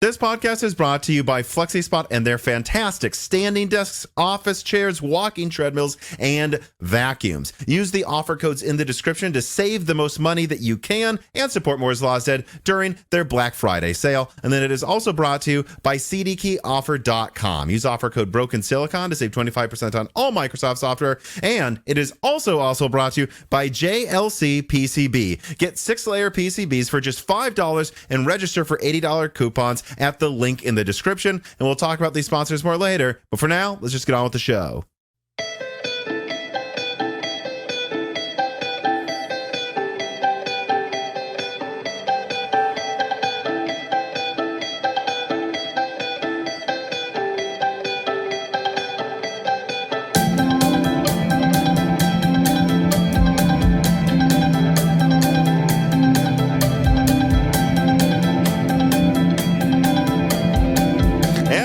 This podcast is brought to you by FlexiSpot and their fantastic standing desks, office chairs, walking treadmills, and vacuums. Use the offer codes in the description to save the most money that you can and support Moore's Law is Dead during their Black Friday sale. And then it is also brought to you by CDkeyoffer.com. Use offer code BrokenSilicon to save 25% on all Microsoft software. And it is also brought to you by JLC PCB. Get 6-layer PCBs for just $5 and register for $80 coupons at the link in the description, and we'll talk about these sponsors more later. But for now, let's just get on with the show.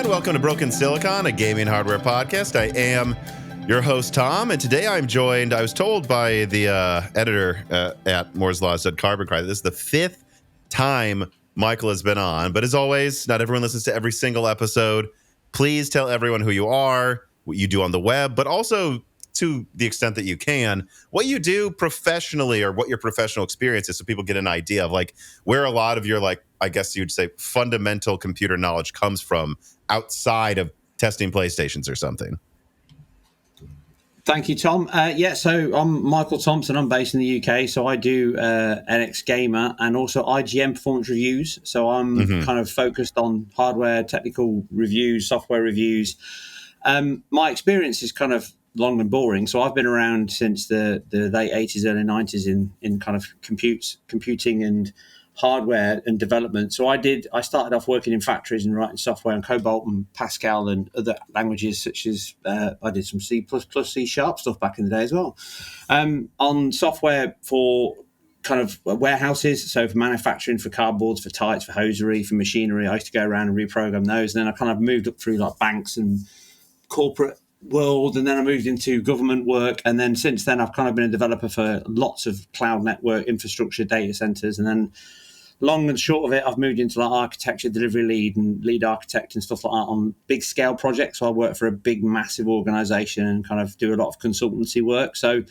Welcome to Broken Silicon, a gaming hardware podcast. I am your host, Tom, and today I'm joined, I was told by the editor at Moore's Law said Carbon Cry, this is the 5th time Michael has been on, but as always, not everyone listens to every single episode. Please tell everyone who you are, what you do on the web, but also to the extent that you can, what you do professionally or what your professional experience is so people get an idea of like where a lot of your, like, I guess you'd say fundamental computer knowledge comes from outside of testing PlayStations or something. Thank you, Tom. So I'm Michael Thompson. I'm based in the UK. So I do NX Gamer and also IGN performance reviews. So I'm kind of focused on hardware, technical reviews, software reviews. My experience is kind of long and boring. So I've been around since the late 80s, early 90s in kind of computing and hardware and development. So I started off working in factories and writing software in Cobalt and Pascal and other languages such as I did some C++, C# stuff back in the day as well. On software for kind of warehouses, so for manufacturing, for cardboards, for tights, for hosiery, for machinery. I used to go around and reprogram those. And then I kind of moved up through like banks and corporate world, and then I moved into government work, and then since then I've kind of been a developer for lots of cloud network infrastructure, data centers, and then long and short of it, I've moved into like architecture, delivery lead and lead architect and stuff like that on big scale projects. So I work for a big, massive organization and kind of do a lot of consultancy work. So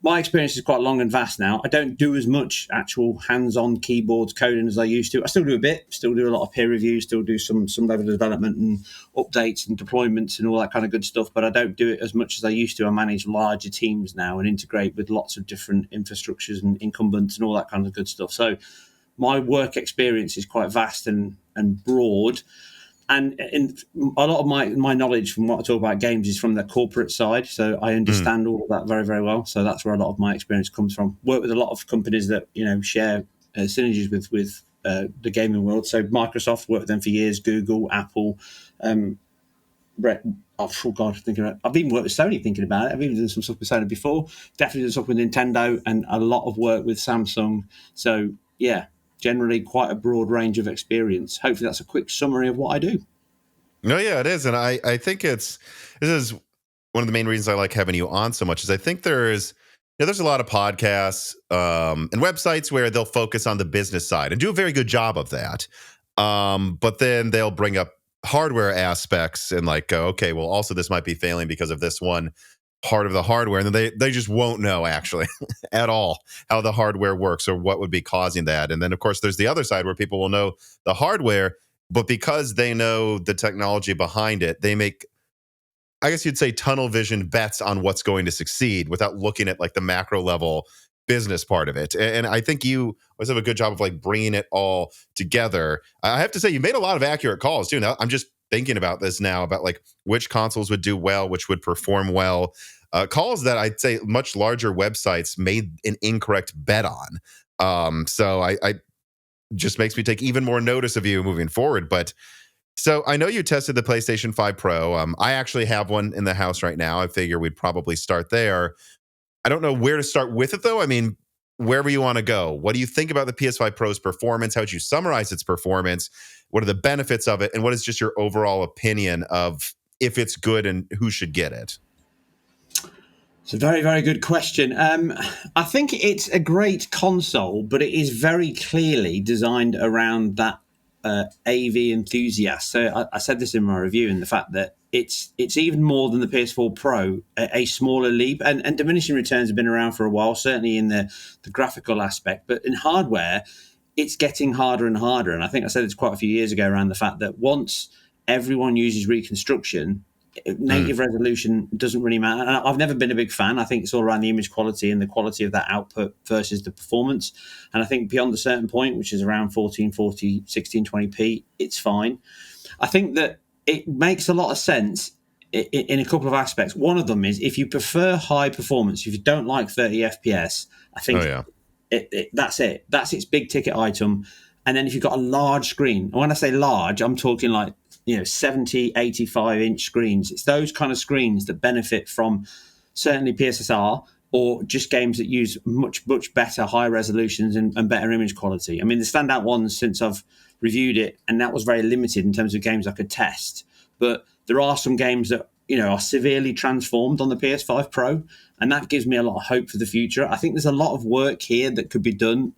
my experience is quite long and vast now. I don't do as much actual hands-on keyboards coding as I used to. I still do a bit, still do a lot of peer reviews, still do some level of development and updates and deployments and all that kind of good stuff, but I don't do it as much as I used to. I manage larger teams now and integrate with lots of different infrastructures and incumbents and all that kind of good stuff. So my work experience is quite vast and broad. And in a lot of my knowledge from what I talk about games is from the corporate side. So I understand all of that very, very well. So that's where a lot of my experience comes from. Work with a lot of companies that, share synergies with the gaming world. So Microsoft, worked with them for years, Google, Apple. I've even worked with Sony thinking about it. I've even done some stuff with Sony before. Definitely done stuff with Nintendo and a lot of work with Samsung. So, yeah. Generally quite a broad range of experience. Hopefully that's a quick summary of what I do. No, yeah, it is. And I think this is one of the main reasons I like having you on so much is I think there's a lot of podcasts and websites where they'll focus on the business side and do a very good job of that. But then they'll bring up hardware aspects and like go, okay, well, also this might be failing because of this one part of the hardware, and then they just won't know actually at all how the hardware works or what would be causing that. And then of course there's the other side where people will know the hardware, but because they know the technology behind it, they make, I guess you'd say, tunnel vision bets on what's going to succeed without looking at like the macro level business part of it. And I think you always have a good job of like bringing it all together. I have to say you made a lot of accurate calls too. Now I'm just thinking about this now about like which consoles would do well, which would perform well. Calls that I'd say much larger websites made an incorrect bet on. So I just makes me take even more notice of you moving forward. But so I know you tested the PlayStation 5 Pro. I actually have one in the house right now. I figure we'd probably start there. I don't know where to start with it though. I mean, wherever you want to go. What do you think about the PS5 Pro's performance? How would you summarize its performance? What are the benefits of it? And what is just your overall opinion of if it's good and who should get it? It's a very, very good question. I think it's a great console, but it is very clearly designed around that AV enthusiasts. So I said this in my review, in the fact that it's even more than the PS4 Pro, a smaller leap. And diminishing returns have been around for a while, certainly in the graphical aspect. But in hardware, it's getting harder and harder. And I think I said this quite a few years ago around the fact that once everyone uses reconstruction, native resolution doesn't really matter. And I've never been a big fan. I think it's all around the image quality and the quality of that output versus the performance. And I think beyond a certain point, which is around 1440, 1620p, it's fine. I think that it makes a lot of sense in a couple of aspects. One of them is if you prefer high performance, if you don't like 30 FPS, I think that's it. That's its big ticket item. And then if you've got a large screen, and when I say large, I'm talking like 70, 85-inch screens. It's those kind of screens that benefit from certainly PSSR or just games that use much, much better high resolutions and better image quality. I mean, the standout ones since I've reviewed it, and that was very limited in terms of games I could test. But there are some games that are severely transformed on the PS5 Pro, and that gives me a lot of hope for the future. I think there's a lot of work here that could be done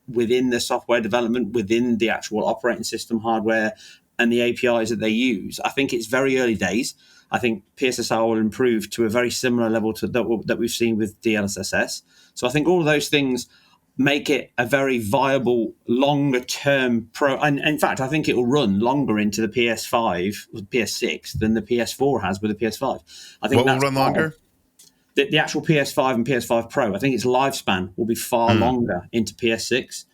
within the software development, within the actual operating system hardware and the APIs that they use. I think it's very early days. I think PSSR will improve to a very similar level to that we've seen with DLSS. So I think all of those things make it a very viable, longer-term Pro. And in fact, I think it will run longer into the PS5, or PS6 than the PS4 has with the PS5. I think what will run longer? The actual PS5 and PS5 Pro, I think its lifespan will be far longer into PS6.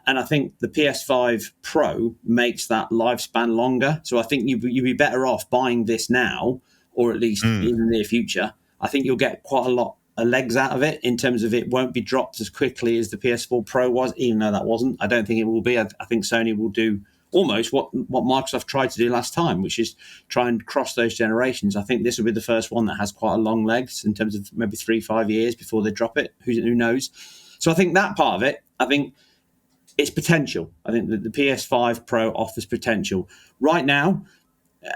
And I think the PS5 Pro makes that lifespan longer. So I think you'd be better off buying this now, or at least in the near future. I think you'll get quite a lot of legs out of it in terms of it won't be dropped as quickly as the PS4 Pro was, even though that wasn't. I don't think it will be. I think Sony will do almost what Microsoft tried to do last time, which is try and cross those generations. I think this will be the first one that has quite a long legs in terms of maybe 3-5 years before they drop it. Who knows? So I think that part of it, I think it's potential. I think that the PS5 Pro offers potential. Right now,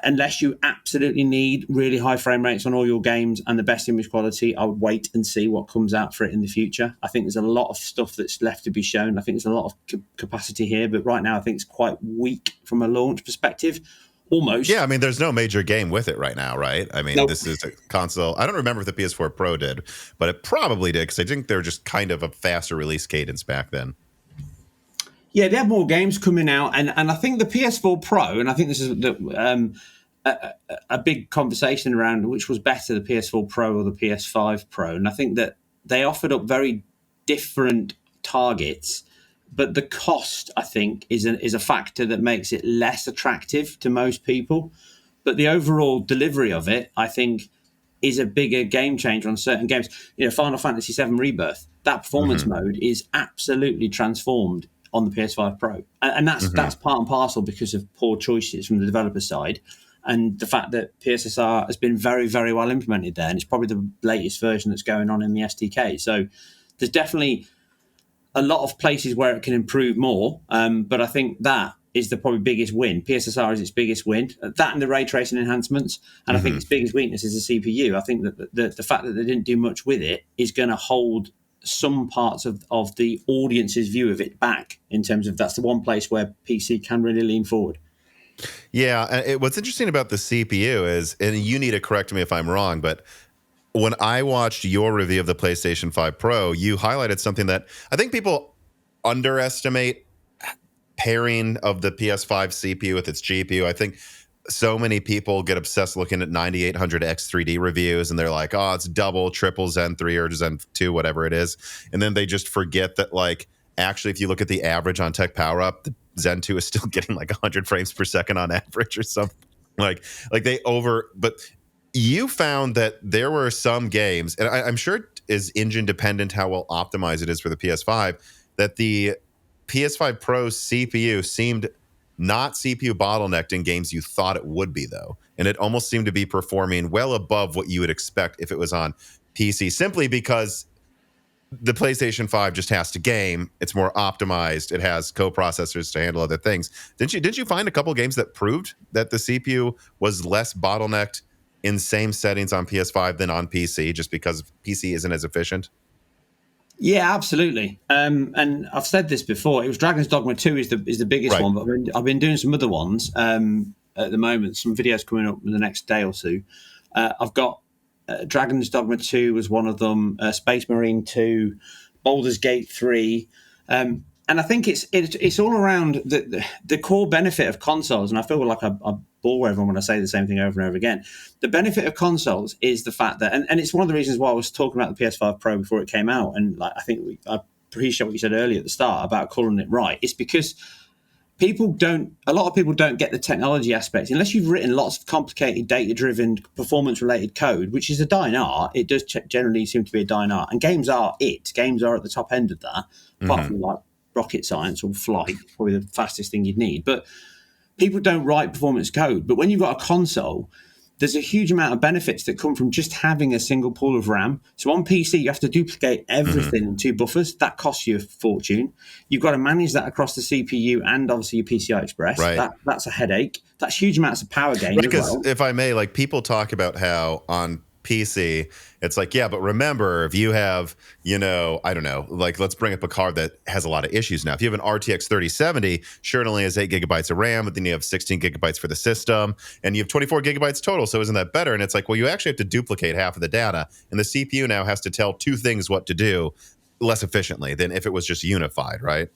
unless you absolutely need really high frame rates on all your games and the best image quality, I would wait and see what comes out for it in the future. I think there's a lot of stuff that's left to be shown. I think there's a lot of capacity here, but right now I think it's quite weak from a launch perspective. Almost. Yeah, I mean, there's no major game with it right now, right? I mean, nope. This is a console. I don't remember if the PS4 Pro did, but it probably did because I think they're just kind of a faster release cadence back then. Yeah, they have more games coming out, and I think the PS4 Pro, and I think this is a big conversation around which was better, the PS4 Pro or the PS5 Pro, and I think that they offered up very different targets, but the cost, I think, is a factor that makes it less attractive to most people. But the overall delivery of it, I think, is a bigger game changer on certain games. Final Fantasy VII Rebirth, that performance mode is absolutely transformed on the PS5 Pro. And that's part and parcel because of poor choices from the developer side and the fact that PSSR has been very, very well implemented there. And it's probably the latest version that's going on in the SDK. So there's definitely a lot of places where it can improve more. But I think that is the probably biggest win. PSSR is its biggest win. That and the ray tracing enhancements. And I think its biggest weakness is the CPU. I think that the fact that they didn't do much with it is going to hold some parts of the audience's view of it back in terms of that's the one place where PC can really lean forward. Yeah, what's interesting about the CPU is, and you need to correct me if I'm wrong, but when I watched your review of the PlayStation 5 Pro, you highlighted something that I think people underestimate pairing of the PS5 CPU with its GPU. I think so many people get obsessed looking at 9800X 3D reviews, and they're like, oh, it's double, triple Zen 3 or Zen 2, whatever it is. And then they just forget that, like, actually, if you look at the average on Tech Power Up, the Zen 2 is still getting like 100 frames per second on average or something. But you found that there were some games, and I'm sure it is engine dependent how well optimized it is for the PS5, that the PS5 Pro's CPU seemed not CPU bottlenecked in games you thought it would be, though. And it almost seemed to be performing well above what you would expect if it was on PC, simply because the PlayStation 5 just has to game. It's more optimized. It has co-processors to handle other things. Didn't you find a couple games that proved that the CPU was less bottlenecked in same settings on PS5 than on PC, just because PC isn't as efficient? Yeah, absolutely. And I've said this before. It was Dragon's Dogma 2 is the biggest Right. one, but I've been doing some other ones at the moment. Some videos coming up in the next day or two. I've got Dragon's Dogma 2 was one of them. Space Marine 2, Baldur's Gate 3. And I think it's all around the core benefit of consoles. And I feel like I bore everyone when I say the same thing over and over again. The benefit of consoles is the fact that, and it's one of the reasons why I was talking about the PS5 Pro before it came out. And like, I appreciate what you said earlier at the start about calling it right. It's because a lot of people don't get the technology aspect unless you've written lots of complicated data-driven performance-related code, which is a dying art. It does generally seem to be a dying art, and games are at the top end of that, apart from like rocket science or flight, probably the fastest thing you'd need. But people don't write performance code. But when you've got a console, there's a huge amount of benefits that come from just having a single pool of RAM. So on PC, you have to duplicate everything in two buffers. That costs you a fortune. You've got to manage that across the CPU and obviously your PCI Express. Right. That's a headache. That's huge amounts of power gain Because as well. if I may, like people talk about how on PC, it's like, yeah, but remember, if you have, I don't know, like let's bring up a card that has a lot of issues now. If you have an RTX 3070, sure, it only has 8 gigabytes of RAM, but then you have 16 gigabytes for the system, and you have 24 gigabytes total, so isn't that better? And it's like, well, you actually have to duplicate half of the data, and the CPU now has to tell two things what to do less efficiently than if it was just unified, right?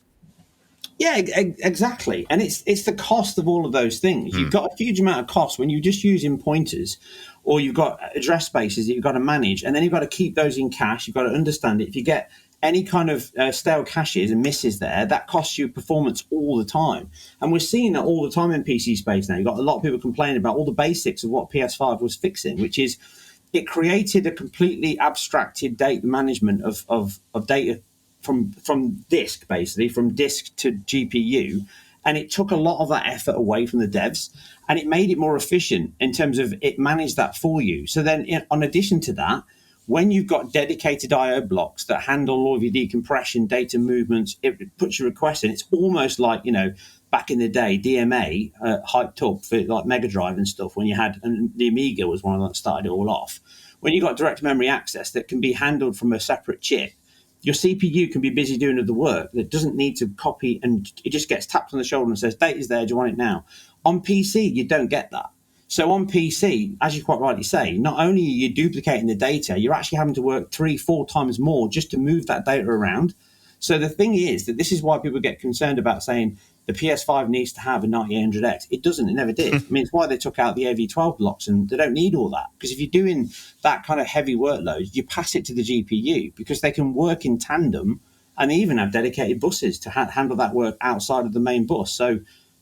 Yeah, exactly. And it's the cost of all of those things. You've got a huge amount of cost when you're just using pointers, or you've got address spaces that you've got to manage, and then you've got to keep those in cache. You've got to understand it. If you get any kind of stale caches and misses there, that costs you performance all the time. And we're seeing that all the time in PC space now. You've got a lot of people complaining about all the basics of what PS5 was fixing, which is it created a completely abstracted data management of data from disk, basically, from disk to GPU. And it took a lot of that effort away from the devs, and it made it more efficient in terms of it managed that for you. So then, in addition to that, when you've got dedicated I/O blocks that handle all of your decompression, data movements, it puts your request in. It's almost like, back in the day, DMA hyped up for like Mega Drive and stuff when you had, and the Amiga was one of them that started it all off. When you've got direct memory access that can be handled from a separate chip, your CPU can be busy doing other work that doesn't need to copy, and it just gets tapped on the shoulder and says, data's there, do you want it now? On PC, you don't get that. So on PC, as you quite rightly say, not only are you duplicating the data, you're actually having to work 3-4 times more just to move that data around. So the thing is that this is why people get concerned about saying the PS5 needs to have a 9800X. It doesn't. It never did. I mean, it's why they took out the AV12 blocks, and they don't need all that. Because if you're doing that kind of heavy workload, you pass it to the GPU because they can work in tandem, and they even have dedicated buses to handle that work outside of the main bus. So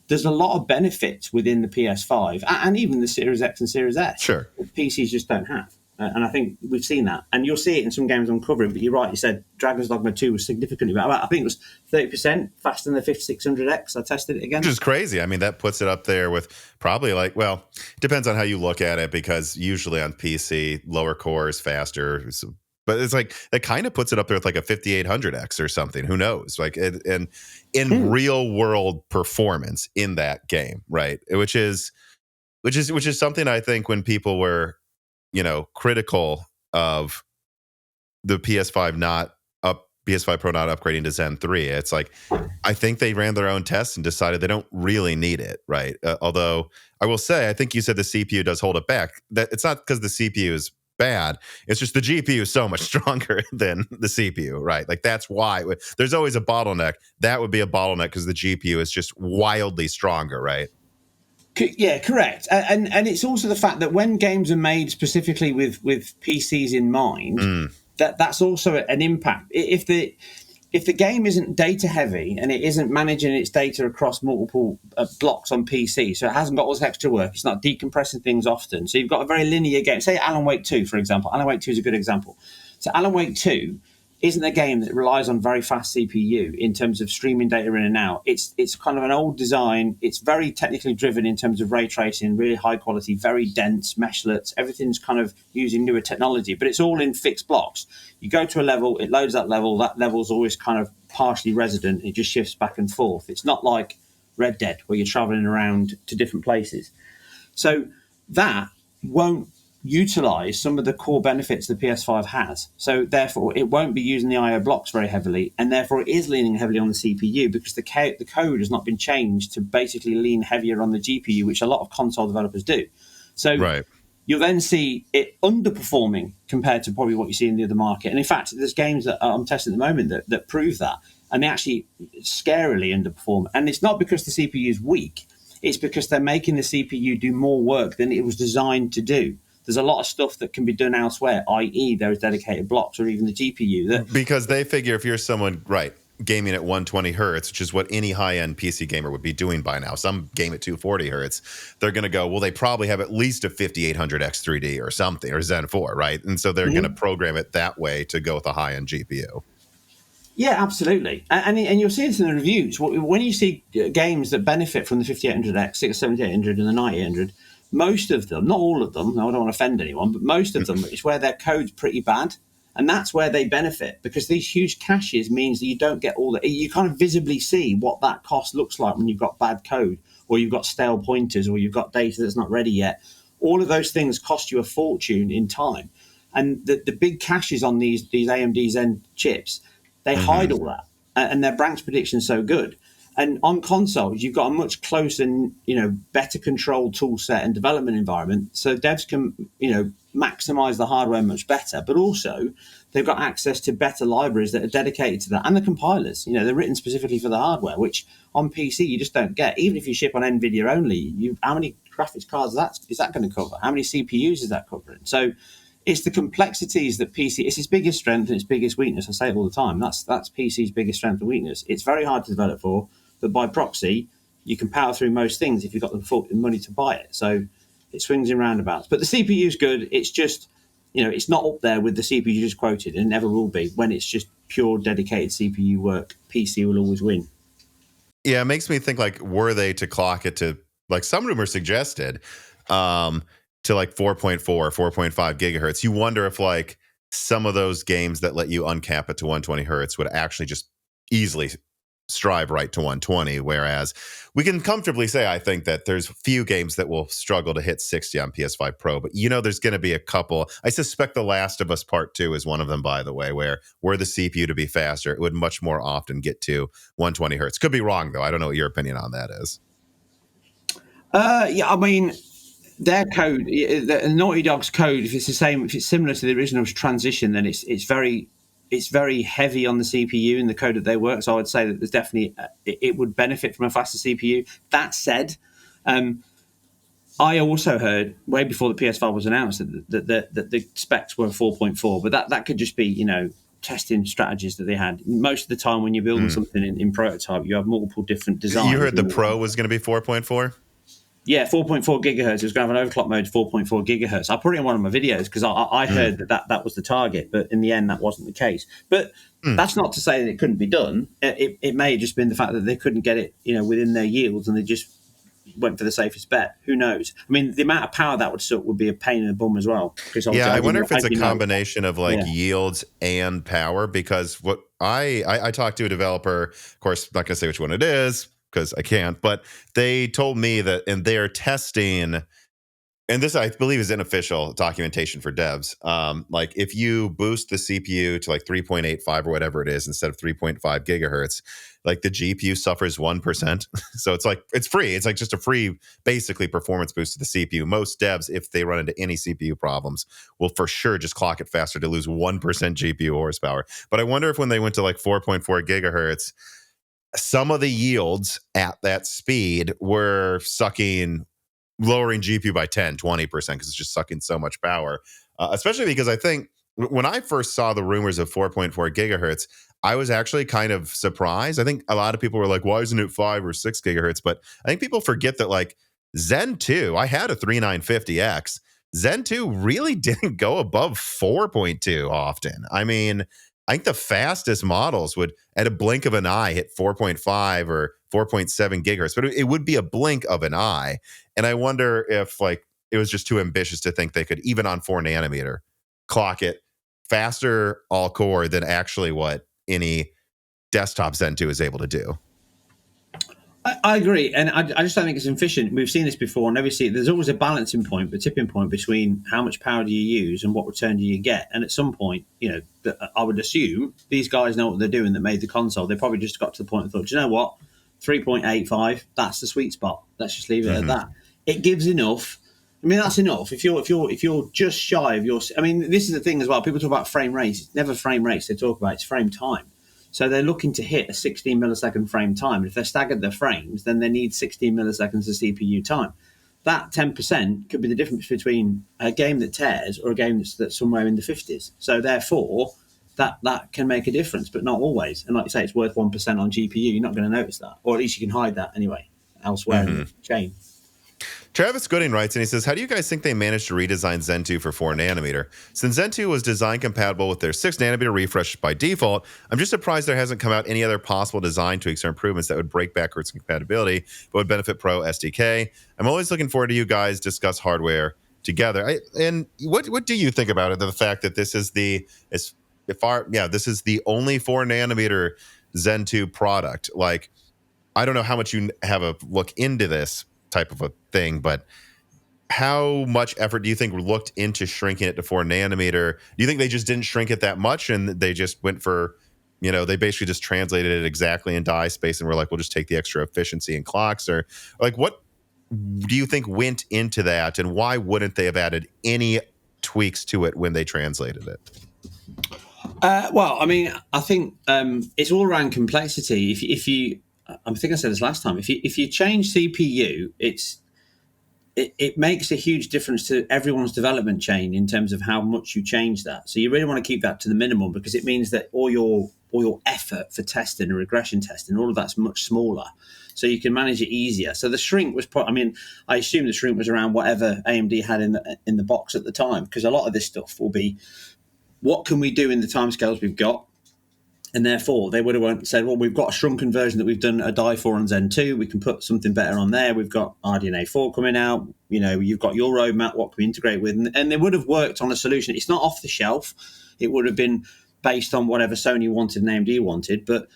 there's a lot of benefits within the PS5 and even the Series X and Series S Sure. that PCs just don't have. And I think we've seen that. And you'll see it in some games I'm covering, but you're right, you said Dragon's Dogma 2 was significantly better. I think it was 30% faster than the 5600X. I tested it again. Which is crazy. I mean, that puts it up there with probably like, well, it depends on how you look at it, because usually on PC, lower core is faster. But it's like, that kind of puts it up there with like a 5800X or something. Who knows? Like, and in real world performance in that game, right? Which is something I think when people were, critical of the PS5 Pro not upgrading to Zen 3. It's like, I think they ran their own tests and decided they don't really need it, right? Although I will say, I think you said the CPU does hold it back. That it's not because the CPU is bad. It's just the GPU is so much stronger than the CPU, right? Like that's why there's always a bottleneck. That would be a bottleneck because the GPU is just wildly stronger, right? Yeah, correct. And it's also the fact that when games are made specifically with PCs in mind, that's also an impact. If the game isn't data heavy and it isn't managing its data across multiple blocks on PC, so it hasn't got all this extra work, it's not decompressing things often. So you've got a very linear game. Say Alan Wake 2, for example. Alan Wake 2 is a good example. So Alan Wake 2 isn't a game that relies on very fast CPU in terms of streaming data in and out. It's kind of an old design. It's very technically driven in terms of ray tracing, really high quality, very dense meshlets. Everything's kind of using newer technology, but it's all in fixed blocks. You go to a level, it loads that level. That level's always kind of partially resident. It just shifts back and forth. It's not like Red Dead where you're traveling around to different places. So that won't utilize some of the core benefits the PS5 has. So therefore, it won't be using the I/O blocks very heavily, and therefore it is leaning heavily on the CPU because the code has not been changed to basically lean heavier on the GPU, which a lot of console developers do. So Right. you'll then see it underperforming compared to probably what you see in the other market. And in fact, there's games that I'm testing at the moment that prove that, and they actually scarily underperform. And it's not because the CPU is weak; it's because they're making the CPU do more work than it was designed to do. There's a lot of stuff that can be done elsewhere, i.e., there is dedicated blocks or even the GPU. Because they figure if you're someone, right, gaming at 120 hertz, which is what any high-end PC gamer would be doing by now. Some game at 240 hertz. They're going to go, well, they probably have at least a 5800X 3D or something, or Zen 4, right? And so they're going to program it that way to go with a high-end GPU. Yeah, absolutely. And you'll see this in the reviews. When you see games that benefit from the 5800X, 7800 and the 9800, most of them, not all of them, I don't want to offend anyone, but most of them is where their code's pretty bad. And that's where they benefit, because these huge caches means that you don't get all that. You kind of visibly see what that cost looks like when you've got bad code, or you've got stale pointers, or you've got data that's not ready yet. All of those things cost you a fortune in time. And the big caches on these AMD Zen chips, they hide all that. And their Branks prediction is so good. And on consoles, you've got a much closer, better controlled tool set and development environment. So devs can, maximize the hardware much better. But also, they've got access to better libraries that are dedicated to that. And the compilers, they're written specifically for the hardware, which on PC you just don't get. Even if you ship on Nvidia only, how many graphics cards is that going to cover? How many CPUs is that covering? So it's the complexities that PC, it's its biggest strength and its biggest weakness. I say it all the time. That's PC's biggest strength and weakness. It's very hard to develop for, but by proxy, you can power through most things if you've got the money to buy it. So it swings in roundabouts. But the CPU is good. It's just, it's not up there with the CPU you just quoted, and never will be. When it's just pure dedicated CPU work, PC will always win. Yeah, it makes me think, like, were they to clock it to, like some rumors suggested, to like 4.4, 4.5 gigahertz, you wonder if like some of those games that let you uncap it to 120 hertz would actually just easily strive right to 120. Whereas we can comfortably say, I think, that there's few games that will struggle to hit 60 on PS5 Pro. But, there's going to be a couple. I suspect The Last of Us Part 2 is one of them, by the way, where were the CPU to be faster, it would much more often get to 120 hertz. Could be wrong, though. I don't know what your opinion on that is. Yeah, I mean, their code, the Naughty Dog's code, if it's the same, if it's similar to the original transition, then it's very heavy on the CPU in the code that they work. So I would say that there's definitely it would benefit from a faster CPU. That said, I also heard way before the PS5 was announced that the specs were 4.4, but that could just be testing strategies that they had. Most of the time when you're building something in prototype, you have multiple different designs. You heard the Pro was going to be 4.4? Yeah, 4.4 gigahertz. It was going to have an overclock mode, 4.4 gigahertz. I put it in one of my videos because I heard that was the target, but in the end, that wasn't the case. But that's not to say that it couldn't be done. It may have just been the fact that they couldn't get it, within their yields, and they just went for the safest bet. Who knows? I mean, the amount of power that would suck would be a pain in the bum as well. Yeah, I wonder if it's a combination of yields and power, because what I talked to a developer, of course, I'm not going to say which one it is, because I can't, but they told me that, and they're testing, and this I believe is unofficial documentation for devs, like if you boost the CPU to like 3.85 or whatever it is instead of 3.5 gigahertz, like the GPU suffers 1%. So it's like, it's free. It's like just a free, basically, performance boost to the CPU. Most devs, if they run into any CPU problems, will for sure just clock it faster to lose 1% GPU horsepower. But I wonder if when they went to like 4.4 gigahertz, some of the yields at that speed were lowering GPU by 10, 20%, because it's just sucking so much power. Especially because I think when I first saw the rumors of 4.4 gigahertz, I was actually kind of surprised. I think a lot of people were like, why isn't it 5 or 6 gigahertz? But I think people forget that like Zen 2, I had a 3950X. Zen 2 really didn't go above 4.2 often. I mean, I think the fastest models would, at a blink of an eye, hit 4.5 or 4.7 gigahertz, but it would be a blink of an eye. And I wonder if like it was just too ambitious to think they could, even on 4 nanometer, clock it faster all core than actually what any desktop Zen 2 is able to do. I agree, and I just don't think it's efficient. We've seen this before, and obviously there's always a balancing point, the tipping point between how much power do you use and what return do you get. And at some point, I would assume these guys know what they're doing that made the console. They probably just got to the point and thought, do you know what, 3.85, that's the sweet spot. Let's just leave it at that. It gives enough. I mean, that's enough. If you're just shy of your, I mean, this is the thing as well. People talk about frame rates. It's never frame rates they talk about. It's frame time. So they're looking to hit a 16 millisecond frame time. If they're staggered their frames, then they need 16 milliseconds of CPU time. That 10% could be the difference between a game that tears or a game that's somewhere in the 50s. So therefore, that can make a difference, but not always. And like you say, it's worth 1% on GPU. You're not going to notice that, or at least you can hide that anyway elsewhere in the chain. Travis Gooding writes, and he says, how do you guys think they managed to redesign Zen 2 for 4 nanometer? Since Zen 2 was design compatible with their 6 nanometer refresh by default, I'm just surprised there hasn't come out any other possible design tweaks or improvements that would break backwards compatibility but would benefit Pro SDK. I'm always looking forward to you guys discuss hardware together. And what do you think about it? The fact that this is this is the only 4 nanometer Zen 2 product. Like, I don't know how much you have a look into this type of a thing, but how much effort do you think looked into shrinking it to 4 nanometer? Do you think they just didn't shrink it that much and they just went for, they basically just translated it exactly in die space and were like, we'll just take the extra efficiency in clocks? Or like, what do you think went into that, and why wouldn't they have added any tweaks to it when they translated it? Well, I mean, I think it's all around complexity. If you I think I said this last time. If you change CPU, it makes a huge difference to everyone's development chain in terms of how much you change that. So you really want to keep that to the minimum, because it means that all your effort for testing and regression testing, all of that's much smaller. So you can manage it easier. So the shrink was, I assume the shrink was around whatever AMD had in the box at the time, because a lot of this stuff will be, what can we do in the timescales we've got? And therefore, they would have said, well, we've got a shrunken version that we've done a die for on Zen 2. We can put something better on there. We've got RDNA 4 coming out. You've got your roadmap. What can we integrate with? And they would have worked on a solution. It's not off the shelf. It would have been based on whatever Sony wanted and AMD wanted, but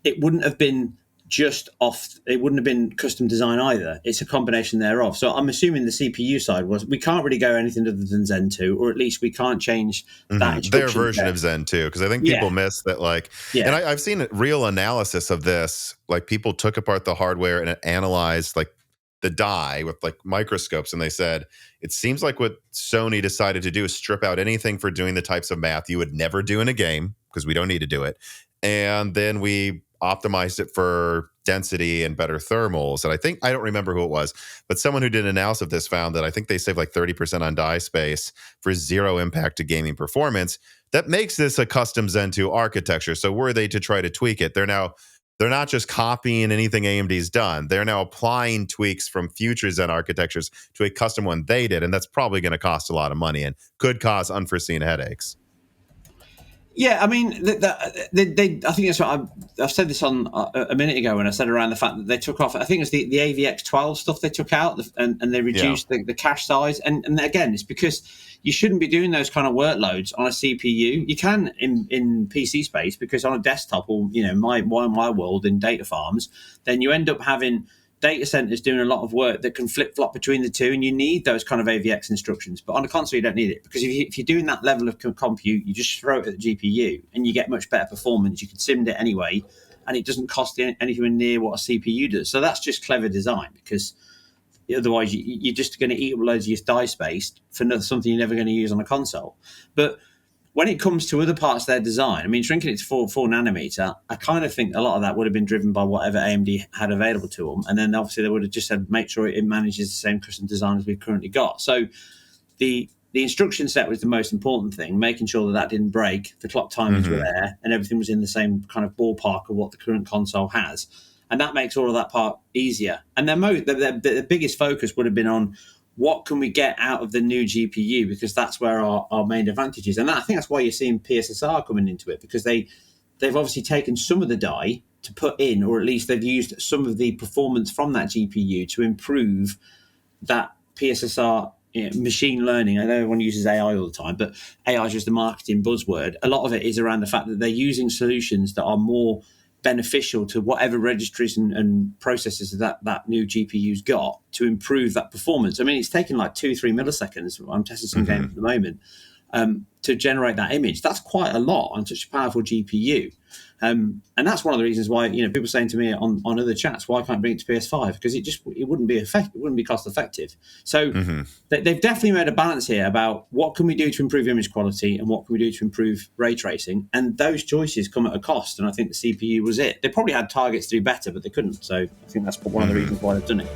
it wouldn't have been it wouldn't have been custom design either. It's a combination thereof. So I'm assuming the CPU side was, we can't really go anything other than Zen 2, or at least we can't change that their version of Zen 2, because I think people miss that. And I've seen real analysis of this. Like, people took apart the hardware and analyzed like the die with like microscopes, and they said it seems like what Sony decided to do is strip out anything for doing the types of math you would never do in a game, because we don't need to do it, and then we optimized it for density and better thermals. And I don't remember who it was, but someone who did an analysis of this found that I think they saved like 30% on die space for zero impact to gaming performance. That makes this a custom Zen 2 architecture. So were they to try to tweak it, they're not just copying anything AMD's done. They're now applying tweaks from future Zen architectures to a custom one they did. And that's probably going to cost a lot of money and could cause unforeseen headaches. Yeah, I mean, I think that's what I've said this on a minute ago when I said around the fact that they took off. I think it was the AVX12 stuff they took out, and they reduced the cache size. And again, it's because you shouldn't be doing those kind of workloads on a CPU. You can in PC space, because on a desktop, or my world in data farms, then you end up having data centers doing a lot of work that can flip-flop between the two, and you need those kind of AVX instructions. But on a console, you don't need it, because if you're doing that level of compute, you just throw it at the GPU and you get much better performance. You can sim it anyway, and it doesn't cost anything near what a CPU does. So that's just clever design, because otherwise you're just going to eat up loads of your die space for something you're never going to use on a console. But when it comes to other parts of their design, I mean, shrinking it to 4 nanometer, I kind of think a lot of that would have been driven by whatever AMD had available to them. And then obviously they would have just said, make sure it manages the same custom design as we've currently got. So the instruction set was the most important thing, making sure that didn't break, the clock timings were there, and everything was in the same kind of ballpark of what the current console has. And that makes all of that part easier. And the biggest focus would have been on, what can we get out of the new GPU? Because that's where our main advantage is. And I think that's why you're seeing PSSR coming into it, because they've obviously taken some of the die to put in, or at least they've used some of the performance from that GPU to improve that PSSR machine learning. I know everyone uses AI all the time, but AI is just a marketing buzzword. A lot of it is around the fact that they're using solutions that are more beneficial to whatever registries and processes that new GPU's got to improve that performance. I mean, it's taking like 2-3 milliseconds. I'm testing some games at the moment to generate that image. That's quite a lot on such a powerful GPU. And that's one of the reasons why, you know, people saying to me on other chats, why can't I bring it to PS5? Because it wouldn't be cost effective. So they've definitely made a balance here about what can we do to improve image quality and what can we do to improve ray tracing. And those choices come at a cost. And I think the CPU was it. They probably had targets to do better, but they couldn't. So I think that's one of the reasons why they've done it.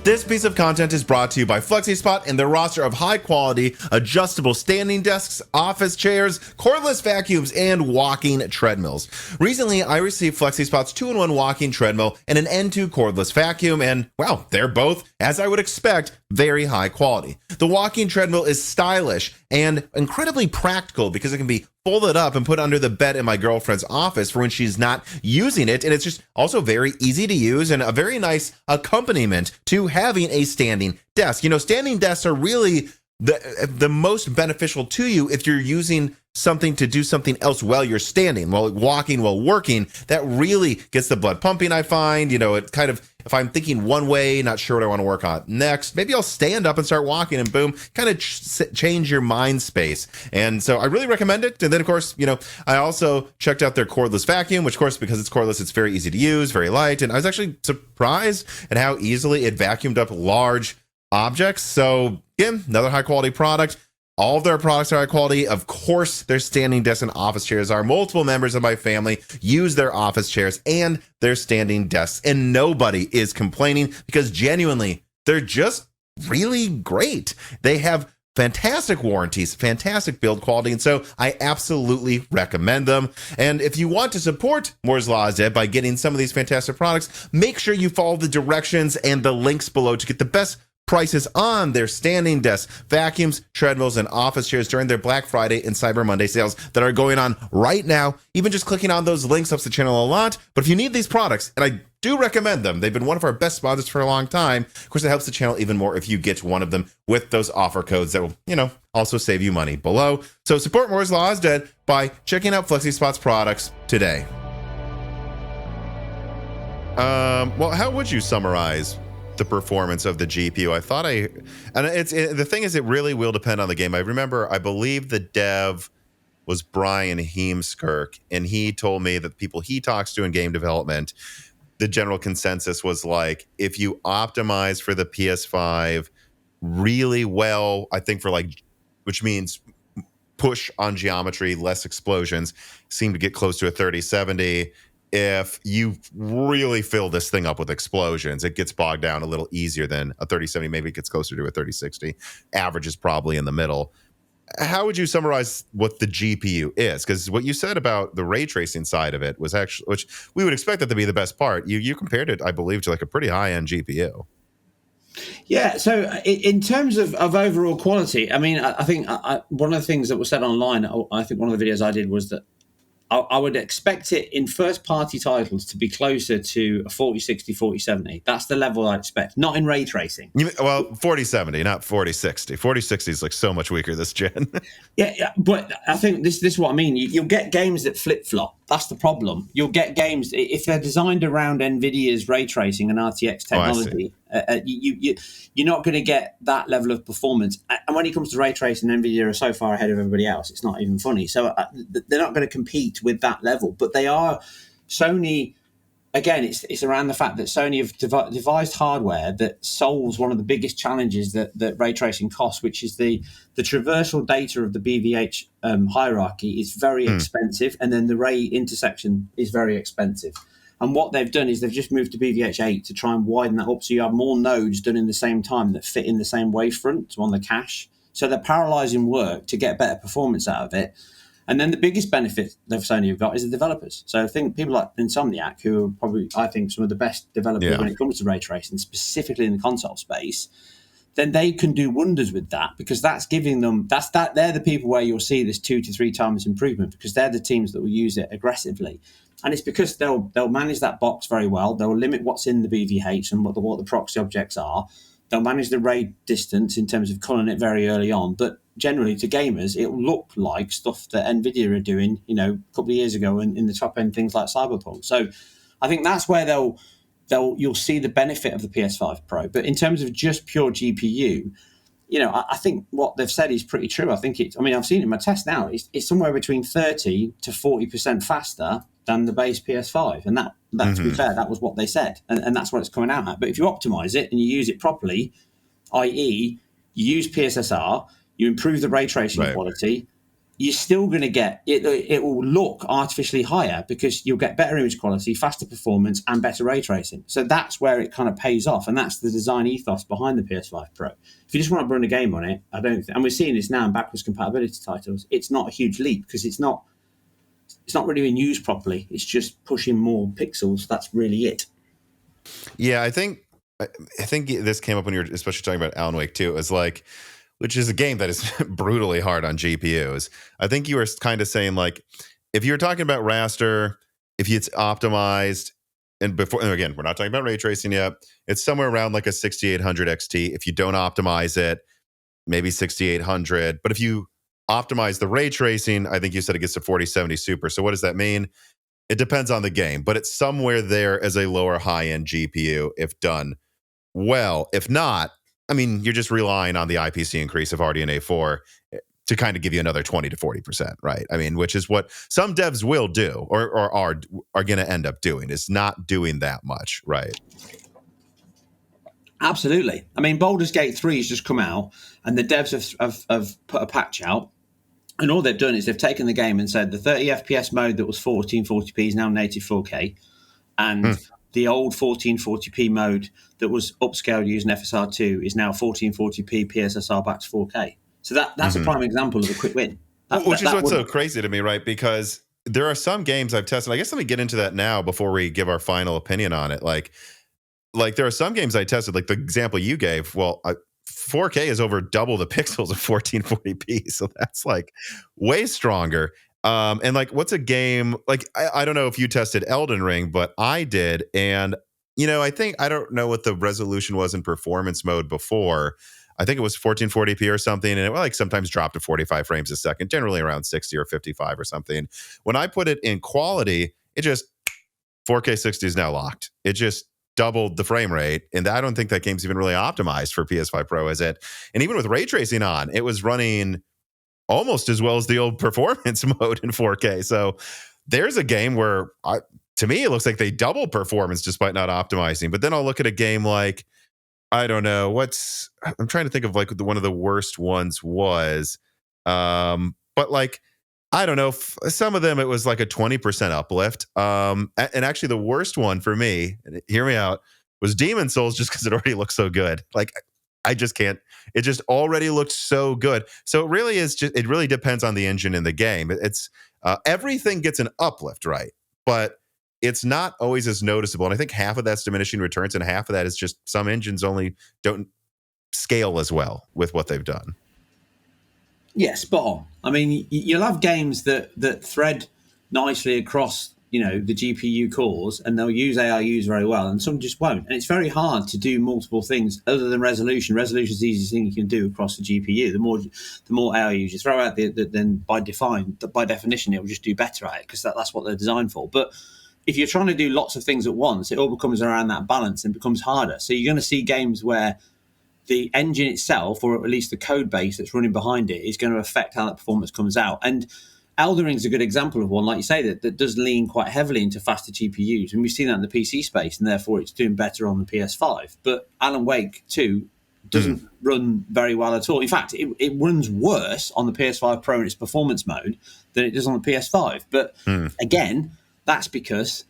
This piece of content is brought to you by FlexiSpot and their roster of high-quality, adjustable standing desks, office chairs, cordless vacuums, and walking treadmills. Recently, I received FlexiSpot's 2-in-1 walking treadmill and an N2 cordless vacuum, and, well, they're both, as I would expect, very high quality. The walking treadmill is stylish and incredibly practical because it can be folded up and put under the bed in my girlfriend's office for when she's not using it. And it's just also very easy to use and a very nice accompaniment to having a standing desk. You know, standing desks are really the most beneficial to you if you're using something to do something else while you're standing, while walking, while working. That really gets the blood pumping, I find. You know, it kind of, if I'm thinking one way, not sure what I want to work on next, maybe I'll stand up and start walking and boom, kind of change your mind space. And so I really recommend it. And then, of course, you know, I also checked out their cordless vacuum, which, of course, because it's cordless, it's very easy to use, very light. And I was actually surprised at how easily it vacuumed up large objects. So again, another high quality product. All of their products are high quality. Of course, their standing desks and office chairs are. Multiple members of my family use their office chairs and their standing desks, and nobody is complaining because genuinely, they're just really great. They have fantastic warranties, fantastic build quality, and so I absolutely recommend them. And if you want to support Moore's Law is Dead by getting some of these fantastic products, make sure you follow the directions and the links below to get the best prices on their standing desks, vacuums, treadmills, and office chairs during their Black Friday and Cyber Monday sales that are going on right now. Even just clicking on those links helps the channel a lot. But if you need these products, and I do recommend them, they've been one of our best sponsors for a long time. Of course, it helps the channel even more if you get one of them with those offer codes that will, you know, also save you money below. So support Moore's Law is Dead by checking out FlexiSpot's products today. Well, how would you summarize the performance of the GPU? The thing is, it really will depend on the game. I remember, I believe the dev was Brian Heemskirk, and he told me that the people he talks to in game development, the general consensus was like, if you optimize for the PS5 really well, I think for like, which means push on geometry, less explosions, seem to get close to a 3070. If you really fill this thing up with explosions, it gets bogged down a little easier than a 3070. Maybe it gets closer to a 3060. Average is probably in the middle. How would you summarize what the GPU is? Because what you said about the ray tracing side of it was actually, which we would expect that to be the best part. You compared it, I believe, to like a pretty high-end GPU. Yeah, so in terms of overall quality, I mean, I think one of the things that was said online, I think one of the videos I did was that I would expect it in first-party titles to be closer to a 4060, 4070. That's the level I expect, not in ray tracing. Well, 4070, not 4060. 4060 is like so much weaker this gen. Yeah, but I think this is what I mean. You'll get games that flip-flop. That's the problem. You'll get games, if they're designed around NVIDIA's ray tracing and RTX technology, you're not going to get that level of performance. And when it comes to ray tracing, NVIDIA are so far ahead of everybody else, it's not even funny. So they're not going to compete with that level. But they are, Sony, again, it's around the fact that Sony have devised hardware that solves one of the biggest challenges that ray tracing costs, which is the traversal data of the BVH hierarchy is very expensive, and then the ray intersection is very expensive. And what they've done is they've just moved to BVH8 to try and widen that up so you have more nodes done in the same time that fit in the same wavefront on the cache. So they're parallelizing work to get better performance out of it. And then the biggest benefit that Sony have got is the developers. So I think people like Insomniac, who are probably, I think, some of the best developers when it comes to ray tracing, specifically in the console space, then they can do wonders with that, because that's giving them, they're the people where you'll see this 2 to 3 times improvement, because they're the teams that will use it aggressively. And it's because they'll manage that box very well. They'll limit what's in the BVH and what the proxy objects are. They'll manage the RAID distance in terms of culling it very early on. But generally, to gamers, it'll look like stuff that Nvidia are doing, a couple of years ago in the top end things like Cyberpunk. So I think that's where you'll see the benefit of the PS5 Pro. But in terms of just pure GPU, I think what they've said is pretty true. I've seen it in my test now. It's somewhere between 30 to 40% faster than the base PS5. And that to be fair, that was what they said. And that's what it's coming out at. But if you optimize it and you use it properly, i.e. you use PSSR, you improve the ray tracing quality, you're still going to get it will look artificially higher because you'll get better image quality, faster performance, and better ray tracing. So that's where it kind of pays off, and that's the design ethos behind the PS5 Pro. If you just want to run a game on it, and we're seeing this now in backwards compatibility titles, it's not a huge leap because it's not really being used properly. It's just pushing more pixels. That's really it. Yeah, I think this came up when you were especially talking about Alan Wake 2. Is like, which is a game that is brutally hard on GPUs. I think you were kind of saying, like, if you're talking about raster, if it's optimized, and again, we're not talking about ray tracing yet, it's somewhere around like a 6800 XT. If you don't optimize it, maybe 6800. But if you optimize the ray tracing, I think you said it gets to 4070 Super. So what does that mean? It depends on the game, but it's somewhere there as a lower high-end GPU if done well. If not, you're just relying on the IPC increase of RDNA 4 to kind of give you another 20 to 40%, right? Which is what some devs will do or are going to end up doing, is not doing that much, right? Absolutely. Baldur's Gate 3 has just come out, and the devs have put a patch out, and all they've done is they've taken the game and said the 30 FPS mode that was 1440p is now native 4K, and the old 1440p mode that was upscaled using FSR2 is now 1440p PSSR back to 4K. So that's a prime example of a quick win. Which is what's so crazy to me, right? Because there are some games I've tested. I guess let me get into that now before we give our final opinion on it. Like there are some games I tested, like the example you gave. Well, 4K is over double the pixels of 1440p. So that's like way stronger. And like, what's a game like? I don't know if you tested Elden Ring, but I did, and I don't know what the resolution was in performance mode before. I think it was 1440p or something, and it like sometimes dropped to 45 frames a second, generally around 60 or 55 or something. When I put it in quality, it just 4K 60 is now locked. It just doubled the frame rate, and I don't think that game's even really optimized for PS5 Pro, is it? And even with ray tracing on, it was running almost as well as the old performance mode in 4K. So there's a game where, to me, it looks like they double performance despite not optimizing. But then I'll look at a game like, I don't know, I'm trying to think of like one of the worst ones was, but like, I don't know, some of them it was like a 20% uplift. And actually the worst one for me, and hear me out, was Demon Souls, just because it already looks so good. Like, I just can't. It just already looks so good. So it really is just. It really depends on the engine in the game. It's everything gets an uplift, right? But it's not always as noticeable. And I think half of that's diminishing returns, and half of that is just some engines only don't scale as well with what they've done. Yeah, spot on. You'll have games that thread nicely across the GPU cores, and they'll use AIUs very well, and some just won't. And it's very hard to do multiple things other than resolution. Resolution is the easiest thing you can do across the GPU. The more AIUs you throw out, then by definition, it will just do better at it, because that's what they're designed for. But if you're trying to do lots of things at once, it all becomes around that balance and becomes harder. So you're going to see games where the engine itself, or at least the code base that's running behind it, is going to affect how that performance comes out. And Elden Ring is a good example of one, like you say, that does lean quite heavily into faster GPUs. And we've seen that in the PC space, and therefore it's doing better on the PS5. But Alan Wake 2 doesn't run very well at all. In fact, it runs worse on the PS5 Pro in its performance mode than it does on the PS5. But again, that's because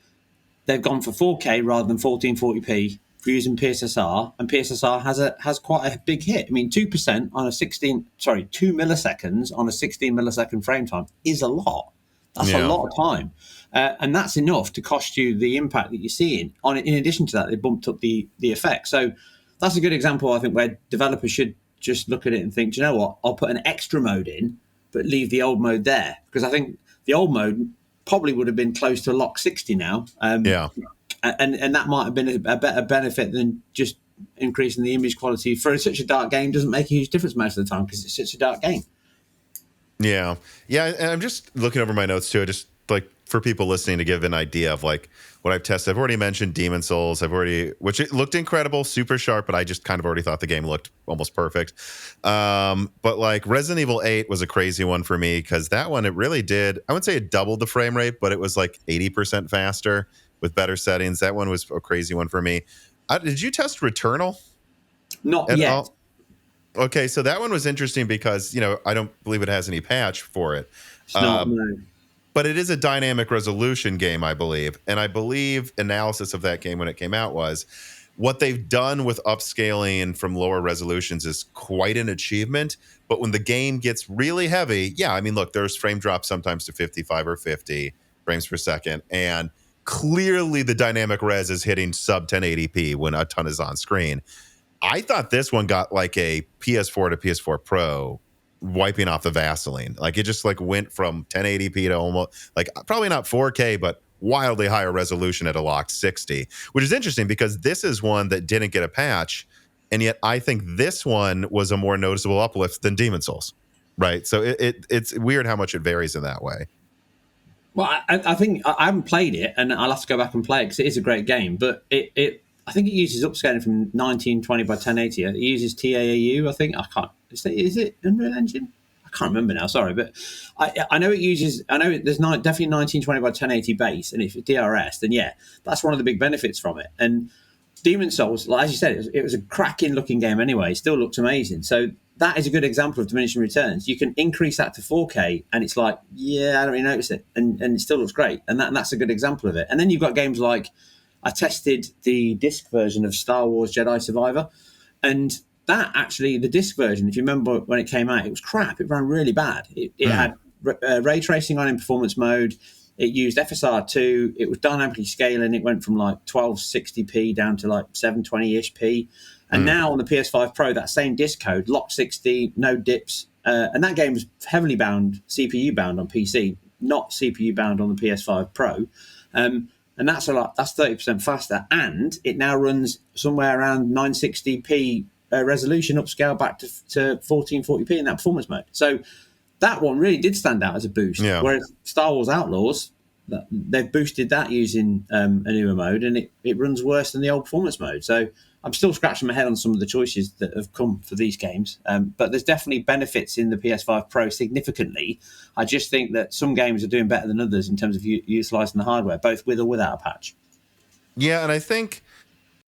they've gone for 4K rather than 1440p for using PSSR, and PSSR has quite a big hit. 2% on 2 milliseconds on a 16 millisecond frame time is a lot. That's a lot of time. And that's enough to cost you the impact that you're seeing. In addition to that, they bumped up the effect. So that's a good example, I think, where developers should just look at it and think, do you know what, I'll put an extra mode in, but leave the old mode there. Because I think the old mode probably would have been close to lock 60 now. And that might have been a better benefit than just increasing the image quality for such a dark game doesn't make a huge difference most of the time because it's such a dark game. Yeah. And I'm just looking over my notes too, just like for people listening to give an idea of like what I've tested. I've already mentioned Demon Souls. Which it looked incredible, super sharp, but I just kind of already thought the game looked almost perfect. But like Resident Evil 8 was a crazy one for me because that one, it really did, I wouldn't say it doubled the frame rate, but it was like 80% faster with better settings. That one was a crazy one for me. Did you test Returnal? Not at yet. all? Okay, so that one was interesting because, I don't believe it has any patch for it. It's not, no. But it is a dynamic resolution game, I believe. And I believe analysis of that game when it came out was what they've done with upscaling from lower resolutions is quite an achievement. But when the game gets really heavy, yeah, I mean, look, there's frame drops sometimes to 55 or 50 frames per second. And clearly the dynamic res is hitting sub 1080p when a ton is on screen. I thought this one got like a PS4 to PS4 Pro wiping off the Vaseline. Like it just like went from 1080p to almost like probably not 4K, but wildly higher resolution at a locked 60, which is interesting because this is one that didn't get a patch. And yet I think this one was a more noticeable uplift than Demon Souls. Right. So it's weird how much it varies in that way. Well, I think I haven't played it and I'll have to go back and play it because it is a great game, but I think it uses upscaling from 1920 by 1080. It uses TAAU, I think. I can't. Is it Unreal Engine? I can't remember now. Sorry, but I know it uses. I know there's definitely 1920 by 1080 base, and if it's DRS, then yeah, that's one of the big benefits from it. And Demon Souls, like as you said, it was a cracking looking game anyway. It still looks amazing. So that is a good example of diminishing returns. You can increase that to 4K, and it's like, yeah, I don't really notice it, and it still looks great. And that's a good example of it. And then you've got games like. I tested the disc version of Star Wars Jedi Survivor, and that actually, the disc version, if you remember when it came out, it was crap. It ran really bad. It had ray tracing on in performance mode. It used FSR2. It was dynamically scaling. It went from like 1260p down to like 720-ish p. And now on the PS5 Pro, that same disc code, locked 60, no dips. And that game was heavily bound, CPU bound on PC, not CPU bound on the PS5 Pro. And that's 30% faster, and it now runs somewhere around 960p resolution upscale back to 1440p in that performance mode. So that one really did stand out as a boost. Yeah. Whereas Star Wars Outlaws, they've boosted that using a newer mode, and it runs worse than the old performance mode. So I'm still scratching my head on some of the choices that have come for these games. But there's definitely benefits in the PS5 Pro significantly. I just think that some games are doing better than others in terms of utilising the hardware, both with or without a patch. Yeah, and I think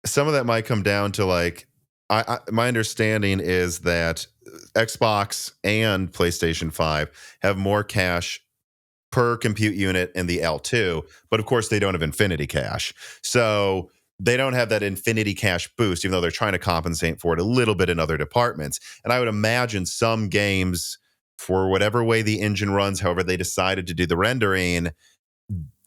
some of that might come down to like, my understanding is that Xbox and PlayStation 5 have more cache per compute unit in the L2, but of course they don't have infinity cache. So they don't have that infinity cache boost, even though they're trying to compensate for it a little bit in other departments. And I would imagine some games, for whatever way the engine runs, however they decided to do the rendering,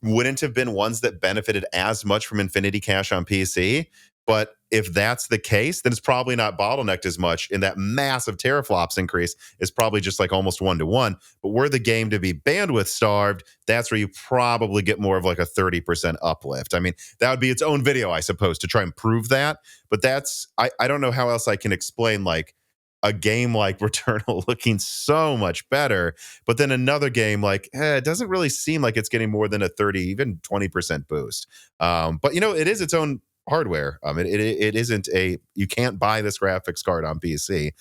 wouldn't have been ones that benefited as much from infinity cache on PC. But if that's the case, then it's probably not bottlenecked as much, and that massive teraflops increase is probably just like almost 1-to-1. But were the game to be bandwidth starved, that's where you probably get more of like a 30% uplift. I mean, that would be its own video, I suppose, to try and prove that. But that's, I don't know how else I can explain like a game like Returnal looking so much better, but then another game like, it doesn't really seem like it's getting more than a 30, even 20% boost. But it is its own hardware. It isn't you can't buy this graphics card on PC.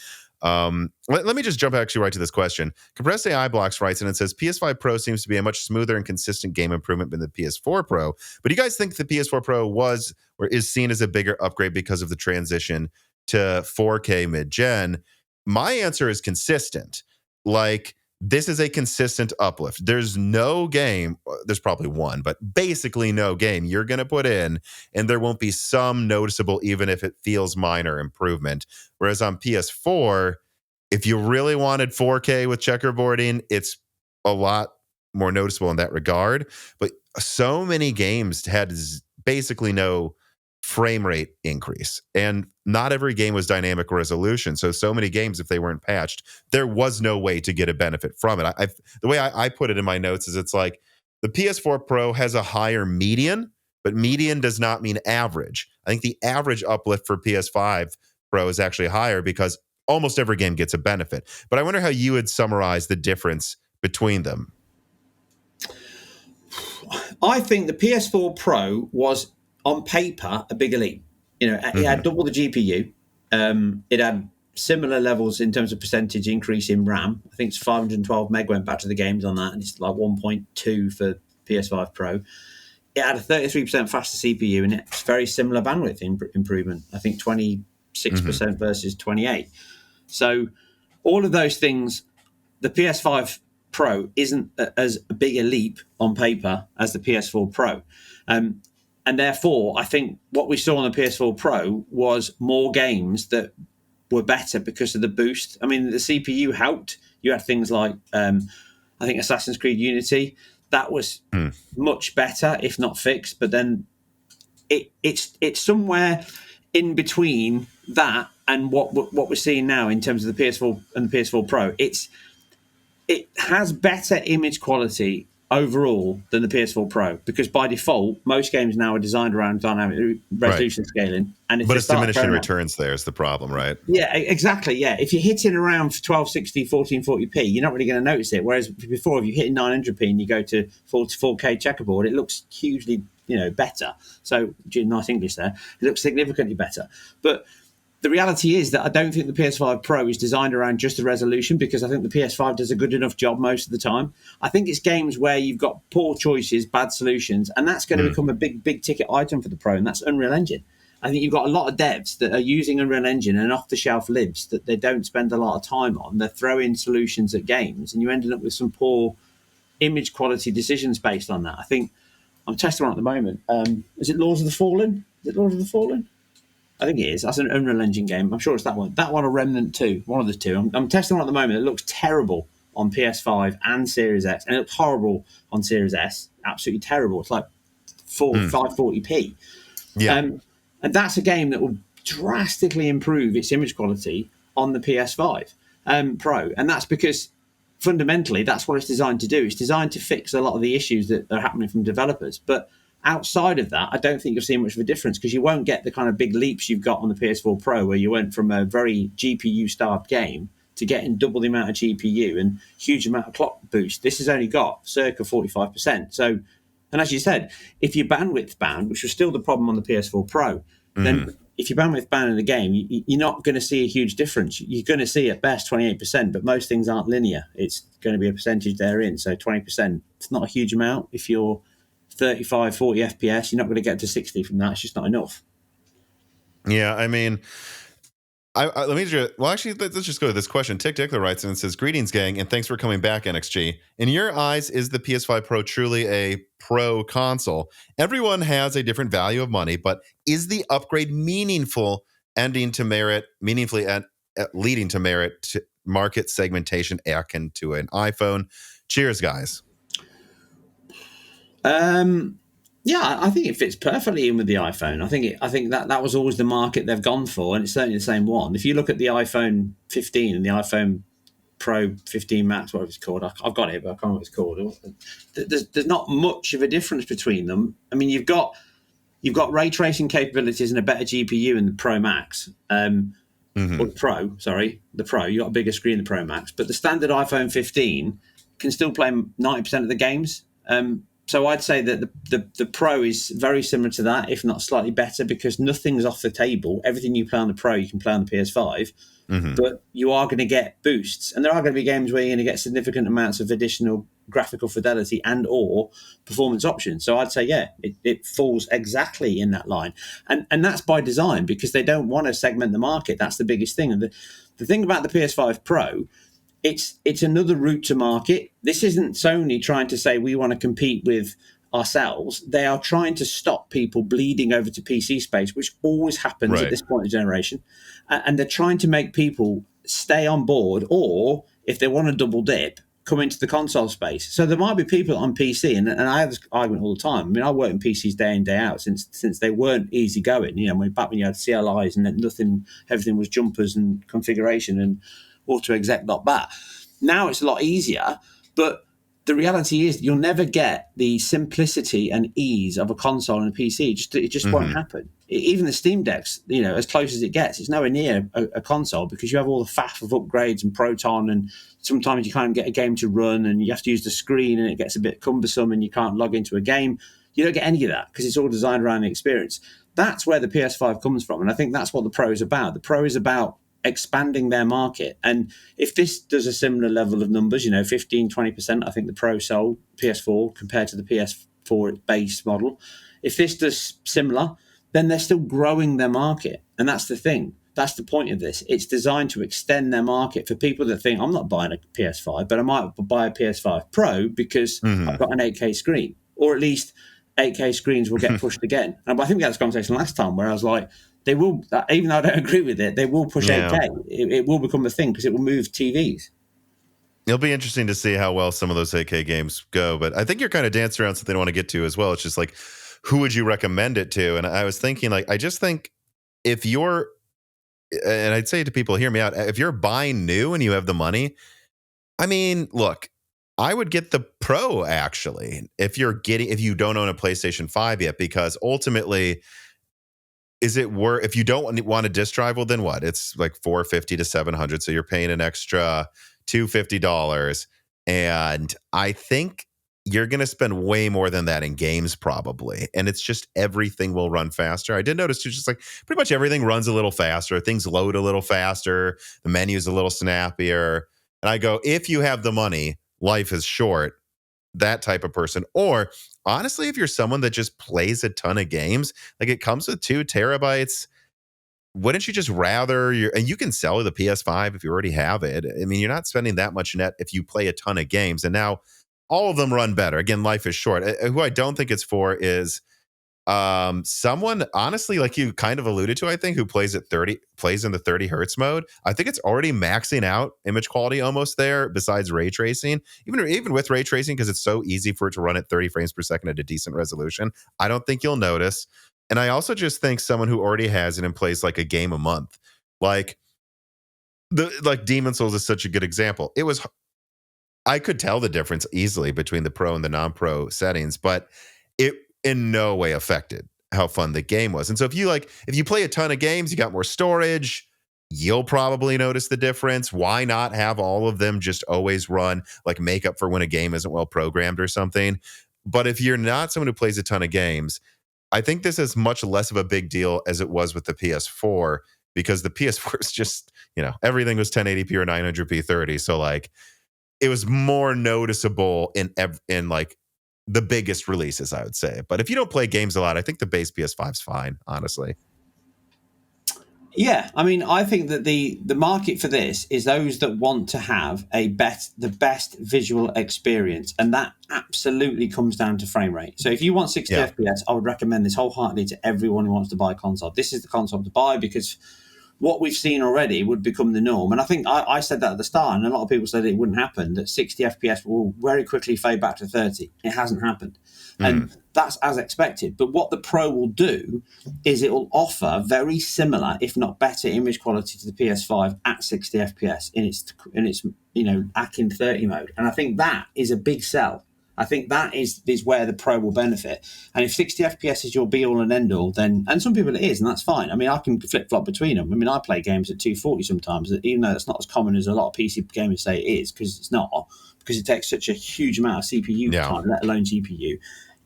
Let me just jump actually right to this question. Compressed AI Blocks writes, and it says PS5 Pro seems to be a much smoother and consistent game improvement than the PS4 Pro. But do you guys think the PS4 Pro was or is seen as a bigger upgrade because of the transition to 4K mid-gen? My answer is consistent. Like, this is a consistent uplift. There's no game, there's probably one, but basically no game you're going to put in, and there won't be some noticeable, even if it feels minor, improvement. Whereas on PS4, if you really wanted 4K with checkerboarding, it's a lot more noticeable in that regard. But so many games had basically no frame rate increase, and not every game was dynamic resolution. So many games, if they weren't patched, there was no way to get a benefit from it. The way I put it in my notes is it's like the PS4 Pro has a higher median, but median does not mean average. I think the average uplift for PS5 Pro is actually higher because almost every game gets a benefit. But I wonder how you would summarize the difference between them. I think the PS4 Pro was, on paper, a bigger leap. It had double the GPU. It had similar levels in terms of percentage increase in RAM. I think it's 512 meg went back to the games on that, and it's like 1.2 for PS5 Pro. It had a 33% faster CPU, and it's very similar bandwidth improvement. I think 26% versus 28. So all of those things, the PS5 Pro isn't as big a leap on paper as the PS4 Pro. And therefore, I think what we saw on the PS4 Pro was more games that were better because of the boost. I mean, the CPU helped. You had things like, I think, Assassin's Creed Unity. That was much better, if not fixed. But then it's somewhere in between that and what we're seeing now in terms of the PS4 and the PS4 Pro. It has better image quality overall than the PS4 Pro because by default, most games now are designed around dynamic resolution scaling. And but it's diminishing returns there is the problem, right? Yeah, exactly. Yeah, if you're hitting around 1260, 1440p, you're not really going to notice it. Whereas before, if you hit 900p and you go to 4K checkerboard, it looks hugely, better. So, nice English there. It looks significantly better. But the reality is that I don't think the PS5 Pro is designed around just the resolution because I think the PS5 does a good enough job most of the time. I think it's games where you've got poor choices, bad solutions, and that's going to become a big ticket item for the Pro, and that's Unreal Engine. I think you've got a lot of devs that are using Unreal Engine and off-the-shelf libs that they don't spend a lot of time on. They're throwing solutions at games, and you're ending up with some poor image quality decisions based on that. I think I'm testing one at the moment. Is it Lords of the Fallen? I think it is. That's an Unreal Engine game. I'm sure it's that one. That one or Remnant 2. One of the two. I'm testing one at the moment. It looks terrible on PS5 and Series X. And it looks horrible on Series S. Absolutely terrible. It's like 540p. Yeah. And that's a game that will drastically improve its image quality on the PS5 Pro. And that's because fundamentally that's what it's designed to do. It's designed to fix a lot of the issues that are happening from developers. But outside of that, I don't think you'll see much of a difference because you won't get the kind of big leaps you've got on the PS4 Pro where you went from a very GPU-starved game to getting double the amount of GPU and huge amount of clock boost. This has only got circa 45%. So, and as you said, if you're bandwidth bound, which was still the problem on the PS4 Pro, then if you're bandwidth bound in the game, you're not going to see a huge difference. You're going to see at best 28%, but most things aren't linear. It's going to be a percentage therein. So 20%, it's not a huge amount. If you're 35, 40 FPS, you're not going to get to 60 from that. It's just not enough. Yeah, I mean, let's just go to this question. Tick Tickler writes in and says, "Greetings, gang, and thanks for coming back, NXG. In your eyes, is the PS5 Pro truly a pro console? Everyone has a different value of money, but is the upgrade meaningfully leading to merit to market segmentation akin to an iPhone? Cheers, guys." Yeah, I think it fits perfectly in with the iPhone. I think that was always the market they've gone for, and it's certainly the same one. If you look at the iPhone 15 and the iPhone Pro 15 Max, whatever it's called, I've got it, but I can't remember what it's called. There's not much of a difference between them. I mean, you've got ray tracing capabilities and a better GPU in the Pro Max, or the Pro. Sorry, the Pro. You got a bigger screen in the Pro Max, but the standard iPhone 15 can still play 90% of the games. So I'd say that the Pro is very similar to that, if not slightly better, because nothing's off the table. Everything you play on the Pro, you can play on the PS5, but you are going to get boosts. And there are going to be games where you're going to get significant amounts of additional graphical fidelity and or performance options. So I'd say, yeah, it falls exactly in that line. And that's by design because they don't want to segment the market. That's the biggest thing. And the thing about the PS5 Pro, it's another route to market. This isn't Sony trying to say we want to compete with ourselves. They are trying to stop people bleeding over to PC space, which always happens at this point of generation. And they're trying to make people stay on board, or if they want to double dip, come into the console space. So there might be people on PC, and I have this argument all the time. I mean, I work in PCs day in, day out since they weren't easy going. You know, back when you had CLIs and everything was jumpers and configuration and auto-exec.bat. Now it's a lot easier, but the reality is you'll never get the simplicity and ease of a console and a PC. It just won't happen. Even the Steam Decks, as close as it gets, it's nowhere near a console because you have all the faff of upgrades and Proton, and sometimes you can't get a game to run and you have to use the screen and it gets a bit cumbersome and you can't log into a game. You don't get any of that because it's all designed around the experience. That's where the PS5 comes from, and I think that's what the Pro is about. The Pro is about expanding their market, and if this does a similar level of numbers, 15-20%, I think the Pro sold PS4 compared to the PS4 base model. If this does similar, then they're still growing their market, and that's the thing. That's the point of this. It's designed to extend their market for people that think, I'm not buying a PS5, but I might buy a PS5 Pro because I've got an 8K screen, or at least 8K screens will get pushed again. And I think we had this conversation last time where I was like, they will, even though I don't agree with it, they will push 8K. It will become a thing because it will move TVs. It'll be interesting to see how well some of those 8K games go. But I think you're kind of dancing around something I want to get to as well. It's just like, who would you recommend it to? And I was thinking, I just think if you're, and I'd say to people, hear me out, if you're buying new and you have the money, look, I would get the Pro actually, if you don't own a PlayStation 5 yet, because ultimately, if you don't want a disk drive, well, then what? It's like $450 to $700. So you're paying an extra $250. And I think you're going to spend way more than that in games probably. And it's just everything will run faster. I did notice too, just like pretty much everything runs a little faster. Things load a little faster. The menu's a little snappier. And I go, if you have the money, life is short, that type of person. Or honestly, if you're someone that just plays a ton of games, like it comes with 2 terabytes, wouldn't you just rather and you can sell the PS5 if you already have it. You're not spending that much net if you play a ton of games. And now all of them run better. Again, life is short. Who I don't think it's for is someone, honestly, like you kind of alluded to, I think, who plays in the 30 hertz mode. I think it's already maxing out image quality almost there, besides ray tracing. Even with ray tracing, because it's so easy for it to run at 30 frames per second at a decent resolution, I don't think you'll notice. And I also just think someone who already has it and plays like a game a month, like Demon Souls is such a good example. I could tell the difference easily between the Pro and the non-Pro settings, but it in no way affected how fun the game was. And so if you play a ton of games, you got more storage, you'll probably notice the difference. Why not have all of them just always run, like make up for when a game isn't well programmed or something? But if you're not someone who plays a ton of games, I think this is much less of a big deal as it was with the PS4, because the PS4 is just, everything was 1080p or 900p 30. So like it was more noticeable in like the biggest releases, I would say. But if you don't play games a lot, I think the base PS5 is fine, honestly. Yeah, I think that the market for this is those that want to have the best visual experience, and that absolutely comes down to frame rate. So if you want 60 FPS, I would recommend this wholeheartedly to everyone who wants to buy a console. This is the console to buy, because what we've seen already would become the norm. And I think I said that at the start, and a lot of people said it wouldn't happen, that 60 FPS will very quickly fade back to 30. It hasn't happened. And that's as expected. But what the Pro will do is it will offer very similar, if not better, image quality to the PS5 at 60 FPS in its Akin 30 mode. And I think that is a big sell. I think that is where the Pro will benefit. And if 60 FPS is your be-all and end-all, then, and some people it is, and that's fine. I can flip-flop between them. I play games at 240 sometimes, even though it's not as common as a lot of PC gamers say it is, because it's not, because it takes such a huge amount of CPU time, let alone GPU.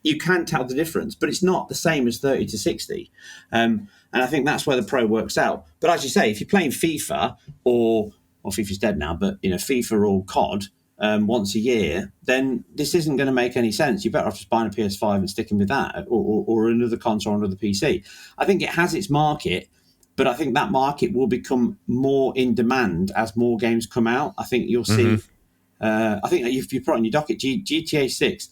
You can tell the difference, but it's not the same as 30 to 60. And I think that's where the Pro works out. But as you say, if you're playing FIFA, or FIFA's dead now, but FIFA or COD, once a year, then this isn't going to make any sense. You're better off just buying a PS5 and sticking with that, or another console or another PC. I think it has its market, but I think that market will become more in demand as more games come out. I think you'll see, I think if you put on your docket GTA 6,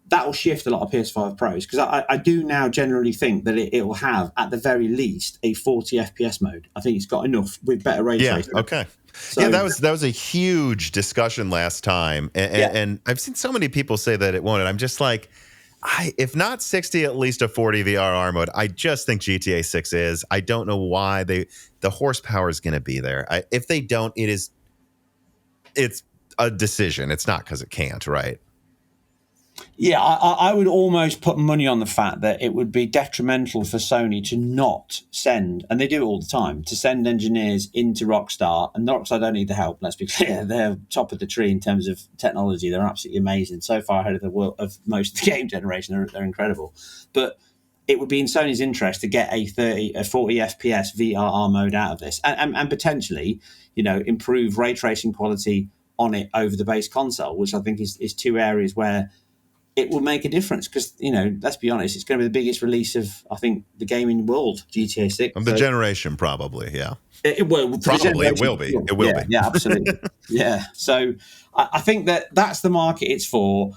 that will shift a lot of PS5 Pros, because I do now generally think that it will have, at the very least, a 40 FPS mode. I think it's got enough with better ray tracing. Okay. So, that was a huge discussion last time, and I've seen so many people say that it won't, and I'm just like, if not 60, at least a 40 VRR mode. I just think GTA 6 is. I don't know why the horsepower is going to be there. If they don't, it's a decision. It's not because it can't, right? Yeah, I would almost put money on the fact that it would be detrimental for Sony to not send, and they do it all the time, to send engineers into Rockstar. And Rockstar don't need the help, let's be clear. They're top of the tree in terms of technology. They're absolutely amazing. So far ahead of the world, of most of the game generation. They're incredible. But it would be in Sony's interest to get a 40 FPS VRR mode out of this, and potentially, improve ray tracing quality on it over the base console, which I think is two areas where it will make a difference because, let's be honest, it's going to be the biggest release of, I think, the gaming world, GTA 6. Of the generation, probably, yeah. It will. Probably, it will be. It will be. Yeah, absolutely. Yeah. So I think that's the market it's for.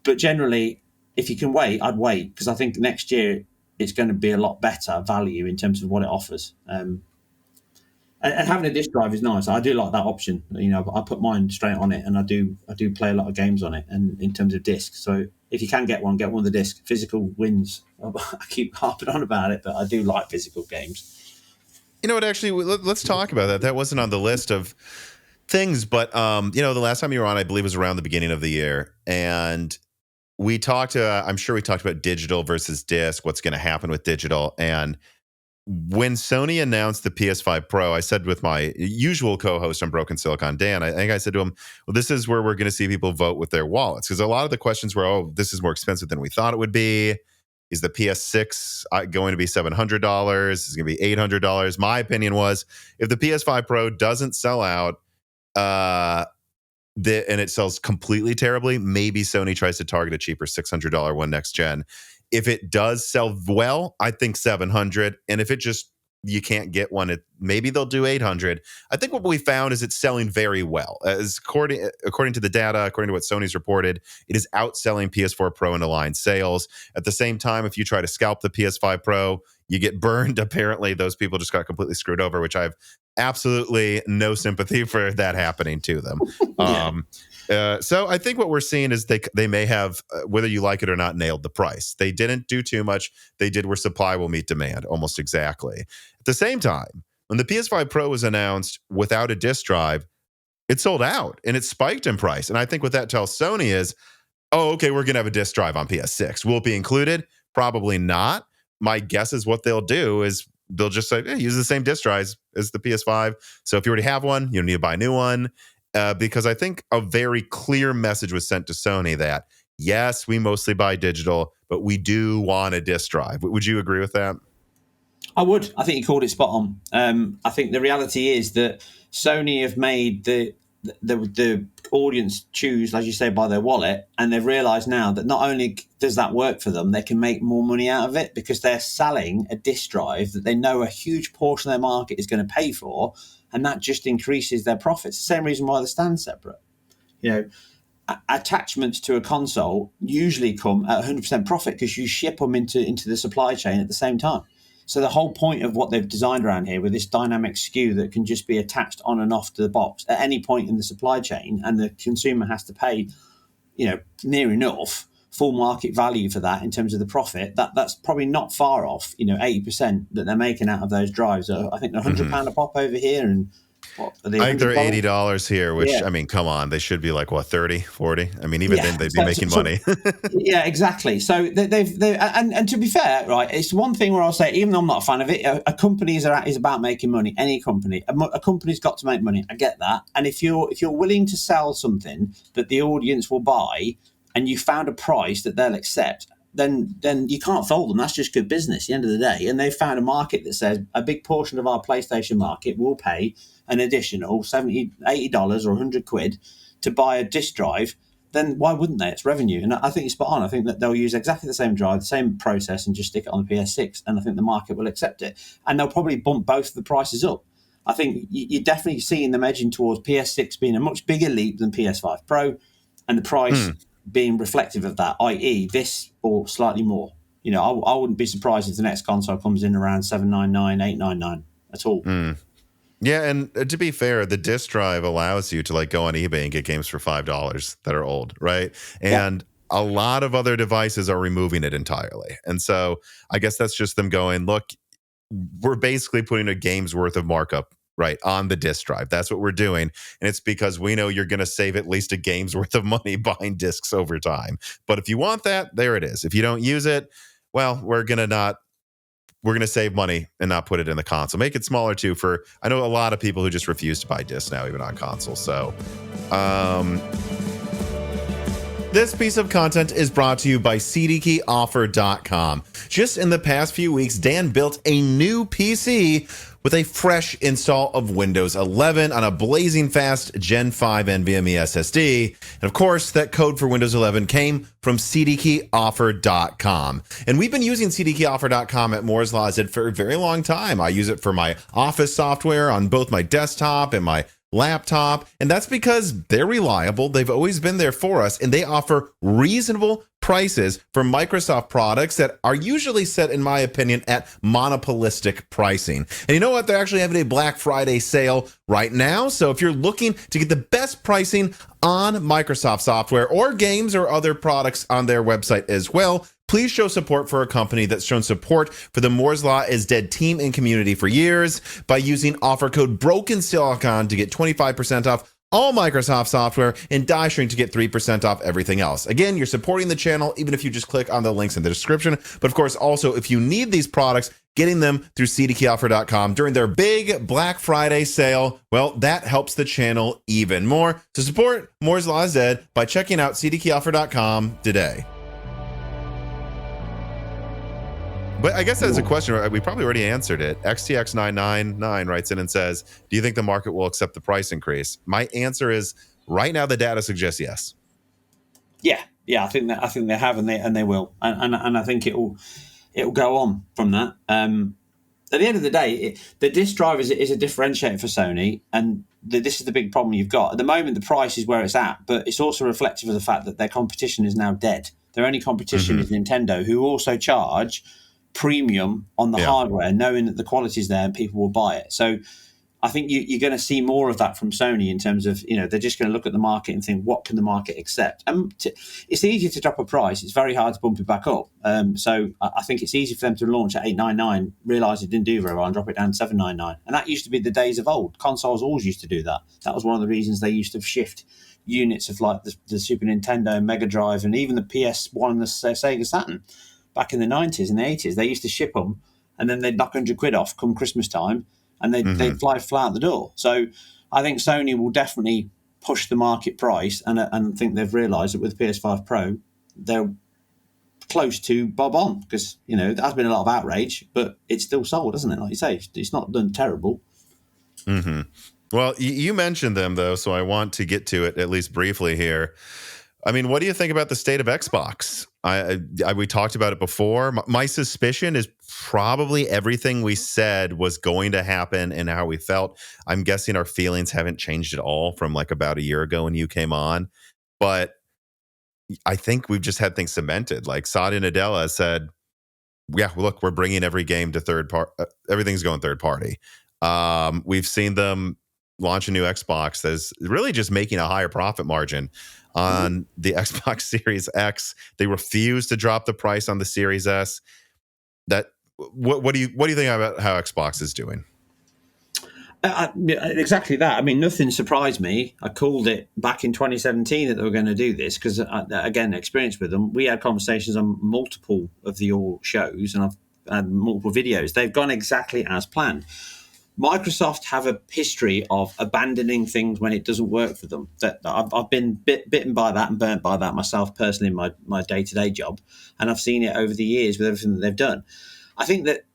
But generally, if you can wait, I'd wait because I think next year it's going to be a lot better value in terms of what it offers. And having a disk drive is nice. I do like that option. I put mine straight on it, and I do play a lot of games on it. And in terms of discs, so if you can get one of the discs. Physical wins. I keep harping on about it, but I do like physical games. You know what? Actually, let's talk about that. That wasn't on the list of things, but the last time you were on, I believe, was around the beginning of the year, and we talked. I'm sure we talked about digital versus disc. What's going to happen with digital? And when Sony announced the PS5 Pro, I said with my usual co-host on Broken Silicon, Dan, I think I said to him, well, this is where we're going to see people vote with their wallets. Because a lot of the questions were, oh, this is more expensive than we thought it would be. Is the PS6 going to be $700? Is it going to be $800? My opinion was, if the PS5 Pro doesn't sell out, and it sells completely terribly, maybe Sony tries to target a cheaper $600 one next gen. If it does sell well, I think $700. And if it just, you can't get one, maybe they'll do $800. I think what we found is it's selling very well. As according to the data, according to what Sony's reported, it is outselling PS4 Pro in Align sales. At the same time, if you try to scalp the PS5 Pro, you get burned. Apparently, those people just got completely screwed over, which I have absolutely no sympathy for that happening to them. Yeah. So I think what we're seeing is they may have, whether you like it or not, nailed the price. They didn't do too much. They did where supply will meet demand, almost exactly. At the same time, when the PS5 Pro was announced without a disk drive, it sold out and it spiked in price. And I think what that tells Sony is, oh, okay, we're going to have a disk drive on PS6. Will it be included? Probably not. My guess is what they'll do is they'll just say, hey, use the same disk drives as the PS5. So if you already have one, you don't need to buy a new one. Because I think a very clear message was sent to Sony that, yes, we mostly buy digital, but we do want a disk drive. Would you agree with that? I would. I think you called it spot on. I think the reality is that Sony have made the audience choose, as you say, by their wallet, and they've realised now that not only does that work for them, they can make more money out of it because they're selling a disk drive that they know a huge portion of their market is going to pay for, and that just increases their profits. The same reason why they stand separate. Attachments to a console usually come at 100% profit because you ship them into the supply chain at the same time. So the whole point of what they've designed around here with this dynamic SKU that can just be attached on and off to the box at any point in the supply chain, and the consumer has to pay, near enough full market value for that in terms of the profit, that's probably not far off, 80% that they're making out of those drives. I think they're £100 a pop over here, and what are they? I think they're $80 here, which, I mean, come on, they should be like, what, 30, 40? I mean, even then they'd be making money. Yeah, exactly. So they've and to be fair, right, it's one thing where I'll say, even though I'm not a fan of it, a company is about making money. Any company, a company's got to make money. I get that. And if you're willing to sell something that the audience will buy, and you found a price that they'll accept, then you can't fault them. That's just good business at the end of the day. And they've found a market that says a big portion of our PlayStation market will pay an additional $70, $80 or £100 to buy a disk drive. Then why wouldn't they? It's revenue. And I think it's spot on. I think that they'll use exactly the same drive, the same process, and just stick it on the PS6. And I think the market will accept it. And they'll probably bump both of the prices up. I think you're definitely seeing them edging towards PS6 being a much bigger leap than PS5 Pro, and the price being reflective of that, i.e. this or slightly more. I wouldn't be surprised if the next console comes in around $799, $899 at all. Yeah, and to be fair, the disk drive allows you to go on eBay and get games for $5 that are old, right? And a lot of other devices are removing it entirely. And so I guess that's just them going, look, we're basically putting a game's worth of markup right, on the disk drive. That's what we're doing. And it's because we know you're going to save at least a game's worth of money buying discs over time. But if you want that, there it is. If you don't use it, well, we're going to save money and not put it in the console. Make it smaller too I know a lot of people who just refuse to buy discs now, even on console. So, this piece of content is brought to you by CDkeyoffer.com. Just in the past few weeks, Dan built a new PC with a fresh install of Windows 11 on a blazing fast Gen 5 NVMe SSD. And of course, that code for Windows 11 came from CDkeyoffer.com. And we've been using CDkeyoffer.com at Moore's Law for a very long time. I use it for my office software on both my desktop and my laptop, and that's because they're reliable. They've always been there for us, and they offer reasonable prices for Microsoft products that are usually set, in my opinion, at monopolistic pricing. And you know what? They're actually having a Black Friday sale right now. So if you're looking to get the best pricing on Microsoft software or games or other products on their website as well, please show support for a company that's shown support for the Moore's Law is Dead team and community for years by using offer code BrokenSilicon to get 25% off all Microsoft software and DieShrink to get 3% off everything else. Again, you're supporting the channel even if you just click on the links in the description. But of course, also, if you need these products, getting them through CDkeyoffer.com during their big Black Friday sale, well, that helps the channel even more. So support Moore's Law is Dead by checking out CDkeyoffer.com today. But I guess that's a question. We probably already answered it. XTX999 writes in and says, do you think the market will accept the price increase? My answer is right now the data suggests yes. Yeah. I think they have, and they will, and I think it'll go on from that. At the end of the day, the disk drive is a differentiator for Sony, and this is the big problem you've got. At the moment, the price is where it's at, but it's also reflective of the fact that their competition is now dead. Their only competition is Nintendo, who also charge premium on the hardware, knowing that the quality is there and people will buy it. So I think you're going to see more of that from Sony in terms of, they're just going to look at the market and think, what can the market accept? It's easy to drop a price. It's very hard to bump it back up. So I think it's easy for them to launch at $899, realise it didn't do very well, and drop it down to $799. And that used to be the days of old. Consoles always used to do that. That was one of the reasons they used to shift units of like the Super Nintendo and Mega Drive and even the PS1 and the Sega Saturn. Back in the 90s and the 80s, they used to ship them and then they'd knock £100 off come Christmas time and they'd fly out the door. So I think Sony will definitely push the market price and think they've realised that with PS5 Pro, they're close to bob on because, there has been a lot of outrage, but it's still sold, hasn't it? Like you say, it's not done terrible. Mm-hmm. Well, you mentioned them, though, so I want to get to it at least briefly here. I mean, what do you think about the state of Xbox? We talked about it before. My suspicion is probably everything we said was going to happen and how we felt. I'm guessing our feelings haven't changed at all from like about a year ago when you came on. But I think we've just had things cemented. Like Satya Nadella said, yeah, look, we're bringing every game to third party. Everything's going third party. We've seen them launch a new Xbox that's really just making a higher profit margin on the Xbox Series X. They refuse to drop the price on the Series S. What do you think about how Xbox is doing? Exactly that. I mean, nothing surprised me. I called it back in 2017 that they were going to do this because, again, experience with them. We had conversations on multiple of the all shows, and I've had multiple videos. They've gone exactly as planned. Microsoft have a history of abandoning things when it doesn't work for them. That I've been bitten by that and burnt by that myself personally in my day-to-day job, and I've seen it over the years with everything that they've done. I think that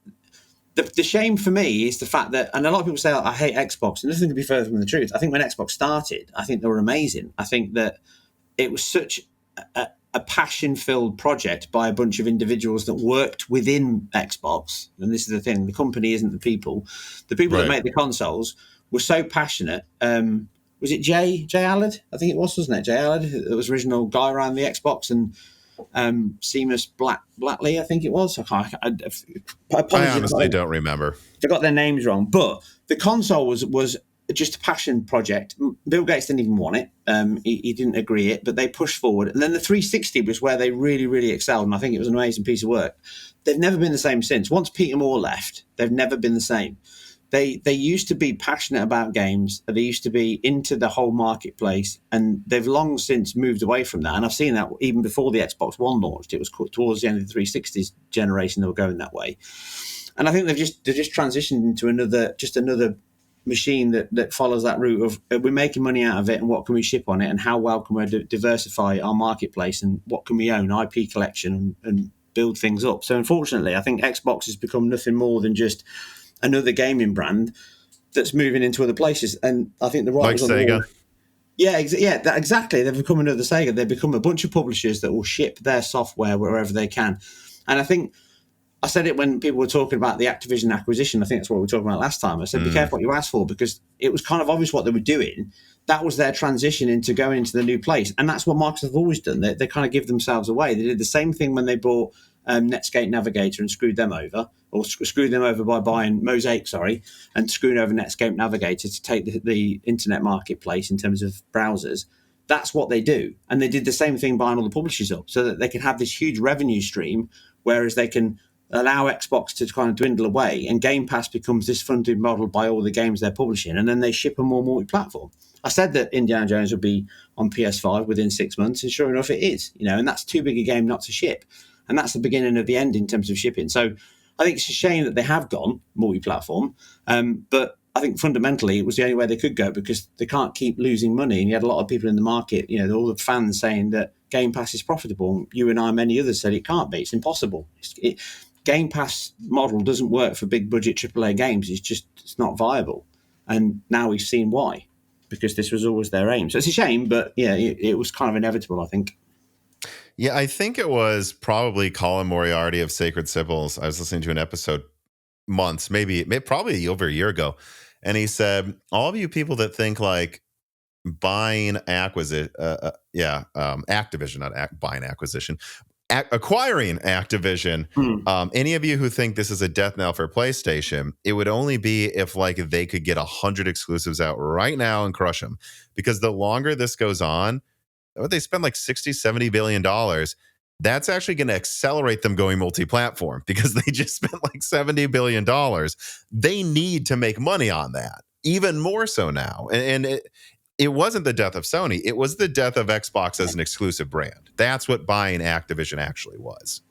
the shame for me is the fact that, and a lot of people say, I hate Xbox, and nothing could be further from the truth. I think when Xbox started, I think they were amazing. I think that it was such a passion-filled project by a bunch of individuals that worked within Xbox. And this is the thing, the company isn't the people. The people that make the consoles were so passionate. Was it Jay Allard? I think it was, wasn't it? Jay Allard, that was original guy around the Xbox, and Seamus Blackley, I think it was. I honestly don't remember. I got their names wrong. But the console was just a passion project. Bill Gates didn't even want it. He didn't agree it, but they pushed forward. And then the 360 was where they really, really excelled, and I think it was an amazing piece of work. They've never been the same since. Once Peter Moore left, they've never been the same. they used to be passionate about games. They used to be into the whole marketplace, and they've long since moved away from that. And I've seen that even before the Xbox One launched. It was towards the end of the 360s generation they were going that way. And I think they're just transitioned into another machine that follows that route of we're making money out of it, and what can we ship on it, and how well can we diversify our marketplace, and what can we own, IP collection, and build things up. So unfortunately, I think Xbox has become nothing more than just another gaming brand that's moving into other places. And I think the writers on the wall. Yeah, exactly. They've become another Sega. They've become a bunch of publishers that will ship their software wherever they can. And I think I said it when people were talking about the Activision acquisition. I think that's what we were talking about last time. I said, be careful what you ask for, because it was kind of obvious what they were doing. That was their transition into going into the new place. And that's what Microsoft have always done. They kind of give themselves away. They did the same thing when they bought Netscape Navigator and screwed them over, or screwed them over by buying Mosaic, and screwing over Netscape Navigator to take the internet marketplace in terms of browsers. That's what they do. And they did the same thing buying all the publishers up so that they can have this huge revenue stream, whereas they can allow Xbox to kind of dwindle away, and Game Pass becomes this funded model by all the games they're publishing, and then they ship them more multi-platform. I said that Indiana Jones would be on PS5 within 6 months, and sure enough, it is. And that's too big a game not to ship, and that's the beginning of the end in terms of shipping. So I think it's a shame that they have gone multi-platform, but I think fundamentally it was the only way they could go, because they can't keep losing money. And you had a lot of people in the market, all the fans saying that Game Pass is profitable. You and I, many others, said it can't be. It's impossible. Game Pass model doesn't work for big budget AAA games. It's not viable. And now we've seen why, because this was always their aim. So it's a shame, but yeah, it was kind of inevitable, I think. Yeah, I think it was probably Colin Moriarty of Sacred Symbols. I was listening to an episode months, probably over a year ago. And he said, all of you people that think like buying Activision, not buying acquisition, acquiring Activision, any of you who think this is a death knell for PlayStation, it would only be if like they could get 100 exclusives out right now and crush them. Because the longer this goes on, they spend like $60-70 billion. That's actually going to accelerate them going multi-platform, because they just spent like $70 billion. They need to make money on that, even more so now. And it wasn't the death of Sony. It was the death of Xbox as an exclusive brand. That's what buying Activision actually was.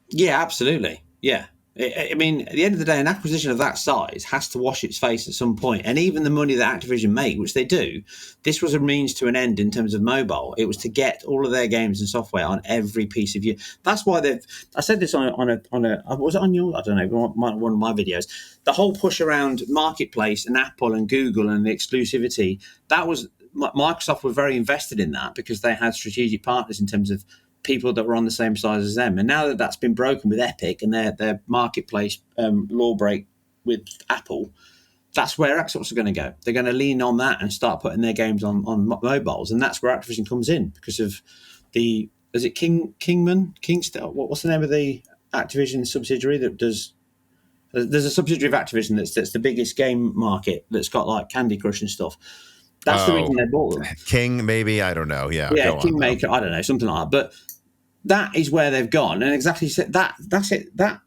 Yeah, absolutely. Yeah. I mean, at the end of the day, an acquisition of that size has to wash its face at some point. And even the money that Activision make, which they do, this was a means to an end in terms of mobile. It was to get all of their games and software on every piece of you. That's why I said this on a was it on your, I don't know, one of my videos. The whole push around Marketplace and Apple and Google and the exclusivity, that was, Microsoft were very invested in that, because they had strategic partners in terms of people that were on the same size as them. And now that that's been broken with Epic and their marketplace law break with Apple, that's where Xbox are going to go. They're going to lean on that and start putting their games on mobiles. And that's where Activision comes in, because of is it Kingston? What's the name of the Activision subsidiary that does? There's a subsidiary of Activision that's the biggest game market, that's got like Candy Crush and stuff. That's the reason they bought them. King, maybe, I don't know. Yeah, Kingmaker, I don't know, something like that. But that is where they've gone, and exactly that's it. That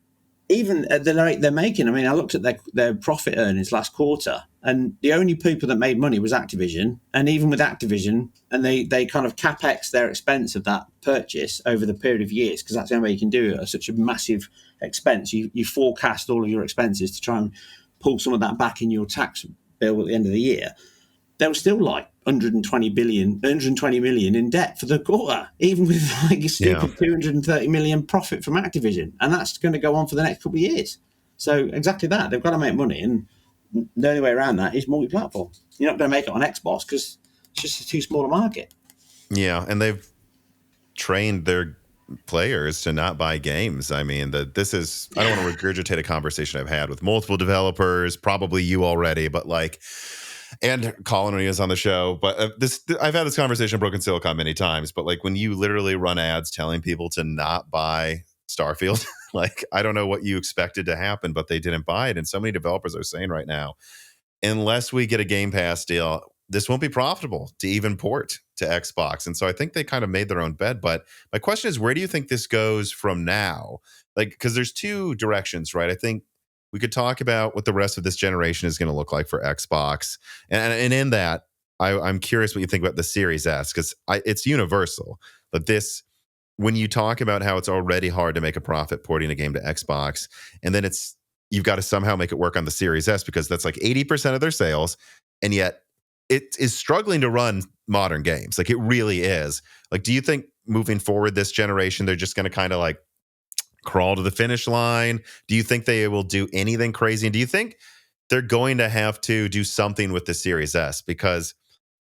even at the rate they're making, I mean, I looked at their profit earnings last quarter, and the only people that made money was Activision. And even with Activision, and they kind of capex their expense of that purchase over the period of years, because that's the only way you can do it at such a massive expense. You forecast all of your expenses to try and pull some of that back in your tax bill at the end of the year. They were still like 120 million in debt for the quarter, even with like a stupid 230 million profit from Activision. And that's going to go on for the next couple of years. So exactly that. They've got to make money. And the only way around that is multi-platform. You're not going to make it on Xbox because it's just a too small a market. Yeah, and they've trained their players to not buy games. I mean, I don't want to regurgitate a conversation I've had with multiple developers, probably you already, but like, and Colin when he was on the show. But I've had this conversation on Broken Silicon many times. But like when you literally run ads telling people to not buy Starfield, like I don't know what you expected to happen, but they didn't buy it. And so many developers are saying right now, unless we get a Game Pass deal, this won't be profitable to even port to Xbox. And so I think they kind of made their own bed. But my question is, where do you think this goes from now? Like, because there's two directions, right? I think we could talk about what the rest of this generation is going to look like for Xbox. And in that, I'm curious what you think about the Series S, because it's universal. But when you talk about how it's already hard to make a profit porting a game to Xbox, and then you've got to somehow make it work on the Series S because that's like 80% of their sales, and yet it is struggling to run modern games. Like, it really is. Like, do you think moving forward this generation, they're just going to kind of like crawl to the finish line? Do you think they will do anything crazy? And do you think they're going to have to do something with the Series S? Because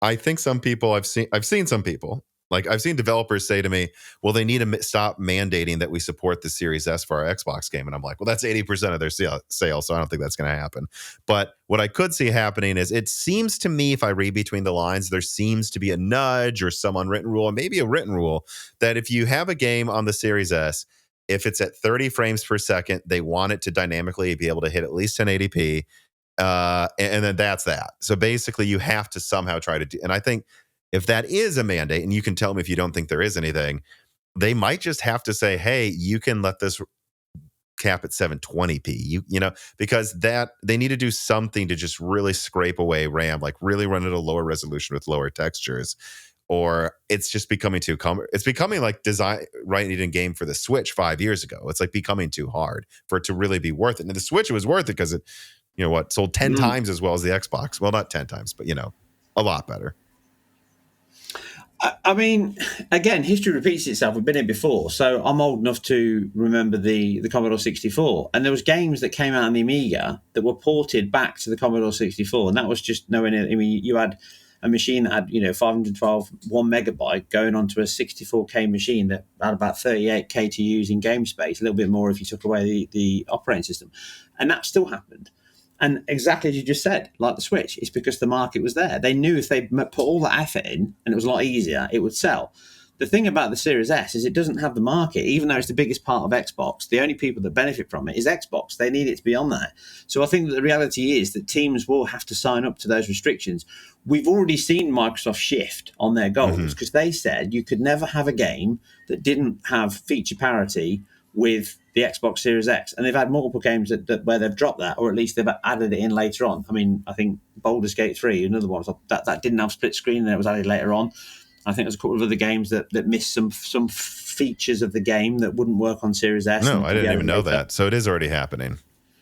I think some people I've seen some people, like I've seen developers say to me, well, they need to stop mandating that we support the Series S for our Xbox game. And I'm like, well, that's 80% of their sales, so I don't think that's going to happen. But what I could see happening is, it seems to me, if I read between the lines, there seems to be a nudge or some unwritten rule, and maybe a written rule, that if you have a game on the Series S, if it's at 30 frames per second, they want it to dynamically be able to hit at least 1080p. And then that's that. So basically, you have to somehow try to do. And I think if that is a mandate, and you can tell me if you don't think there is anything, they might just have to say, hey, you can let this cap at 720p. Because that they need to do something to just really scrape away RAM, like really run at a lower resolution with lower textures. Or it's just becoming it's becoming like writing a game for the Switch 5 years ago. It's like becoming too hard for it to really be worth it. And the Switch was worth it because it, sold 10 times as well as the Xbox. Well, not 10 times, but a lot better. I mean, again, history repeats itself. We've been here before, so I'm old enough to remember the Commodore 64, and there was games that came out on the Amiga that were ported back to the Commodore 64, and that was just nowhere near. I mean, you had a machine that had 512 1 megabyte going onto a 64K machine that had about 38K to use in game space, a little bit more if you took away the operating system, and that still happened. And exactly as you just said, like the Switch, it's because the market was there. They knew if they put all that effort in and it was a lot easier, it would sell. The thing about the Series S is it doesn't have the market, even though it's the biggest part of Xbox. The only people that benefit from it is Xbox. They need it to be on there. So I think that the reality is that teams will have to sign up to those restrictions. We've already seen Microsoft shift on their goals because they said you could never have a game that didn't have feature parity with the Xbox Series X, and they've had multiple games that where they've dropped that, or at least they've added it in later on. I mean, I think Baldur's Gate 3, another one that didn't have split screen, and it was added later on. I think there's a couple of other games that missed some features of the game that wouldn't work on Series S. No, I didn't even know that. So it is already happening.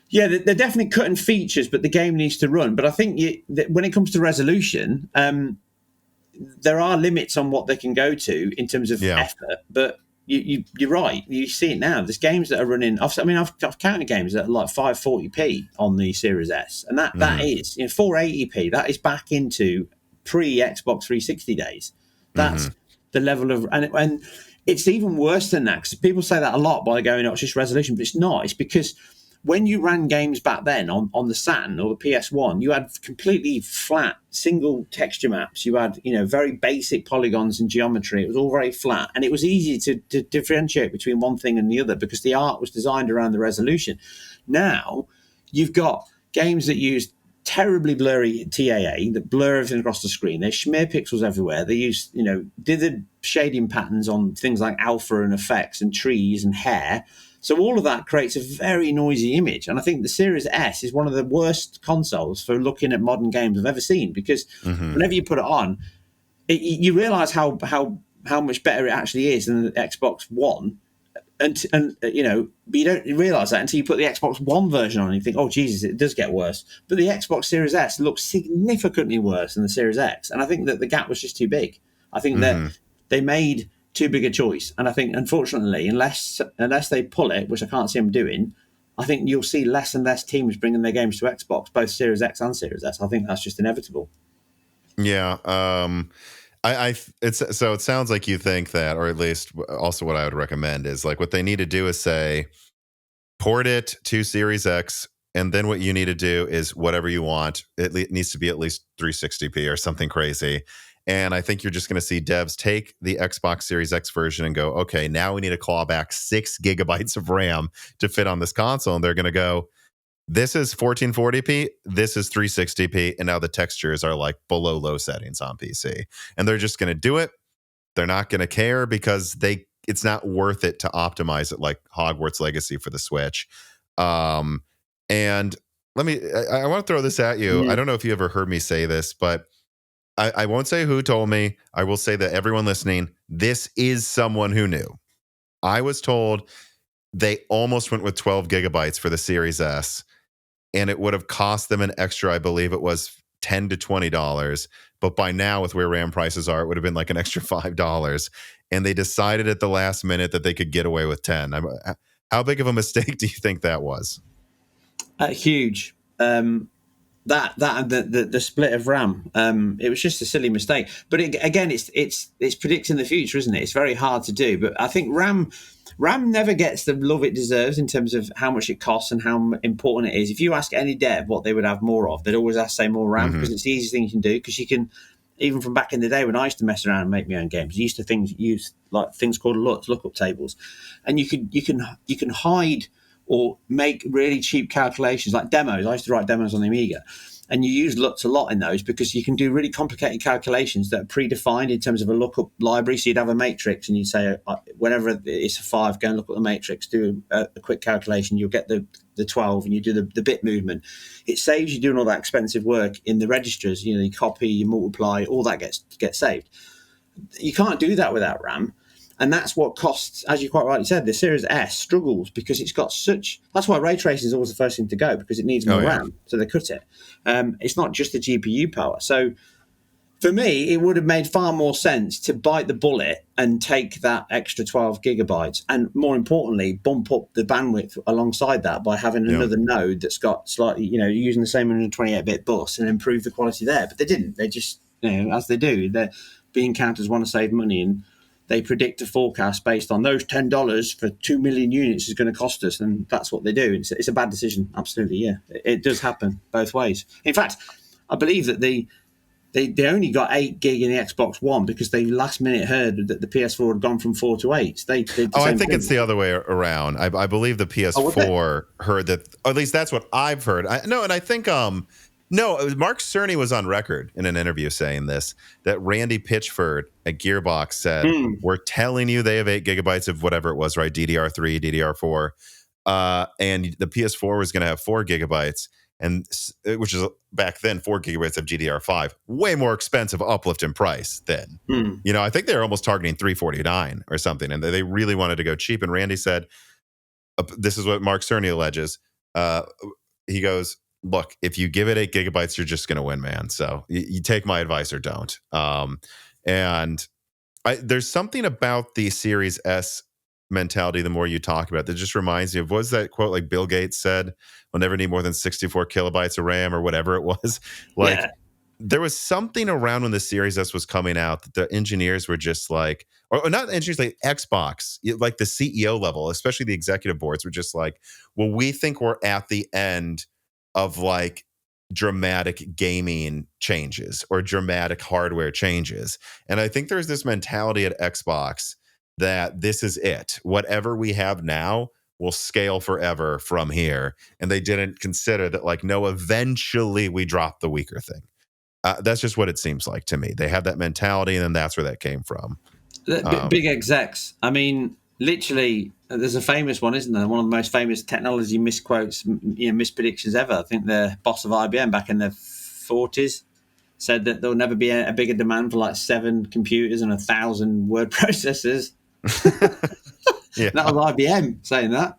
Yeah, they're definitely cutting features, but the game needs to run. But I think when it comes to resolution, there are limits on what they can go to in terms of effort, but you're right. You see it now. There's games that are running. I've counted games that are like 540p on the Series S, and that is 480p. That is back into pre-Xbox 360 days. That's the level of and it's even worse than that because people say that a lot by going, "Oh, it's just resolution," but it's not. It's because when you ran games back then on the Saturn or the PS1, you had completely flat single texture maps. You had very basic polygons and geometry. It was all very flat, and it was easy to differentiate between one thing and the other because the art was designed around the resolution. Now you've got games that use terribly blurry TAA that blur everything across the screen. They smear pixels everywhere. They use dithered shading patterns on things like alpha and effects and trees and hair. So all of that creates a very noisy image. And I think the Series S is one of the worst consoles for looking at modern games I've ever seen because whenever you put it on, you realize how much better it actually is than the Xbox One. And but you don't realize that until you put the Xbox One version on and you think, oh, Jesus, it does get worse. But the Xbox Series S looks significantly worse than the Series X. And I think that the gap was just too big. I think that they made too big a choice. And I think, unfortunately, unless they pull it, which I can't see them doing, I think you'll see less and less teams bringing their games to Xbox, both Series X and Series S. I think that's just inevitable. Yeah. It sounds like you think that, or at least also what I would recommend is like what they need to do is say, port it to Series X. And then what you need to do is whatever you want. It needs to be at least 360p or something crazy. And I think you're just going to see devs take the Xbox Series X version and go, okay, now we need to claw back 6 gigabytes of RAM to fit on this console. And they're going to go, this is 1440p, this is 360p, and now the textures are like below low settings on PC. And they're just going to do it. They're not going to care because it's not worth it to optimize it like Hogwarts Legacy for the Switch. And I want to throw this at you. I don't know if you ever heard me say this, but I won't say who told me. I will say that everyone listening, this is someone who knew. I was told they almost went with 12 gigabytes for the Series S, and it would have cost them an extra, I believe it was $10 to $20. But by now, with where RAM prices are, it would have been like an extra $5. And they decided at the last minute that they could get away with 10. How big of a mistake do you think that was? Huge. That and the split of RAM, it was just a silly mistake. But again, it's predicting the future, isn't it? It's very hard to do. But I think RAM never gets the love it deserves in terms of how much it costs and how important it is. If you ask any dev what they would have more of, they'd always say more RAM, because it's the easiest thing you can do. Because you can, even from back in the day when I used to mess around and make my own games, I used to use like things called lookup tables, and you can hide or make really cheap calculations like demos. I used to write demos on the Amiga, and you use LUTs a lot in those because you can do really complicated calculations that are predefined in terms of a lookup library. So you'd have a matrix, and you'd say, whenever it's a 5, go and look at the matrix, do a quick calculation, you'll get the 12, and you do the bit movement. It saves you doing all that expensive work in the registers. You copy, you multiply, all that gets saved. You can't do that without RAM. And that's what costs, as you quite rightly said, the Series S struggles because it's got such. That's why ray tracing is always the first thing to go, because it needs more RAM, so they cut it. It's not just the GPU power. So for me, it would have made far more sense to bite the bullet and take that extra 12 gigabytes, and more importantly, bump up the bandwidth alongside that by having another node that's got slightly, using the same 128-bit bus and improve the quality there. But they didn't. They just, as they do, they're being counters want to save money, and they predict a forecast based on those $10 for 2 million units is going to cost us, and that's what they do. It's a bad decision, absolutely. Yeah, it does happen both ways. In fact, I believe that they only got 8 gig in the Xbox One because they last minute heard that the PS4 had gone from 4 to 8. I think it's the other way around. I believe the PS4 heard that. Or at least that's what I've heard. I think Mark Cerny was on record in an interview saying this, that Randy Pitchford at Gearbox said, we're telling you they have 8 gigabytes of whatever it was, right? DDR3, DDR4. And the PS4 was going to have 4 gigabytes, and which is back then 4 gigabytes of GDR5, way more expensive uplift in price then. I think they were almost targeting $349 or something, and they really wanted to go cheap. And Randy said, this is what Mark Cerny alleges. He goes, look, if you give it 8 gigabytes, you're just going to win, man. So you take my advice or don't. There's something about the Series S mentality, the more you talk about it, that just reminds me of, what was that quote, like Bill Gates said, we'll never need more than 64 kilobytes of RAM or whatever it was. There was something around when the Series S was coming out that the engineers were just like, or not engineers, like Xbox, like the CEO level, especially the executive boards, were just like, well, we think we're at the end of like dramatic gaming changes or dramatic hardware changes. And I think there's this mentality at Xbox that this is it. Whatever we have now will scale forever from here. And they didn't consider that, like, no, eventually we drop the weaker thing. That's just what it seems like to me. They have that mentality, and then that's where that came from. Big execs. I mean, literally, there's a famous one, isn't there? One of the most famous technology misquotes, mispredictions ever. I think the boss of IBM back in the 40s said that there'll never be a bigger demand for like 7 computers and 1,000 word processors. Yeah. That was IBM saying that.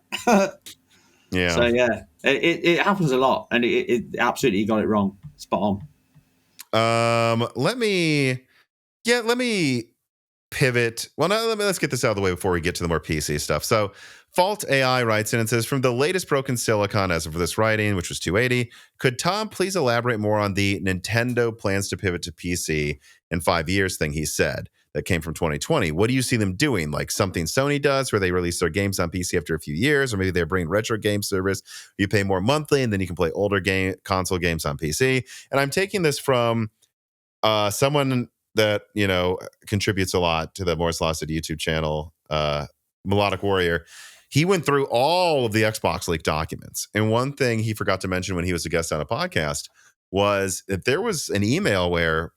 Yeah. So yeah, it happens a lot, and it absolutely got it wrong. Spot on. Let me pivot. Well, let's get this out of the way before we get to the more PC stuff. So Fault AI writes in and says, from the latest broken silicon as of this writing, which was 280, could Tom please elaborate more on the Nintendo plans to pivot to PC in 5 years thing he said that came from 2020? What do you see them doing? Like something Sony does where they release their games on PC after a few years, or maybe they're bringing retro game service. You pay more monthly and then you can play older console games on PC. And I'm taking this from someone that contributes a lot to the Moore's Law YouTube channel, Melodic Warrior. He went through all of the Xbox leak documents, and one thing he forgot to mention when he was a guest on a podcast was that there was an email where,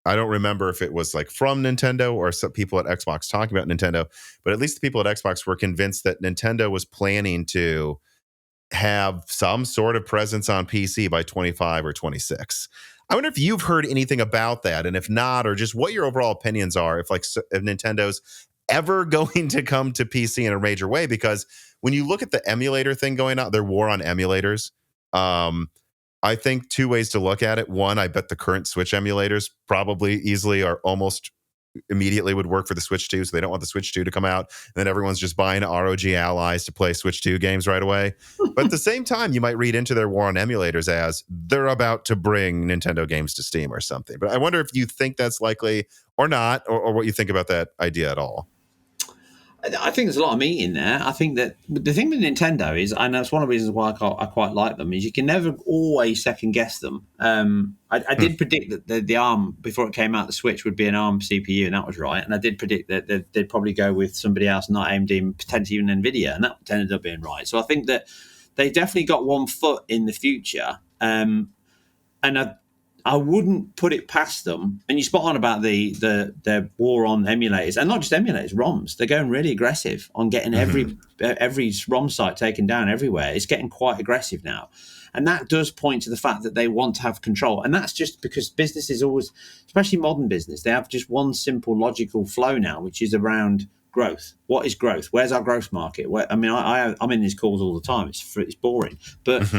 I don't remember if it was like from Nintendo or some people at Xbox talking about Nintendo, but at least the people at Xbox were convinced that Nintendo was planning to have some sort of presence on PC by 25 or 26. I wonder if you've heard anything about that, and if not, or just what your overall opinions are, if Nintendo's ever going to come to PC in a major way. Because when you look at the emulator thing going on, their war on emulators, I think two ways to look at it. One, I bet the current Switch emulators probably easily are almost immediately would work for the Switch 2, so they don't want the Switch 2 to come out, and then everyone's just buying ROG Allies to play Switch 2 games right away. But at the same time, you might read into their war on emulators as they're about to bring Nintendo games to Steam or something. But I wonder if you think that's likely or not, or what you think about that idea at all. I think there's a lot of meat in there. I think that the thing with Nintendo is, and that's one of the reasons why I quite like them, is you can never always second guess them. I did predict that the ARM, before it came out, the Switch would be an ARM CPU, and that was right. And I did predict that they'd probably go with somebody else, not AMD, and potentially even Nvidia, and that ended up being right. So I think that they definitely got one foot in the future. And I wouldn't put it past them. And you spot on about their war on emulators, and not just emulators, ROMs. They're going really aggressive on getting every ROM site taken down everywhere. It's getting quite aggressive now. And that does point to the fact that they want to have control. And that's just because businesses always, especially modern business, they have just one simple logical flow now, which is around growth. What is growth? Where's our growth market? I'm in these calls all the time. It's boring. But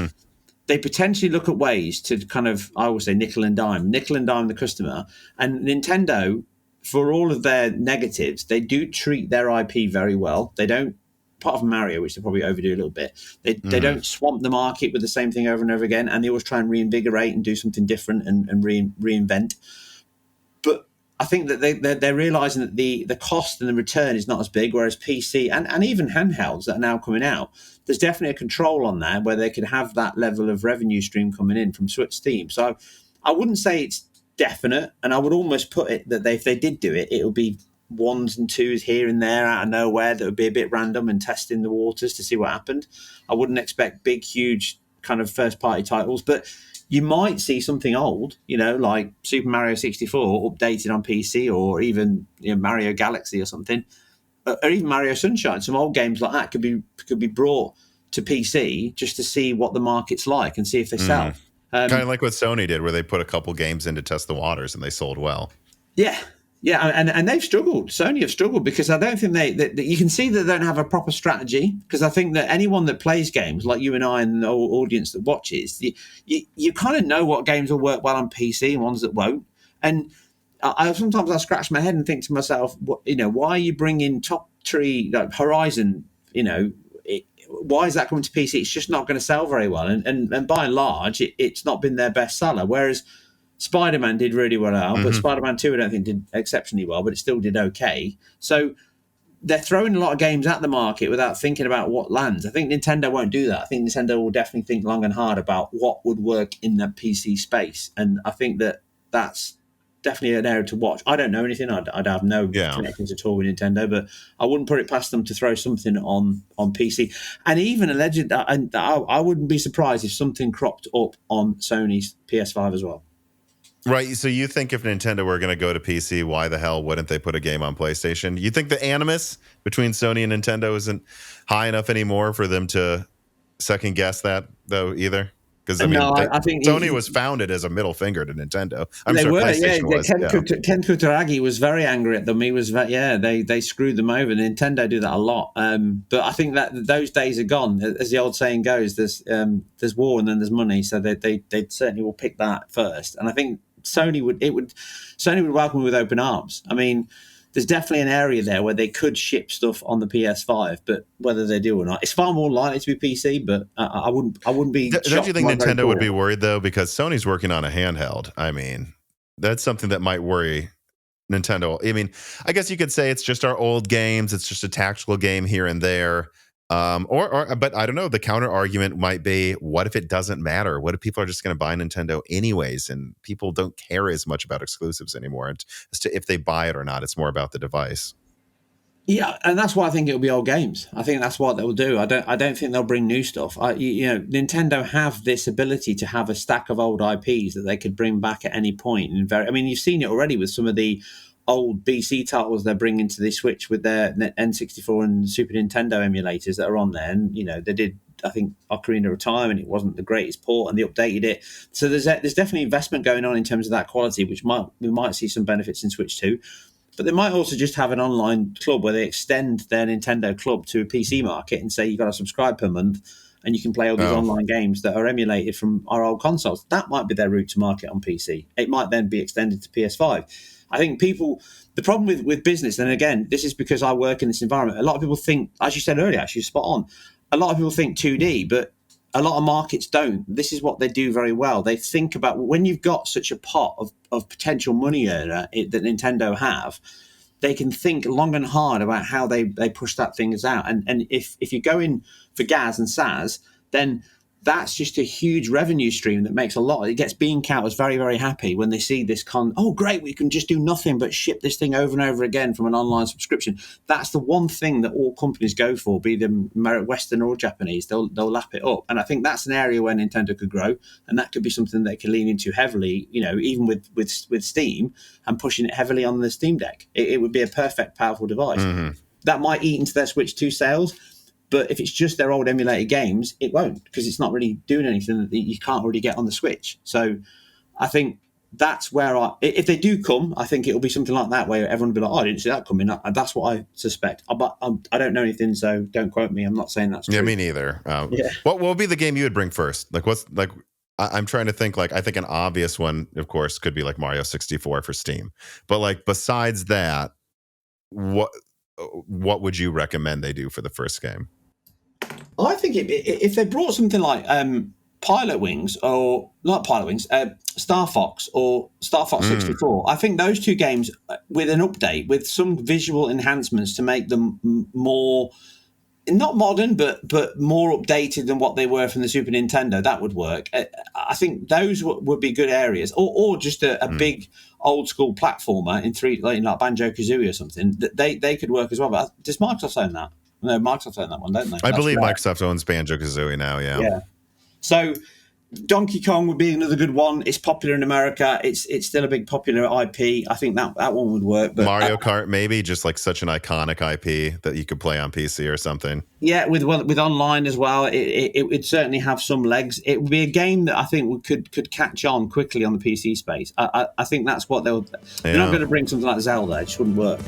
they potentially look at ways to kind of, I always say, nickel and dime the customer. And Nintendo, for all of their negatives, they do treat their IP very well. They don't, apart from Mario, which they probably overdo a little bit, they don't swamp the market with the same thing over and over again, and they always try and reinvigorate and do something different and reinvent. But I think that they're realizing that the cost and the return is not as big, whereas PC and even handhelds that are now coming out, there's definitely a control on there where they could have that level of revenue stream coming in from Steam. So I wouldn't say it's definite, and I would almost put it that if they did do it, it would be ones and twos here and there out of nowhere that would be a bit random and testing the waters to see what happened. I wouldn't expect big, huge kind of first-party titles, but you might see something old, like Super Mario 64 updated on PC, or even Mario Galaxy or something, or even Mario Sunshine. Some old games like that could be brought to PC just to see what the market's like and see if they sell. Kind of like what Sony did, where they put a couple games in to test the waters and they sold well. Yeah, and they've struggled. Sony have struggled because I don't think they you can see that they don't have a proper strategy. Because I think that anyone that plays games, like you and I and the audience that watches, you kind of know what games will work well on PC and ones that won't. And I sometimes scratch my head and think to myself, why are you bringing top tree like Horizon? Why is that coming to PC? It's just not going to sell very well. And by and large, it's not been their best seller. Whereas Spider-Man did really well, but Spider-Man 2 I don't think did exceptionally well, but it still did okay. So they're throwing a lot of games at the market without thinking about what lands. I think Nintendo won't do that. I think Nintendo will definitely think long and hard about what would work in the PC space. And I think that that's definitely an area to watch. I don't know anything. I'd have no connections at all with Nintendo, but I wouldn't put it past them to throw something on PC. And even alleged, and I wouldn't be surprised if something cropped up on Sony's PS5 as well. Right. So you think if Nintendo were going to go to PC, why the hell wouldn't they put a game on PlayStation? You think the animus between Sony and Nintendo isn't high enough anymore for them to second guess that, though, either? Because I think Sony was founded as a middle finger to Nintendo. I'm sure PlayStation was. Ken Kutaragi was very angry at them. He was, they screwed them over. Nintendo do that a lot. But I think that those days are gone. As the old saying goes, there's war and then there's money. So they certainly will pick that first. And I think Sony would welcome it with open arms. I mean, there's definitely an area there where they could ship stuff on the PS5, but whether they do or not, it's far more likely to be PC. But I wouldn't be. Don't you think Nintendo would be worried though, because Sony's working on a handheld? I mean, that's something that might worry Nintendo. I mean, I guess you could say it's just our old games. It's just a tactical game here and there. But I don't know. The counter argument might be, what if it doesn't matter? What if people are just going to buy Nintendo anyways, and people don't care as much about exclusives anymore as to if they buy it or not? It's more about the device. Yeah, and that's why I think it'll be old games. I think that's what they'll do. I don't think they'll bring new stuff. Nintendo have this ability to have a stack of old IPs that they could bring back at any point. You've seen it already with some of the old BC titles they're bringing to the Switch with their N64 and Super Nintendo emulators that are on there. And, they did I think Ocarina of Time, and it wasn't the greatest port, and they updated it. So there's definitely investment going on in terms of that quality, which we might see some benefits in Switch 2. But they might also just have an online club where they extend their Nintendo club to a PC market and say you've got to subscribe per month and you can play all these online games that are emulated from our old consoles. That might be their route to market on PC. It might then be extended to PS5. I think the problem with business, and again, this is because I work in this environment, a lot of people think, as you said earlier, actually spot on, a lot of people think 2D, but a lot of markets don't. This is what they do very well. They think about when you've got such a pot of potential money earner that Nintendo have, they can think long and hard about how they push that things out. And if you go in for GAS and SAS, then that's just a huge revenue stream that makes a lot. It gets bean cows very, very happy when they see this oh, great, we can just do nothing but ship this thing over and over again from an online subscription. That's the one thing that all companies go for, be them Western or Japanese. They'll lap it up. And I think that's an area where Nintendo could grow, and that could be something they can lean into heavily, even with Steam, and pushing it heavily on the Steam Deck. It would be a perfect, powerful device. Mm-hmm. That might eat into their Switch 2 sales. But if it's just their old emulated games, it won't, because it's not really doing anything that you can't already get on the Switch. So I think that's where if they do come, I think it'll be something like that, where everyone will be like, oh, I didn't see that coming. That's what I suspect. But I don't know anything, so don't quote me. I'm not saying that's true. Yeah, me neither. What will be the game you would bring first? I'm trying to think, I think an obvious one, of course, could be like Mario 64 for Steam. But besides that, what would you recommend they do for the first game? I think if they brought something like Pilot Wings, or not Pilot Wings, Star Fox or Star Fox 64, I think those two games with an update, with some visual enhancements to make them more, not modern, but more updated than what they were from the Super Nintendo, that would work. I think those would be good areas, or just a big old school platformer in like Banjo-Kazooie or something. They could work as well. But does Microsoft own that? No, Microsoft own that one, don't they? I believe Microsoft owns Banjo-Kazooie now, yeah. So Donkey Kong would be another good one. It's popular in America. It's still a big popular IP. I think that one would work. But Mario Kart, maybe, just like such an iconic IP that you could play on PC or something. Yeah, with online as well, it would certainly have some legs. It would be a game that I think could catch on quickly on the PC space. I think that's what they'll. They're not going to bring something like Zelda. It just wouldn't work.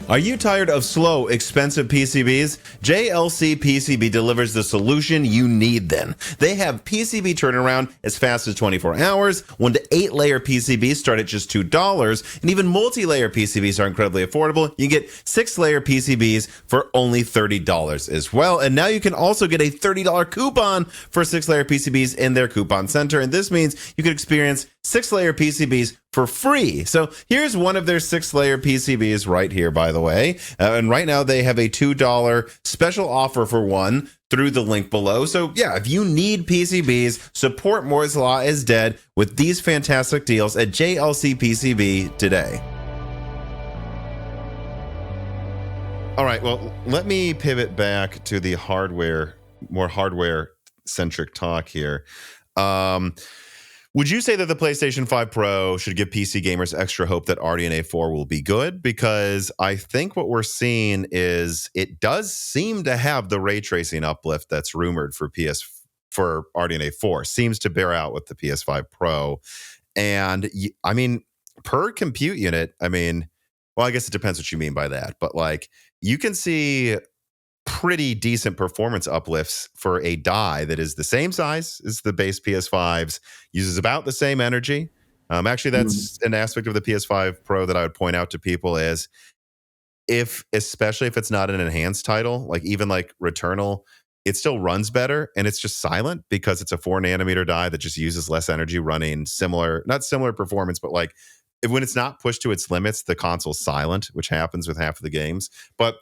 Are you tired of slow, expensive PCBs? JLC PCB delivers the solution you need then. They have PCB turnaround as fast as 24 hours, 1 to 8 layer PCBs start at just $2, and even multi-layer PCBs are incredibly affordable. You get 6-layer PCBs for only $30 as well. And now you can also get a $30 coupon for 6-layer PCBs in their coupon center. And this means you can experience 6-layer PCBs for free. So here's one of their 6-layer PCBs right here, by the way. And right now they have a $2 special offer for one through the link below. So yeah, if you need PCBs, support Moore's Law is dead with these fantastic deals at JLC PCB today. All right, well, let me pivot back to the more hardware-centric talk here. Would you say that the PlayStation 5 Pro should give PC gamers extra hope that RDNA 4 will be good? Because I think what we're seeing is it does seem to have the ray tracing uplift that's rumored for RDNA 4. Seems to bear out with the PS5 Pro. And I mean, per compute unit, I guess it depends what you mean by that. But you can see pretty decent performance uplifts for a die that is the same size as the base PS5s, uses about the same energy. Actually, that's an aspect of the PS5 Pro that I would point out to people is especially if it's not an enhanced title, even Returnal, it still runs better and it's just silent because it's a 4nm die that just uses less energy running not similar performance, but when it's not pushed to its limits, the console's silent, which happens with half of the games. But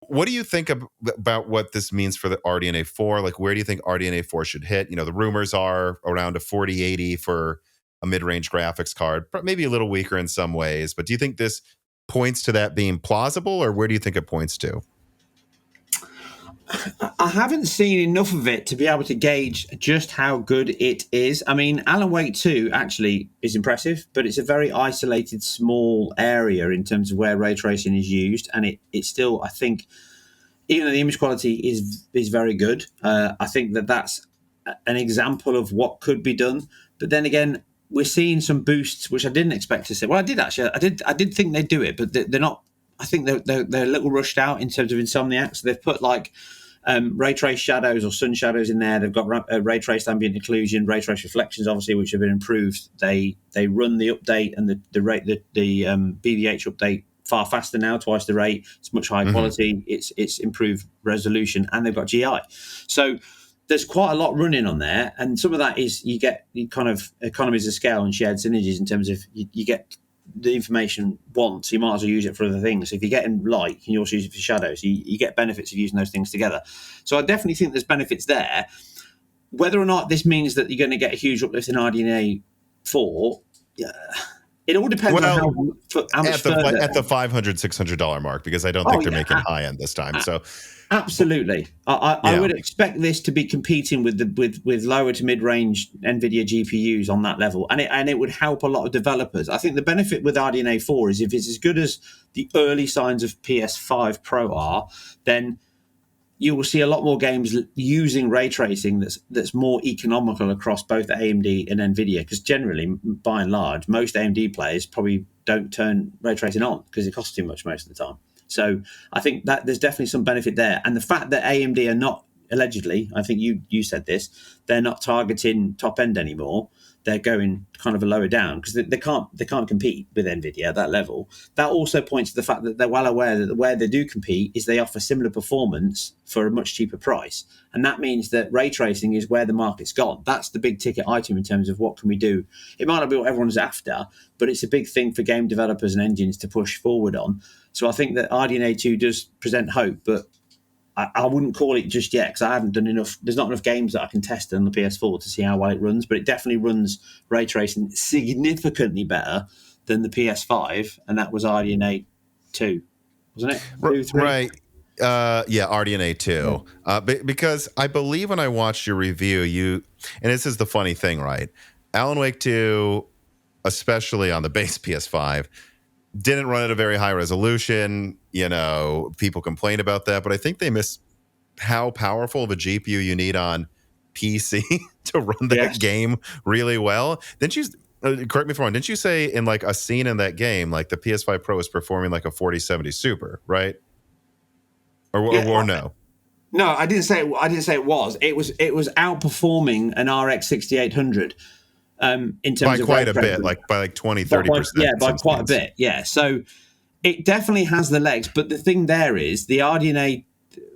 what do you think about what this means for the RDNA 4? Where do you think RDNA 4 should hit? The rumors are around a 4080 for a mid-range graphics card, maybe a little weaker in some ways. But do you think this points to that being plausible, or where do you think it points to? I haven't seen enough of it to be able to gauge just how good it is. Alan Wake 2 actually is impressive, but it's a very isolated, small area in terms of where ray tracing is used. And it's still, I think, even though the image quality is very good, I think that's an example of what could be done. But then again, we're seeing some boosts which I didn't expect to see. Well, I did actually. I did think they'd do it, but they're not. I think they're a little rushed out in terms of Insomniac. So they've put like ray trace shadows or sun shadows in there. They've got ray traced ambient occlusion, ray trace reflections, obviously, which have been improved. They run the update and the BVH update far faster now, twice the rate. It's much higher quality. It's improved resolution, and they've got GI. So there's quite a lot running on there, and some of that is you kind of economies of scale and shared synergies in terms of you get the information once, you might as well use it for other things. So if you're getting light, you can also use it for shadows. You get benefits of using those things together. So I definitely think there's benefits there. Whether or not this means that you're going to get a huge uplift in RDNA 4, it all depends on how much further. At the $500, $600 mark, because I don't think they're making high end this time. So absolutely, I would expect this to be competing with lower to mid range Nvidia GPUs on that level, and it would help a lot of developers. I think the benefit with RDNA 4 is if it's as good as the early signs of PS5 Pro are, then you will see a lot more games using ray tracing that's more economical across both AMD and Nvidia, because generally, by and large, most AMD players probably don't turn ray tracing on because it costs too much most of the time. So I think that there's definitely some benefit there. And the fact that AMD are not, allegedly, I think you said this, they're not targeting top end anymore. They're going kind of a lower down because they can't compete with Nvidia at that level. That also points to the fact that they're well aware that where they do compete is they offer similar performance for a much cheaper price, and that means that ray tracing is where the market's gone. That's the big ticket item in terms of what can we do. It might not be what everyone's after, but it's a big thing for game developers and engines to push forward on. So I think that RDNA 2 does present hope, but I wouldn't call it just yet because I haven't done enough. There's not enough games that I can test on the PS4 to see how well it runs, but it definitely runs ray tracing significantly better than the PS5, and that was RDNA 2, wasn't it? 2, 3? Right. RDNA 2. Yeah. Because I believe when I watched your review, and this is the funny thing, right? Alan Wake 2, especially on the base PS5, didn't run at a very high resolution. People complain about that, but I think they miss how powerful of a GPU you need on PC to run that game really well. Didn't you, correct me if I'm wrong, didn't you say in like a scene in that game, like the PS5 Pro is performing like a 4070 Super, right? Or no? No, I didn't say it was. It was outperforming an RX 6800. In terms by of quite a bit, by 20-30%. Yeah, by quite a bit. Yeah, so it definitely has the legs. But the thing there is the RDNA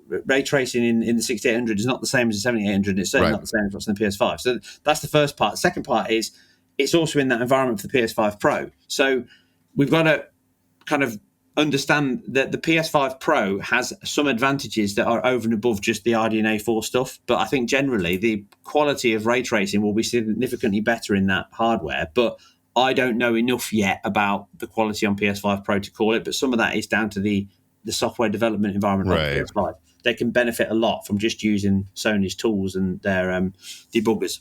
ray tracing in the 6800 is not the same as the 7800. It's certainly not the same as what's in the PS5. So that's the first part. The second part is it's also in that environment for the PS5 Pro. So we've got to kind of understand that the PS5 Pro has some advantages that are over and above just the RDNA 4 stuff. But I think generally the quality of ray tracing will be significantly better in that hardware. But I don't know enough yet about the quality on PS5 Pro to call it. But some of that is down to the software development environment on PS5. They can benefit a lot from just using Sony's tools and their debuggers.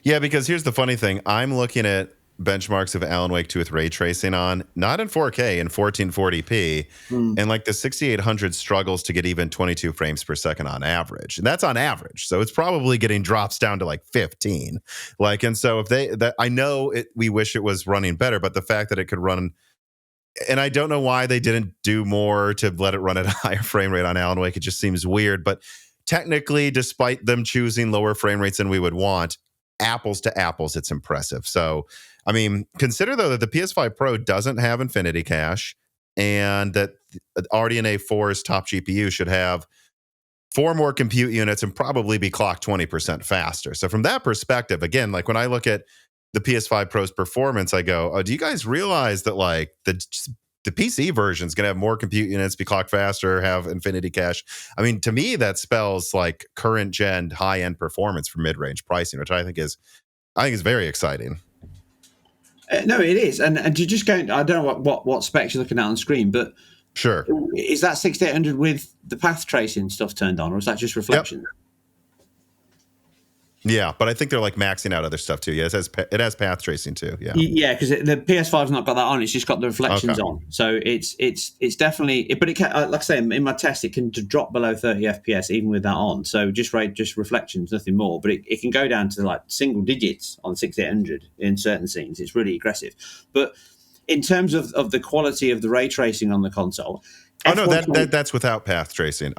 Yeah, because here's the funny thing. I'm looking at benchmarks of Alan Wake 2 with ray tracing on, not in 4K, in 1440p, and like the 6800 struggles to get even 22 frames per second on average, and that's on average. So it's probably getting drops down to like 15. And so if I know it, we wish it was running better, but the fact that it could run, and I don't know why they didn't do more to let it run at a higher frame rate on Alan Wake. It just seems weird, but technically, despite them choosing lower frame rates than we would want, apples to apples, it's impressive. So, I mean, consider, though, that the PS5 Pro doesn't have Infinity Cache, and that RDNA 4's top GPU should have 4 more compute units and probably be clocked 20% faster. So from that perspective, again, like when I look at the PS5 Pro's performance, I go, oh, do you guys realize that like the PC version is going to have more compute units, be clocked faster, have Infinity Cache? I mean, to me, that spells like current gen high end performance for mid range pricing, which I think is very exciting. No, it is, and to just go, I don't know what specs you're looking at on screen, but sure, is that 6800 with the path tracing stuff turned on, or is that just reflection? Yeah, but I think they're like maxing out other stuff too. Yeah, it has path tracing too. Yeah, yeah, because the PS5's not got that on. It's just got the reflections Okay. on. So it's definitely. But it can, like I say, in my test, it can drop below 30 FPS even with that on. So just reflections, nothing more. But it can go down to like single digits on 6800 in certain scenes. It's really aggressive. But in terms of the quality of the ray tracing on the console, no, that's without path tracing.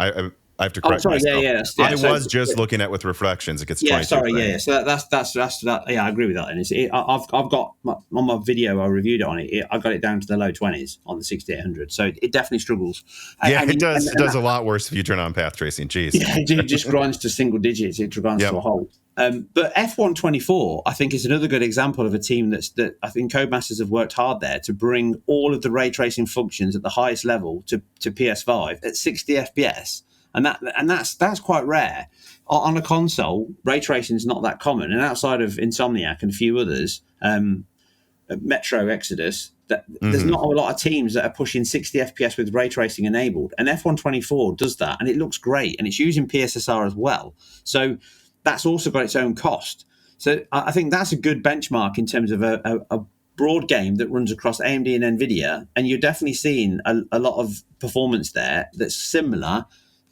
I have to correct sorry, myself. yeah. I was just looking at with reflections. It gets 22 sorry, frames. yeah. So that's that. Yeah, I agree with that. And I've got on my video, I reviewed it on it. I got it down to the low 20s on the 6800. So it definitely struggles. Yeah, it does. It does a lot worse if you turn on path tracing. Jeez. Yeah, it just grinds to single digits. It grinds to a halt. But F124, I think, is another good example of a team that I think Codemasters have worked hard there to bring all of the ray tracing functions at the highest level to PS5 at 60 FPS. And that's quite rare. On a console, ray tracing is not that common. And outside of Insomniac and a few others, Metro Exodus, there's not a lot of teams that are pushing 60 FPS with ray tracing enabled. And F124 does that, and it looks great. And it's using PSSR as well. So that's also got its own cost. So I think that's a good benchmark in terms of a broad game that runs across AMD and Nvidia. And you're definitely seeing a lot of performance there that's similar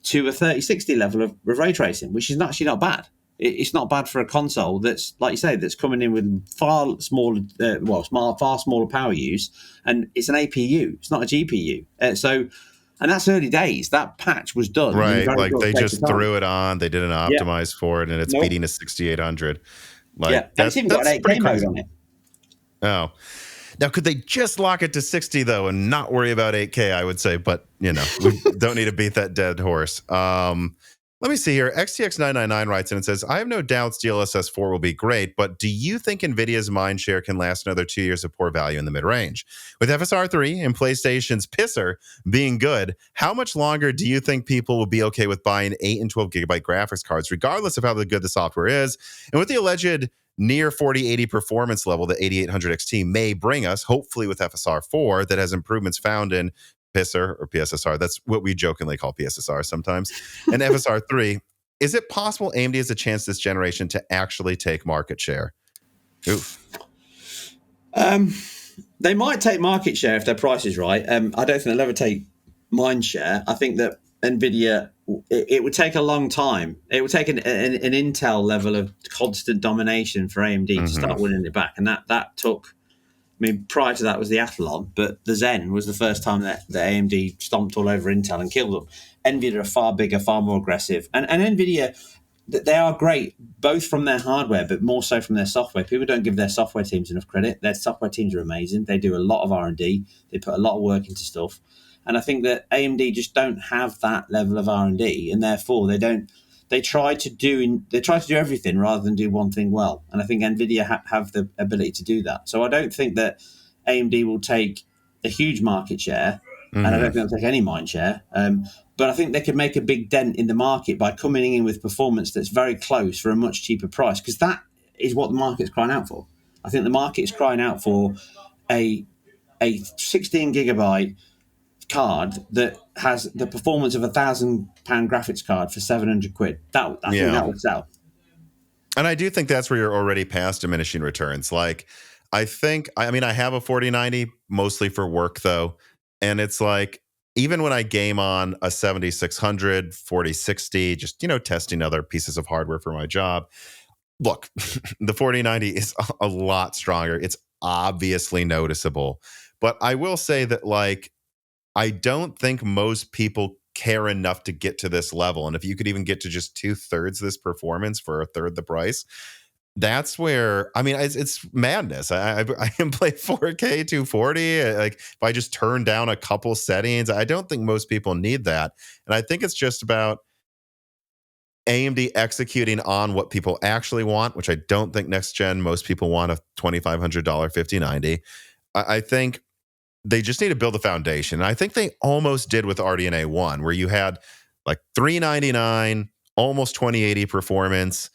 to a 3060 level of ray tracing, which is actually not bad. It's not bad for a console that's, like you say, that's coming in with far smaller, far smaller power use, and it's an APU. It's not a GPU. And that's early days. That patch was done. Right, like they just threw it on. They didn't optimize for it, and it's beating a 6800. And it's even got an 8K mode on it. Oh. Now, could they just lock it to 60, though, and not worry about 8K, I would say. But, we don't need to beat that dead horse. Let me see here. XTX999 writes in and says, I have no doubts DLSS 4 will be great, but do you think NVIDIA's mindshare can last another 2 years of poor value in the mid-range? With FSR 3 and PlayStation's pisser being good, how much longer do you think people will be okay with buying 8 and 12 gigabyte graphics cards, regardless of how good the software is? And with the alleged near 4080 performance level that 8800 XT may bring us, hopefully with FSR 4 that has improvements found in PISR or PSSR. That's what we jokingly call PSSR sometimes. And FSR 3, is it possible AMD has a chance this generation to actually take market share? Oof. They might take market share if their price is right. I don't think they'll ever take mind share. I think that NVIDIA, it would take a long time. It would take an Intel level of constant domination for AMD to start winning it back. And that took, prior to that was the Athlon, but the Zen was the first time that AMD stomped all over Intel and killed them. NVIDIA are far bigger, far more aggressive. And NVIDIA, they are great, both from their hardware, but more so from their software. People don't give their software teams enough credit. Their software teams are amazing. They do a lot of R&D. They put a lot of work into stuff. And I think that AMD just don't have that level of R&D, and therefore they try to do everything rather than do one thing well. And I think NVIDIA have the ability to do that. So I don't think that AMD will take a huge market share, and I don't think they'll take any mind share. But I think they could make a big dent in the market by coming in with performance that's very close for a much cheaper price, because that is what the market's crying out for. I think the market is crying out for a 16 gigabyte card that has the performance of £1,000 graphics card for 700 quid. I think that would sell. And I do think that's where you're already past diminishing returns. Like, I have a 4090 mostly for work though. And it's like, even when I game on a 7600, 4060, just, testing other pieces of hardware for my job. Look, the 4090 is a lot stronger. It's obviously noticeable. But I will say that, like, I don't think most people care enough to get to this level. And if you could even get to just 2/3 this performance for a third the price, that's where, it's madness. I can play 4K 240. Like, if I just turn down a couple settings, I don't think most people need that. And I think it's just about AMD executing on what people actually want, which I don't think next gen most people want a $2,500 5090. I think they just need to build a foundation. And I think they almost did with RDNA 1, where you had like 399, almost 2080 performance.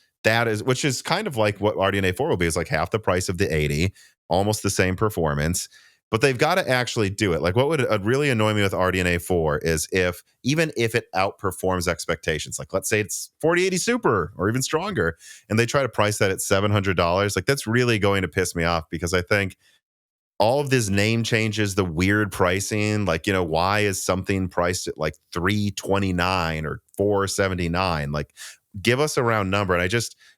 Which is kind of like what RDNA 4 will be, is like half the price of the 80, almost the same performance. but they've got to actually do it. Like, what would really annoy me with RDNA 4 is even if it outperforms expectations, like let's say it's 4080 Super or even stronger, and they try to price that at $700, like that's really going to piss me off, because I think all of this name changes, the weird pricing, like, why is something priced at like $329 or $479? Like, give us a round number. And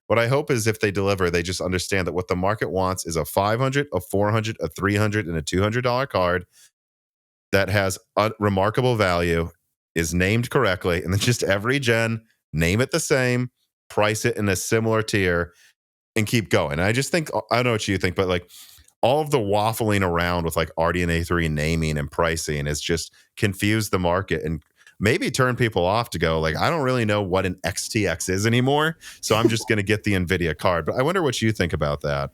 what I hope is if they deliver, they just understand that what the market wants is a $500, a $400, a $300, and a $200 card that has remarkable value, is named correctly, and then just every gen, name it the same, price it in a similar tier, and keep going. And I just think, I don't know what you think, but like, all of the waffling around with like RDNA 3 naming and pricing has just confused the market and maybe turn people off to go like, I don't really know what an XTX is anymore, so I'm just going to get the Nvidia card. But I wonder what you think about that.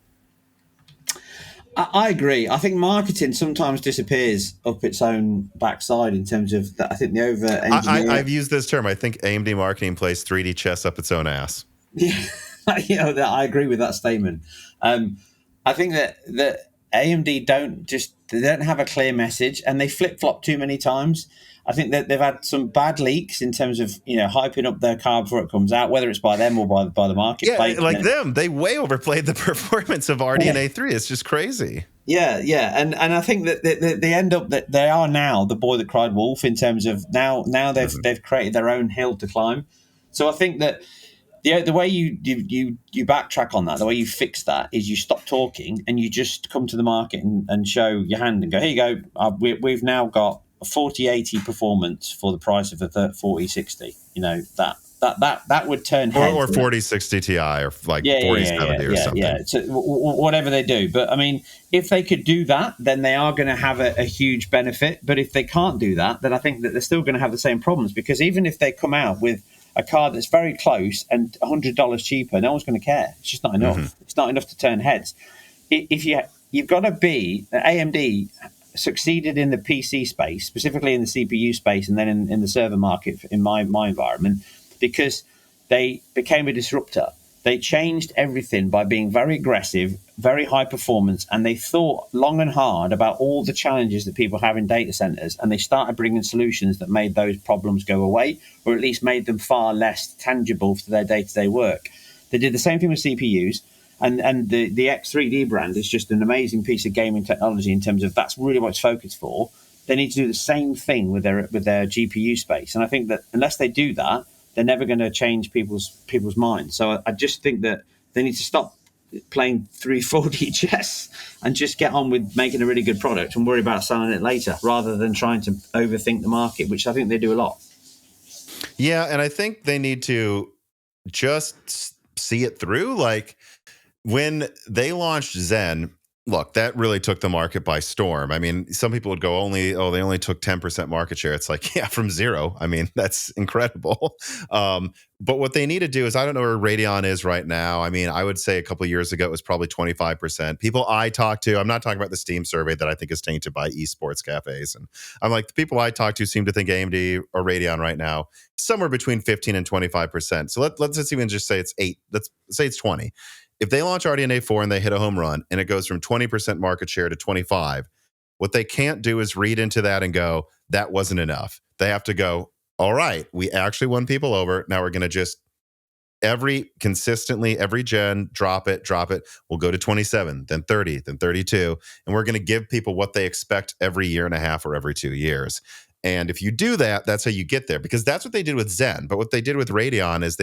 I agree. I think marketing sometimes disappears up its own backside in terms of that. I think the over engineering. I've used this term. I think AMD marketing plays 3D chess up its own ass. Yeah, I agree with that statement. I think that AMD they don't have a clear message, and they flip flop too many times. I think that they've had some bad leaks in terms of hyping up their card before it comes out, whether it's by them or by the marketplace. Yeah, like them, they way overplayed the performance of RDNA 3. It's just crazy. Yeah, and I think that they end up that they are now the boy that cried wolf in terms of now they've created their own hill to climb. So I think that the way you backtrack on that, the way you fix that is you stop talking and you just come to the market and show your hand and go, here you go, we've now got a 4080 performance for the price of a 4060. That would turn heads. Or 4060 Ti or like 4070 or something. Yeah, so whatever they do. But I mean, if they could do that, then they are going to have a huge benefit. But if they can't do that, then I think that they're still going to have the same problems, because even if they come out with a card that's very close and $100 cheaper, no one's going to care. It's just not enough. Mm-hmm. It's not enough to turn heads. If you've got to be AMD succeeded in the PC space, specifically in the CPU space, and then in the server market in my environment, because they became a disruptor. They changed everything by being very aggressive, very high performance, and they thought long and hard about all the challenges that people have in data centers, and they started bringing solutions that made those problems go away, or at least made them far less tangible for their day-to-day work. They did the same thing with CPUs, and the X3D brand is just an amazing piece of gaming technology in terms of that's really what it's focused for. They need to do the same thing with their GPU space, and I think that unless they do that, they're never going to change people's minds. So I just think that they need to stop playing 340 chess and just get on with making a really good product and worry about selling it later, rather than trying to overthink the market, which I think they do a lot. Yeah, and I think they need to just see it through. Like when they launched Zen, look, that really took the market by storm. I mean, some people would go they only took 10% market share. It's like, yeah, from zero. I mean, that's incredible. But what they need to do is, I don't know where Radeon is right now. I mean, I would say a couple of years ago, it was probably 25%. People I talk to, I'm not talking about the Steam survey that I think is tainted by esports cafes. And I'm like, the people I talk to seem to think AMD or Radeon right now, somewhere between 15 and 25%. So let's even just say it's 8. Let's say it's 20. If they launch RDNA 4 and they hit a home run and it goes from 20% market share to 25, what they can't do is read into that and go, that wasn't enough. They have to go, all right, we actually won people over. Now we're going to just consistently, every gen, drop it. We'll go to 27, then 30, then 32. And we're going to give people what they expect every year and a half or every 2 years. And if you do that, that's how you get there, because that's what they did with Zen. But what they did with Radeon is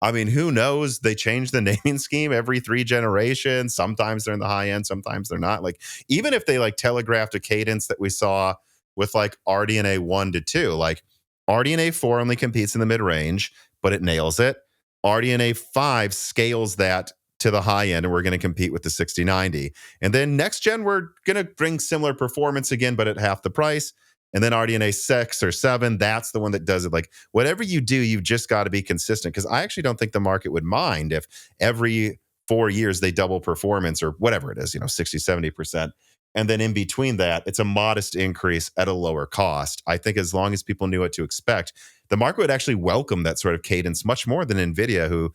who knows? They change the naming scheme every 3 generations. Sometimes they're in the high end, sometimes they're not. Like, even if they like telegraphed a cadence that we saw with like RDNA 1 to 2, like RDNA 4 only competes in the mid range, but it nails it. RDNA 5 scales that to the high end, and we're going to compete with the 6090. And then next gen, we're going to bring similar performance again, but at half the price. And then RDNA 6 or 7, that's the one that does it. Like, whatever you do, you've just got to be consistent, because I actually don't think the market would mind if every 4 years they double performance or whatever it is, 60, 70%. And then in between that, it's a modest increase at a lower cost. I think as long as people knew what to expect, the market would actually welcome that sort of cadence much more than Nvidia, who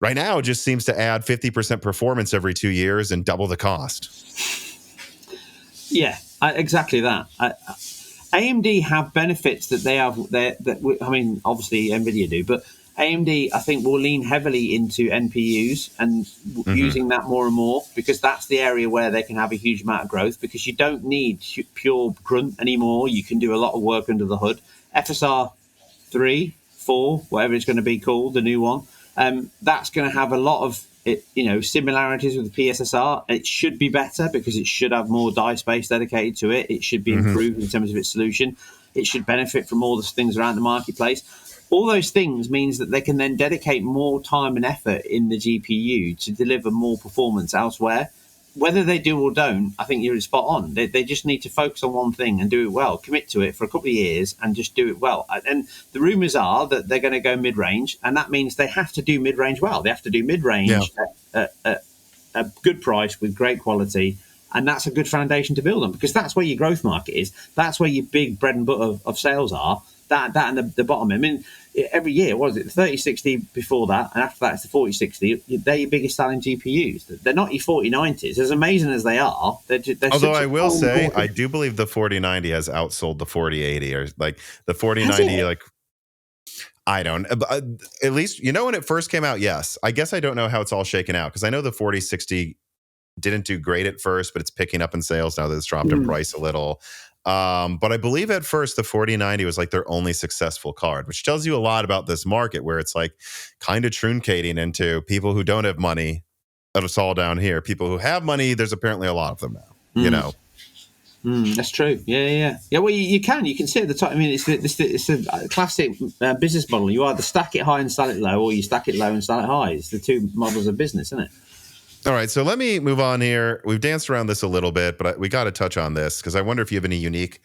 right now just seems to add 50% performance every 2 years and double the cost. Yeah, exactly that. AMD have benefits that they have. I mean, obviously Nvidia do, but AMD I think will lean heavily into NPUs and using that more and more, because that's the area where they can have a huge amount of growth, because you don't need pure grunt anymore. You can do a lot of work under the hood. FSR 3, 4, whatever it's going to be called, the new one. That's going to have a lot of similarities with the PSSR. It should be better because it should have more die space dedicated to it. It should be improved in terms of its solution. It should benefit from all the things around the marketplace. All those things means that they can then dedicate more time and effort in the GPU to deliver more performance elsewhere. Whether they do or don't, I think you're spot on. They just need to focus on one thing and do it well, commit to it for a couple of years and just do it well. And the rumors are that they're going to go mid-range, and that means they have to do mid-range well. They have to do mid-range at a good price with great quality, and that's a good foundation to build on, because that's where your growth market is. That's where your big bread and butter of sales are. That and the bottom. I mean, every year, what is it, the 3060 before that, and after that it's the 4060. They're your biggest selling GPUs. They're not your 4090s. As amazing as they are, they're although I will say, I do believe the 4090 has outsold the 4080, or like the 4090, like I don't, at least, when it first came out, yes. I guess I don't know how it's all shaken out, because I know the 4060 didn't do great at first, but it's picking up in sales now that it's dropped in price a little. But I believe at first the 4090 was like their only successful card, which tells you a lot about this market, where it's like kind of truncating into people who don't have money. It's all down here. People who have money, there's apparently a lot of them now. That's true. Yeah. Well, you can see at the top. I mean, it's a classic business model. You either stack it high and sell it low, or you stack it low and sell it high. It's the two models of business, isn't it? All right, so let me move on here. We've danced around this a little bit, but we got to touch on this, because I wonder if you have any unique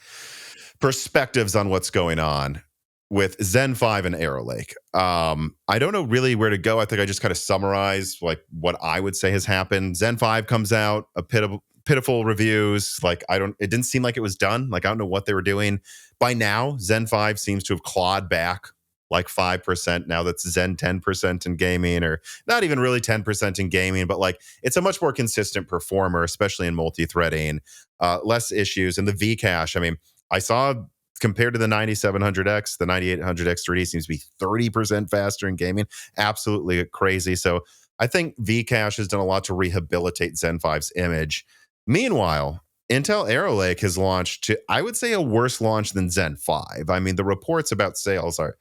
perspectives on what's going on with Zen 5 and Arrow Lake. I don't know really where to go. I think I just kind of summarize like what I would say has happened. Zen 5 comes out, a pitiful reviews. Like it didn't seem like it was done. Like I don't know what they were doing. By now, Zen 5 seems to have clawed back like 5%. Now that's Zen 10% in gaming, or not even really 10% in gaming, but like it's a much more consistent performer, especially in multi-threading, less issues. And the Vcache, I mean, I saw compared to the 9700X, the 9800X 3D seems to be 30% faster in gaming. Absolutely crazy. So I think Vcache has done a lot to rehabilitate Zen 5's image. Meanwhile, Intel Arrow Lake has launched to, I would say, a worse launch than Zen 5. I mean, the reports about sales are,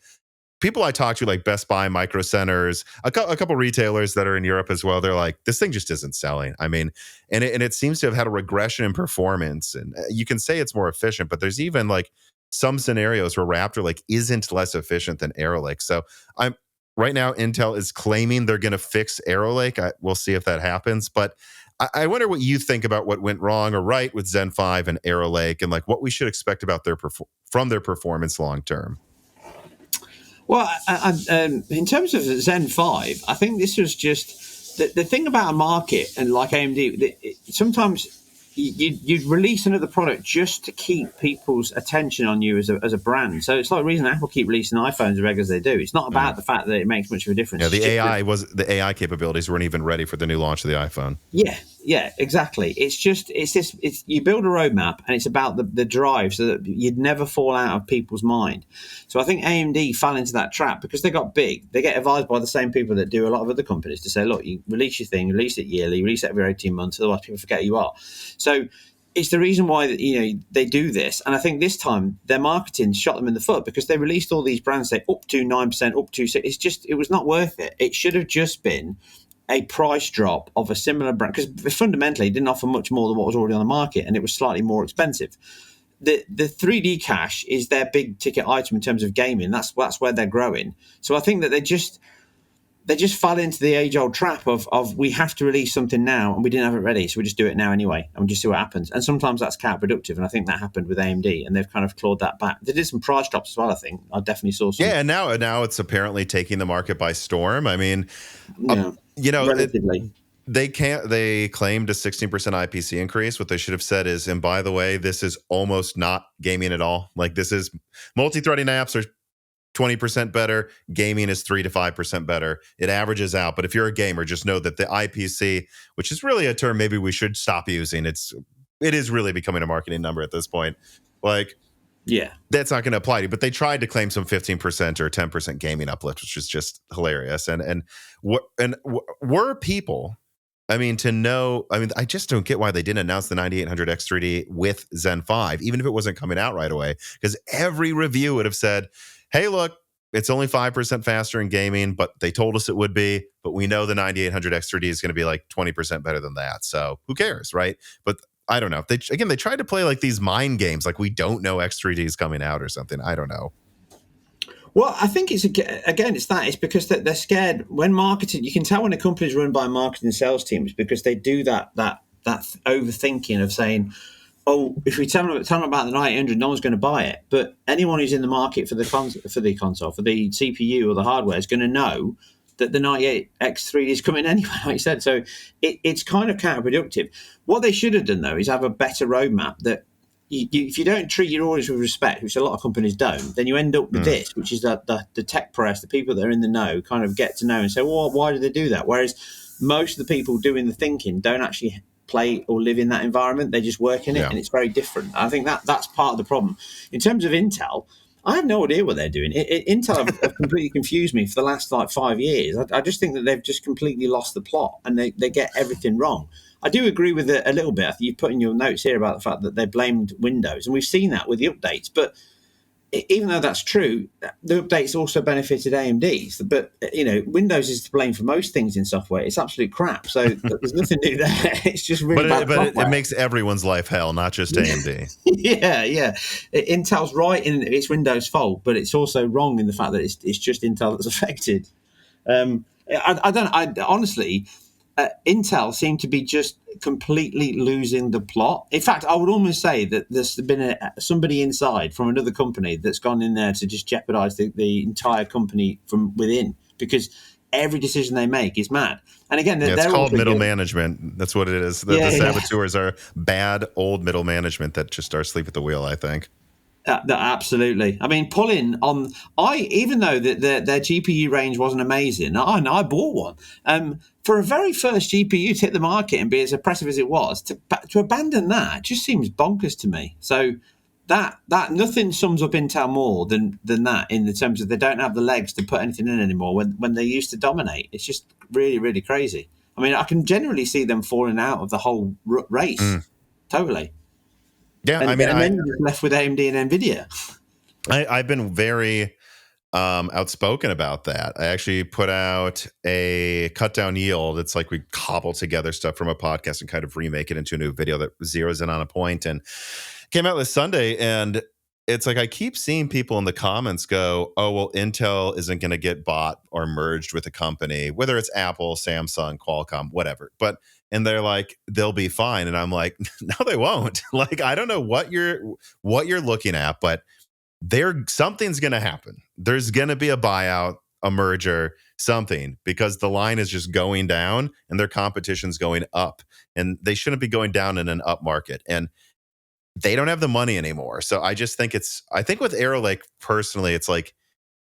people I talk to, like Best Buy, Micro Centers, a couple retailers that are in Europe as well, they're like, this thing just isn't selling. I mean, and it seems to have had a regression in performance. And you can say it's more efficient, but there's even like some scenarios where Raptor like isn't less efficient than Arrow Lake. So right now, Intel is claiming they're going to fix Arrow Lake. We'll see if that happens. But I wonder what you think about what went wrong or right with Zen 5 and Arrow Lake, and like what we should expect about from their performance long term. Well, in terms of Zen 5, I think this was just the thing about a market, and like AMD, sometimes you'd release another product just to keep people's attention on you as a brand. So it's like the reason Apple keep releasing iPhones as regular as they do. It's not about the fact that it makes much of a difference. Yeah, the AI capabilities weren't even ready for the new launch of the iPhone. Yeah, exactly. It's you build a roadmap, and it's about the drive, so that you'd never fall out of people's mind. So I think AMD fell into that trap because they got big. They get advised by the same people that do a lot of other companies to say, look, you release your thing, release it yearly, release it every 18 months, otherwise people forget who you are. So it's the reason why they do this. And I think this time their marketing shot them in the foot, because they released all these brands, say up to 9%, up to 6%. It was not worth it. It should have just been a price drop of a similar brand, because fundamentally it didn't offer much more than what was already on the market, and it was slightly more expensive. The 3D cache is their big ticket item in terms of gaming. That's where they're growing. So I think that they just fell into the age-old trap of we have to release something now, and we didn't have it ready, so we just do it now anyway, and we just see what happens. And sometimes that's counterproductive, and I think that happened with AMD, and they've kind of clawed that back. They did some price drops as well, I think. I definitely saw some. Yeah, and now it's apparently taking the market by storm. I mean, relatively. They claimed a 16% IPC increase. What they should have said is, and by the way, this is almost not gaming at all. Like, this is multi-threading apps are 20% better. Gaming is 3 to 5% better. It averages out. But if you're a gamer, just know that the IPC, which is really a term maybe we should stop using, it's it is really becoming a marketing number at this point. Like, yeah, that's not going to apply to you. But they tried to claim some 15% or 10% gaming uplift, which is just hilarious. And were people, I mean, to know, I mean, I just don't get why they didn't announce the 9800 X3D with Zen 5, even if it wasn't coming out right away, because every review would have said, hey, look, it's only 5% faster in gaming, but they told us it would be. But we know the 9800 X3D is going to be like 20% better than that. So who cares, right? But I don't know. They tried to play like these mind games, like we don't know X3D is coming out or something. I don't know. Well, I think it's it's because they're scared when marketing. You can tell when a company is run by marketing and sales teams because they do that overthinking of saying, "Oh, if we tell them about the 9800, no one's going to buy it." But anyone who's in the market for the console, for the CPU or the hardware, is going to know that the 98X3 is coming anyway, like you said. So it's kind of counterproductive. What they should have done, though, is have a better roadmap that if you don't treat your audience with respect, which a lot of companies don't, then you end up with this, which is that the tech press, the people that are in the know, kind of get to know and say, well, why do they do that? Whereas most of the people doing the thinking don't actually play or live in that environment. They just work in it, and it's very different. I think that's part of the problem. In terms of Intel, I have no idea what they're doing. Intel have completely confused me for the last 5 years. I just think that they've just completely lost the plot and they get everything wrong. I do agree with it a little bit. I think you've put in your notes here about the fact that they blamed Windows, and we've seen that with the updates. But even though that's true, the updates also benefited AMD's. But Windows is to blame for most things in software. It's absolute crap. So there's nothing new there. It's just really bad. But it makes everyone's life hell, not just AMD. Yeah. Intel's right in it's Windows' fault, but it's also wrong in the fact that it's just Intel that's affected. Honestly. Intel seemed to be just completely losing the plot. In fact, I would almost say that there's been somebody inside from another company that's gone in there to just jeopardize the entire company from within, because every decision they make is mad. And again, it's called middle management. That's what it is. The saboteurs are bad old middle management that just are asleep at the wheel, I think. Absolutely. I mean, even though their GPU range wasn't amazing, I bought one. For a very first GPU to hit the market and be as impressive as it was, to abandon that just seems bonkers to me. So that nothing sums up Intel more than that in the terms of they don't have the legs to put anything in anymore when they used to dominate. It's just really, really crazy. I mean, I can generally see them falling out of the whole race. Totally. Yeah, and then you're just left with AMD and Nvidia. I've been very outspoken about that. I actually put out a cut down yield. It's like we cobble together stuff from a podcast and kind of remake it into a new video that zeroes in on a point, and came out this Sunday. And it's like I keep seeing people in the comments go, oh, well, Intel isn't going to get bought or merged with a company, whether it's Apple, Samsung, Qualcomm, whatever. And they're like, they'll be fine. And I'm like, no, they won't. Like, I don't know what you're looking at, but something's going to happen. There's going to be a buyout, a merger, something, because the line is just going down and their competition's going up, and they shouldn't be going down in an up market. And they don't have the money anymore. So I just think I think with Arrow Lake personally, it's like,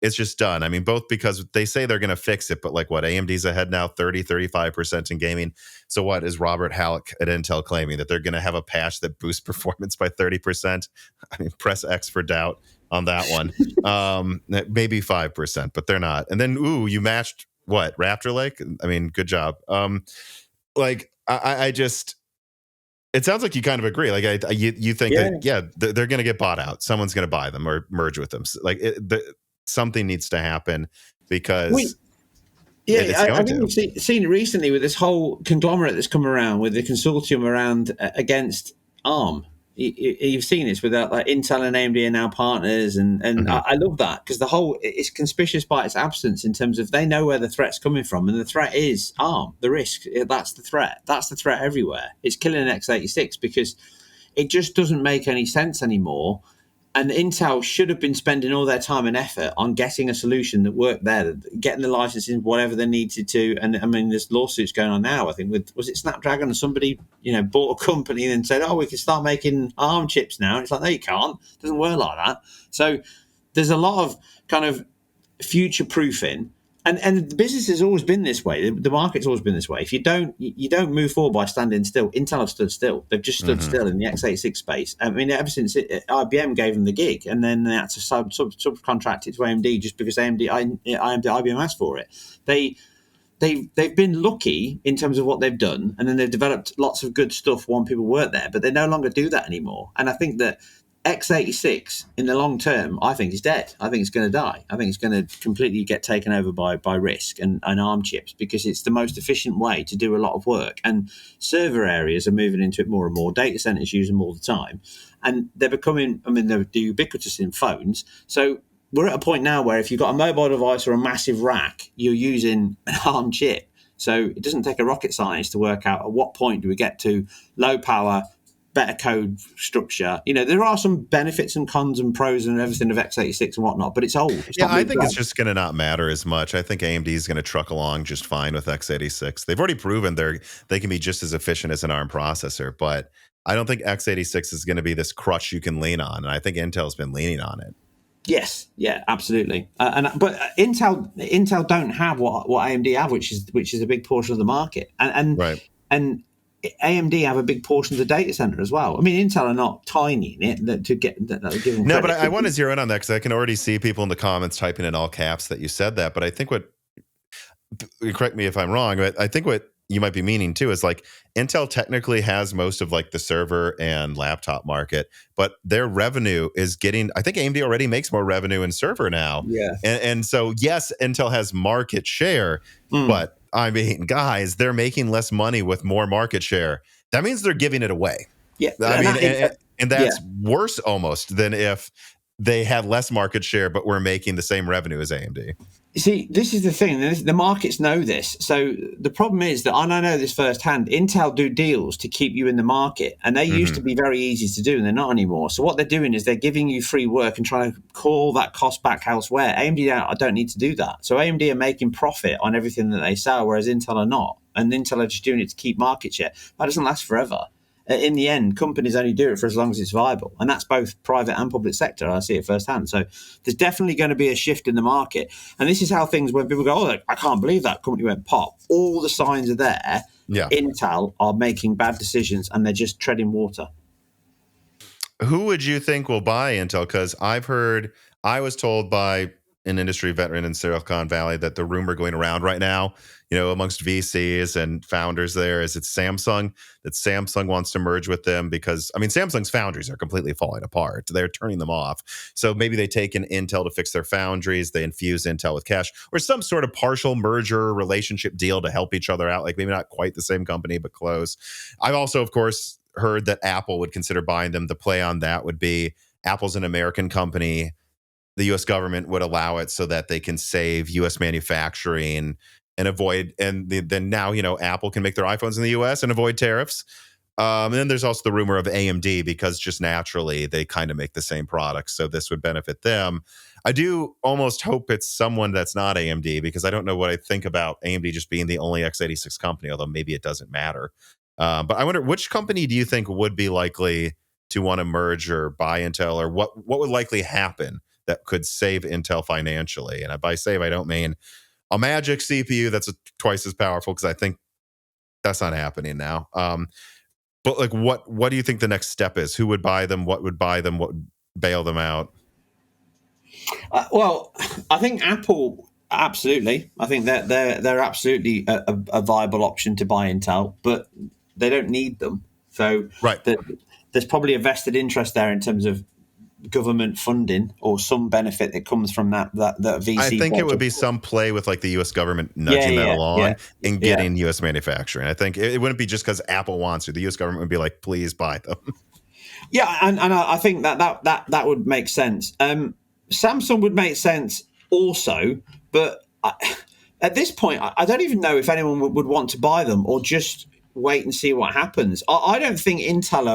it's just done. I mean, both because they say they're going to fix it, but like what, AMD's ahead now 35% in gaming. So what is Robert Halleck at Intel claiming that they're going to have a patch that boosts performance by 30%? I mean, press X for doubt on that one. Maybe 5%, but they're not. And then, you matched what, Raptor Lake? I mean, good job. I just, it sounds like you kind of agree. Like you think that, they're going to get bought out. Someone's going to buy them or merge with them. Like something needs to happen because I think we've seen it recently with this whole conglomerate that's come around with the consortium around against ARM. You've seen this with like Intel and AMD are now partners, and I love that because it's conspicuous by its absence in terms of they know where the threat's coming from, and the threat is ARM. The risk, that's the threat. That's the threat everywhere. It's killing an x86 because it just doesn't make any sense anymore. And Intel should have been spending all their time and effort on getting a solution that worked there, getting the licensing, whatever they needed to. And I mean, there's lawsuits going on now, I think, was it Snapdragon, or somebody, bought a company and said, oh, we can start making ARM chips now. And it's like, no, you can't. It doesn't work like that. So there's a lot of kind of future proofing And the business has always been this way. The market's always been this way. If you don't move forward by standing still. Intel have stood still. They've just stood still in the x86 space. I mean, ever since IBM gave them the gig, and then they had to subcontract it to AMD just because IBM asked for it. They've been lucky in terms of what they've done, and then they've developed lots of good stuff when people weren't there. But they no longer do that anymore. And I think that x86 in the long term, I think is dead. I think it's going to die. I think it's going to completely get taken over by RISC and ARM chips, because it's the most efficient way to do a lot of work. And server areas are moving into it more and more. Data centers use them all the time, and they're becoming. I mean, they're ubiquitous in phones. So we're at a point now where if you've got a mobile device or a massive rack, you're using an ARM chip. So it doesn't take a rocket science to work out at what point do we get to low power, better code structure. You know, there are some benefits and cons and pros and everything of x86 and whatnot, but it's old. I think it's just going to not matter as much. I think AMD is going to truck along just fine with x86. They've already proven they can be just as efficient as an ARM processor, but I don't think x86 is going to be this crutch you can lean on, and I think Intel's been leaning on it. Yes, yeah, absolutely. But Intel don't have what AMD have, which is a big portion of the market, and right. And AMD have a big portion of the data center as well. I mean, Intel are not tiny in it to get that. No, but I want to zero in on that because I can already see people in the comments typing in all caps that you said that. But I think correct me if I'm wrong, but I think what you might be meaning too is like Intel technically has most of like the server and laptop market, but their revenue is getting, I think AMD already makes more revenue in server now. Yeah. And so, yes, Intel has market share, but I mean, guys, they're making less money with more market share. That means they're giving it away. Yeah. I mean, and that's worse almost than if they had less market share, but were making the same revenue as AMD. See, this is the thing. The markets know this. So the problem is that, and I know this firsthand, Intel do deals to keep you in the market. And they used to be very easy to do, and they're not anymore. So what they're doing is they're giving you free work and trying to call that cost back elsewhere. AMD don't need to do that. So AMD are making profit on everything that they sell, whereas Intel are not. And Intel are just doing it to keep market share. That doesn't last forever. In the end, companies only do it for as long as it's viable. And that's both private and public sector. I see it firsthand. So there's definitely going to be a shift in the market. And this is how things, when people go, oh, I can't believe that company went pop. All the signs are there. Yeah. Intel are making bad decisions and they're just treading water. Who would you think will buy Intel? Because I was told by an industry veteran in Silicon Valley that the rumor going around right now, amongst VCs and founders there is it's Samsung, that Samsung wants to merge with them because, I mean, Samsung's foundries are completely falling apart. They're turning them off. So maybe they take in Intel to fix their foundries. They infuse Intel with cash or some sort of partial merger relationship deal to help each other out. Like maybe not quite the same company, but close. I've also, of course, heard that Apple would consider buying them. The play on that would be Apple's an American company. The U.S. government would allow it so that they can save U.S. manufacturing and avoid, and then now, Apple can make their iPhones in the U.S. and avoid tariffs. And then there's also the rumor of AMD because just naturally they kind of make the same products. So this would benefit them. I do almost hope it's someone that's not AMD because I don't know what I think about AMD just being the only x86 company, although maybe it doesn't matter. But I wonder, which company do you think would be likely to want to merge or buy Intel, or what would likely happen that could save Intel financially? And by save, I don't mean a magic CPU that's twice as powerful, because I think that's not happening now. But like, what do you think the next step is? Who would buy them? What would buy them? What would bail them out? Well, I think Apple, absolutely. I think that they're absolutely a viable option to buy Intel, but they don't need them. So right. There's probably a vested interest there in terms of government funding or some benefit that comes from that VC. I think it would be some play with like the U.S. government nudging that along and getting U.S. manufacturing. I think it wouldn't be just because Apple wants to. The U.S. government would be like, please buy them. Yeah, and I think that would make sense. Samsung would make sense also, but at this point, I don't even know if anyone would want to buy them or just wait and see what happens. I don't think Intel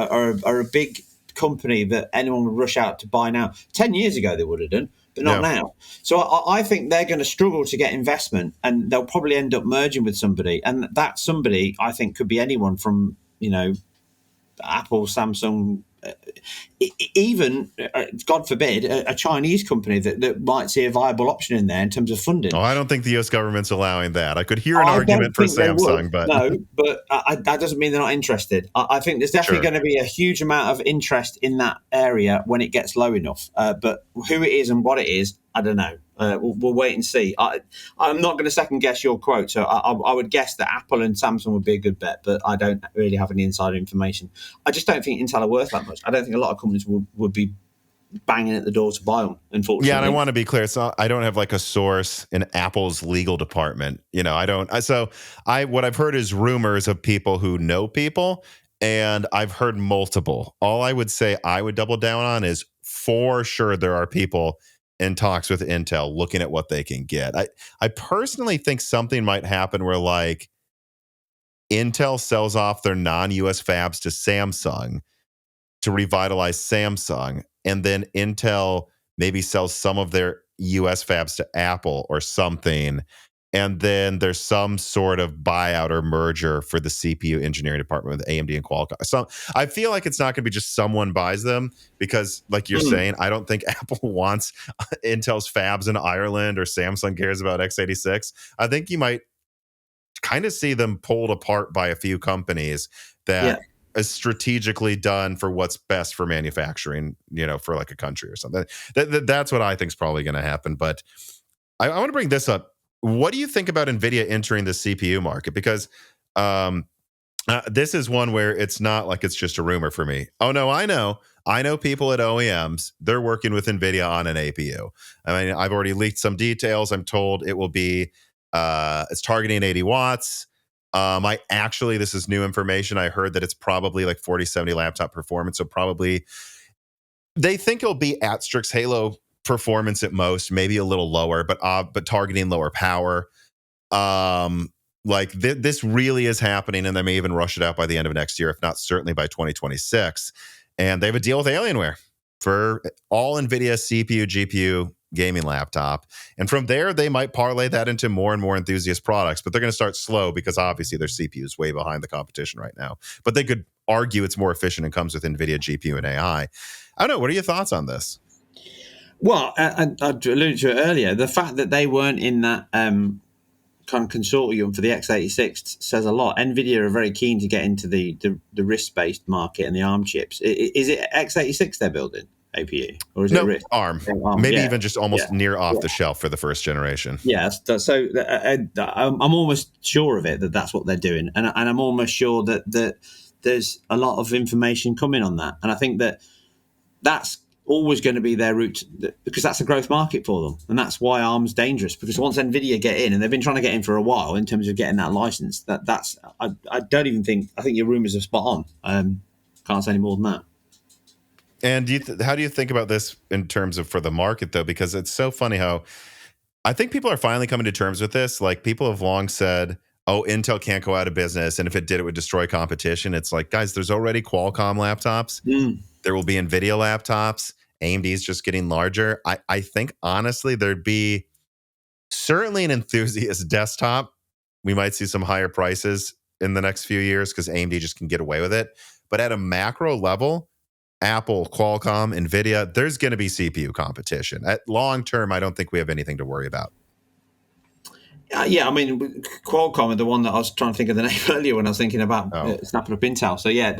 are a big company that anyone would rush out to buy now. 10 years ago they would have done, but not now. So I think they're going to struggle to get investment, and they'll probably end up merging with somebody, and that somebody I think could be anyone from Apple, Samsung, even, God forbid, a Chinese company that might see a viable option in there in terms of funding. Oh, I don't think the U.S. government's allowing that. I could hear an I argument don't for think they would, Samsung, but no, but that doesn't mean they're not interested. I think there's definitely Sure. going to be a huge amount of interest in that area when it gets low enough. But who it is and what it is, I don't know. We'll wait and see. I'm not going to second guess your quote, so I would guess that Apple and Samsung would be a good bet, but I don't really have any insider information. I just don't think Intel are worth that much. I don't think a lot of companies would be banging at the door to buy them, unfortunately. Yeah, and I want to be clear. So I don't have like a source in Apple's legal department. I don't. What I've heard is rumors of people who know people, and I've heard multiple. All I would say I would double down on is for sure there are people in talks with Intel looking at what they can get. I personally think something might happen where like Intel sells off their non-US fabs to Samsung to revitalize Samsung, and then Intel maybe sells some of their US fabs to Apple or something, and then there's some sort of buyout or merger for the CPU engineering department with AMD and Qualcomm. So I feel like it's not going to be just someone buys them because, like you're saying, I don't think Apple wants Intel's fabs in Ireland or Samsung cares about x86. I think you might kind of see them pulled apart by a few companies that is strategically done for what's best for manufacturing, for like a country or something. That's what I think is probably going to happen. But I want to bring this up. What do you think about Nvidia entering the CPU market? Because this is one where it's not like it's just a rumor for me. Oh, no, I know people at OEMs, they're working with Nvidia on an APU. I mean, I've already leaked some details. I'm told it will be, it's targeting 80 watts. This is new information. I heard that it's probably like 4070 laptop performance. So probably they think it'll be at Strix Halo performance at most, maybe a little lower, but targeting lower power. This really is happening, and they may even rush it out by the end of next year, if not certainly by 2026. And they have a deal with Alienware for all NVIDIA CPU, GPU gaming laptop. And from there, they might parlay that into more and more enthusiast products, but they're going to start slow because obviously their CPU is way behind the competition right now. But they could argue it's more efficient and comes with NVIDIA GPU and AI. I don't know. What are your thoughts on this? Well, I alluded to it earlier. The fact that they weren't in that kind of consortium for the x86 says a lot. Nvidia are very keen to get into the RISC-based market and the ARM chips. Is it x86 they're building, APU? Or is it RISC? ARM. Maybe even just almost near off the shelf for the first generation. Yeah, so I'm almost sure of it that's what they're doing. And I'm almost sure that there's a lot of information coming on that. And I think that's always going to be their route because that's a growth market for them. And that's why ARM's dangerous, because once NVIDIA get in, and they've been trying to get in for a while in terms of getting that license, I don't even think, I think your rumors are spot on. Can't say any more than that. And how do you think about this in terms of for the market, though? Because it's so funny how I think people are finally coming to terms with this. Like, people have long said, oh, Intel can't go out of business, and if it did, it would destroy competition. It's like, guys, there's already Qualcomm laptops. There will be NVIDIA laptops. AMD is just getting larger. I think, honestly, there'd be certainly an enthusiast desktop. We might see some higher prices in the next few years because AMD just can get away with it. But at a macro level, Apple, Qualcomm, NVIDIA, there's going to be CPU competition. At long term, I don't think we have anything to worry about. Yeah, I mean, Qualcomm are the one that I was trying to think of the name earlier when I was thinking about snapping up Intel. So yeah,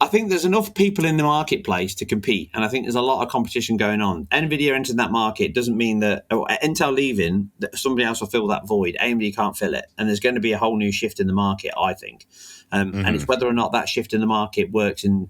I think there's enough people in the marketplace to compete, and I think there's a lot of competition going on. NVIDIA entering that market doesn't mean that Intel leaving, that somebody else will fill that void. AMD can't fill it, and there's going to be a whole new shift in the market, I think. And it's whether or not that shift in the market works in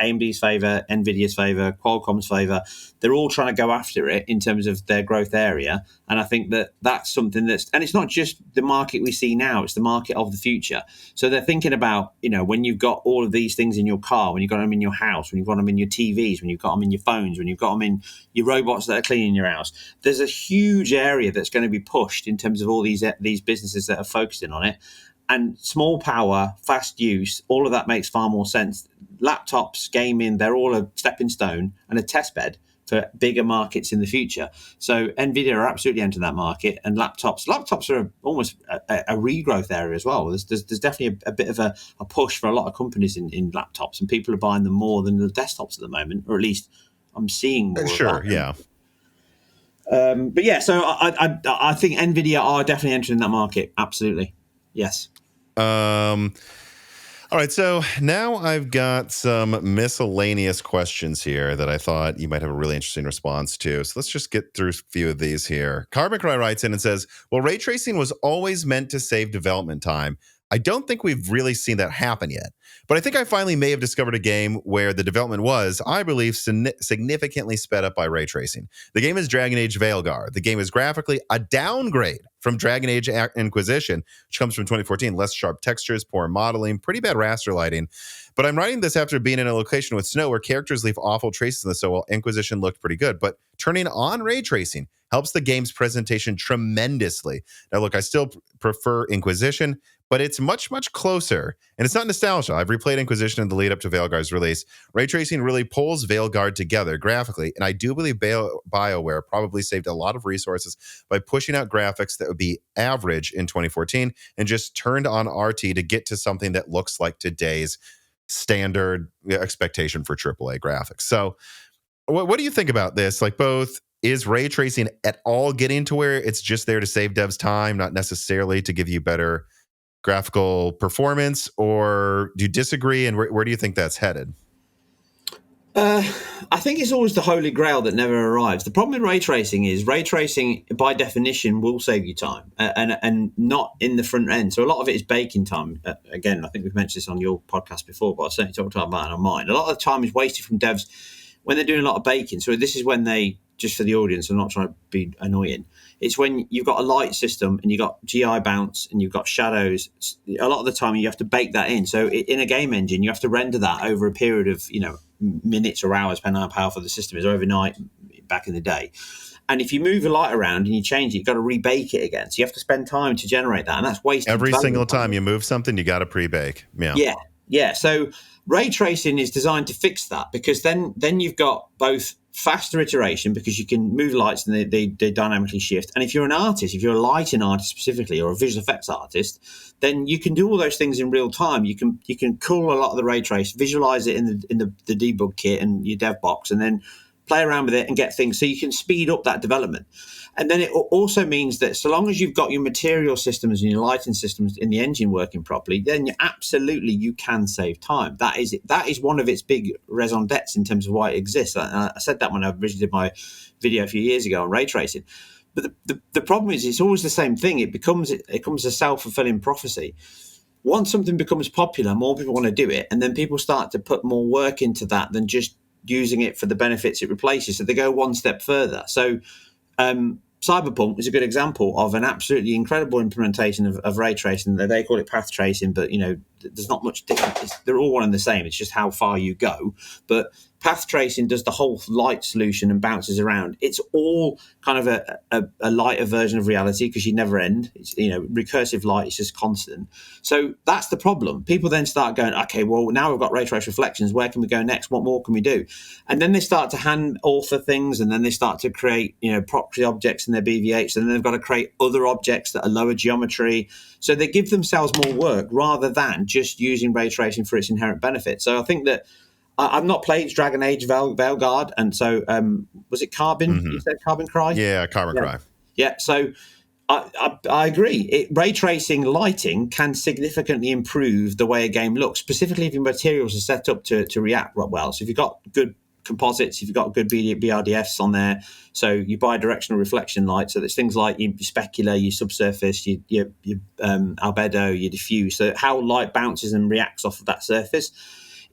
AMD's favor, NVIDIA's favor, Qualcomm's favor. They're all trying to go after it in terms of their growth area. And I think that's something and it's not just the market we see now, it's the market of the future. So they're thinking about, when you've got all of these things in your car, when you've got them in your house, when you've got them in your TVs, when you've got them in your phones, when you've got them in your robots that are cleaning your house, there's a huge area that's going to be pushed in terms of all these businesses that are focusing on it. And small power, fast use, all of that makes far more sense. Laptops, gaming, they're all a stepping stone and a test bed bigger markets in the future. So Nvidia are absolutely entering that market, and laptops are almost a regrowth area as well. There's definitely a bit of a push for a lot of companies in laptops, and people are buying them more than the desktops at the moment, or at least I'm seeing more Sure, of that. yeah. But yeah, so I think Nvidia are definitely entering that market. Absolutely, yes. All right, so now I've got some miscellaneous questions here that I thought you might have a really interesting response to. So let's just get through a few of these here. Carbon Cry writes in and says, well, ray tracing was always meant to save development time. I don't think we've really seen that happen yet. But I think I finally may have discovered a game where the development was, I believe, significantly sped up by ray tracing. The game is Dragon Age Veilguard. The game is graphically a downgrade from Dragon Age Inquisition, which comes from 2014. Less sharp textures, poor modeling, pretty bad raster lighting. But I'm writing this after being in a location with snow where characters leave awful traces in the snow, while Inquisition looked pretty good. But turning on ray tracing helps the game's presentation tremendously. Now, look, I still prefer Inquisition, but it's much, much closer. And it's not nostalgia. I've replayed Inquisition in the lead up to Veilguard's release. Ray tracing really pulls Veilguard together graphically, and I do believe BioWare probably saved a lot of resources by pushing out graphics that would be average in 2014 and just turned on RT to get to something that looks like today's standard expectation for AAA graphics. So what do you think about this? Like, both, is ray tracing at all getting to where it's just there to save devs time, not necessarily to give you better graphical performance, or do you disagree, and where do you think that's headed? I think it's always the holy grail that never arrives. The problem with ray tracing is ray tracing, by definition, will save you time, and not in the front end. So a lot of it is baking time. Again, I think we've mentioned this on your podcast before, but I certainly talked about it on mine. A lot of the time is wasted from devs when they're doing a lot of baking. So this is when they, just for the audience, I'm not trying to be annoying, it's when you've got a light system and you've got GI bounce and you've got shadows. A lot of the time you have to bake that in. So in a game engine, you have to render that over a period of, minutes or hours, depending on how powerful the system is, overnight back in the day. And if you move a light around and you change it, you've got to rebake it again. So you have to spend time to generate that, and that's wasted. Every single time you move something, you got to pre-bake. Yeah. So ray tracing is designed to fix that, because then you've got both faster iteration, because you can move lights and they dynamically shift. And if you're an artist, if you're a lighting artist specifically, or a visual effects artist, then you can do all those things in real time. You can cool a lot of the ray trace, visualize it in the debug kit and your dev box, and then play around with it and get things, so you can speed up that development. And then it also means that so long as you've got your material systems and your lighting systems in the engine working properly, then you can save time. That is one of its big raison d'etre in terms of why it exists. I said that when I originally did my video a few years ago on ray tracing. But the problem is, it's always the same thing. It becomes a self-fulfilling prophecy. Once something becomes popular, more people want to do it, and then people start to put more work into that than just using it for the benefits it replaces. So they go one step further. So Cyberpunk is a good example of an absolutely incredible implementation of ray tracing. They call it path tracing, but there's not much difference. They're all one and the same. It's just how far you go. But path tracing does the whole light solution and bounces around. It's all kind of a lighter version of reality, because you never end. It's, recursive light is just constant. So that's the problem. People then start going, okay, well, now we've got ray trace reflections. Where can we go next? What more can we do? And then they start to hand author things, and then they start to create, proxy objects in their BVH, and then they've got to create other objects that are lower geometry. So they give themselves more work rather than just using ray tracing for its inherent benefit. So I think that I've not played Dragon Age Veilguard, and so was it Carbon? Mm-hmm. You said Carbon Cry? Yeah, Carbon Cry. Yeah, so I agree. Ray tracing lighting can significantly improve the way a game looks, specifically if your materials are set up to react well. So if you've got good composites, if you've got good BRDFs on there, so you bi-directional reflection light, so there's things like your specular, your subsurface, your albedo, your diffuse, so how light bounces and reacts off of that surface.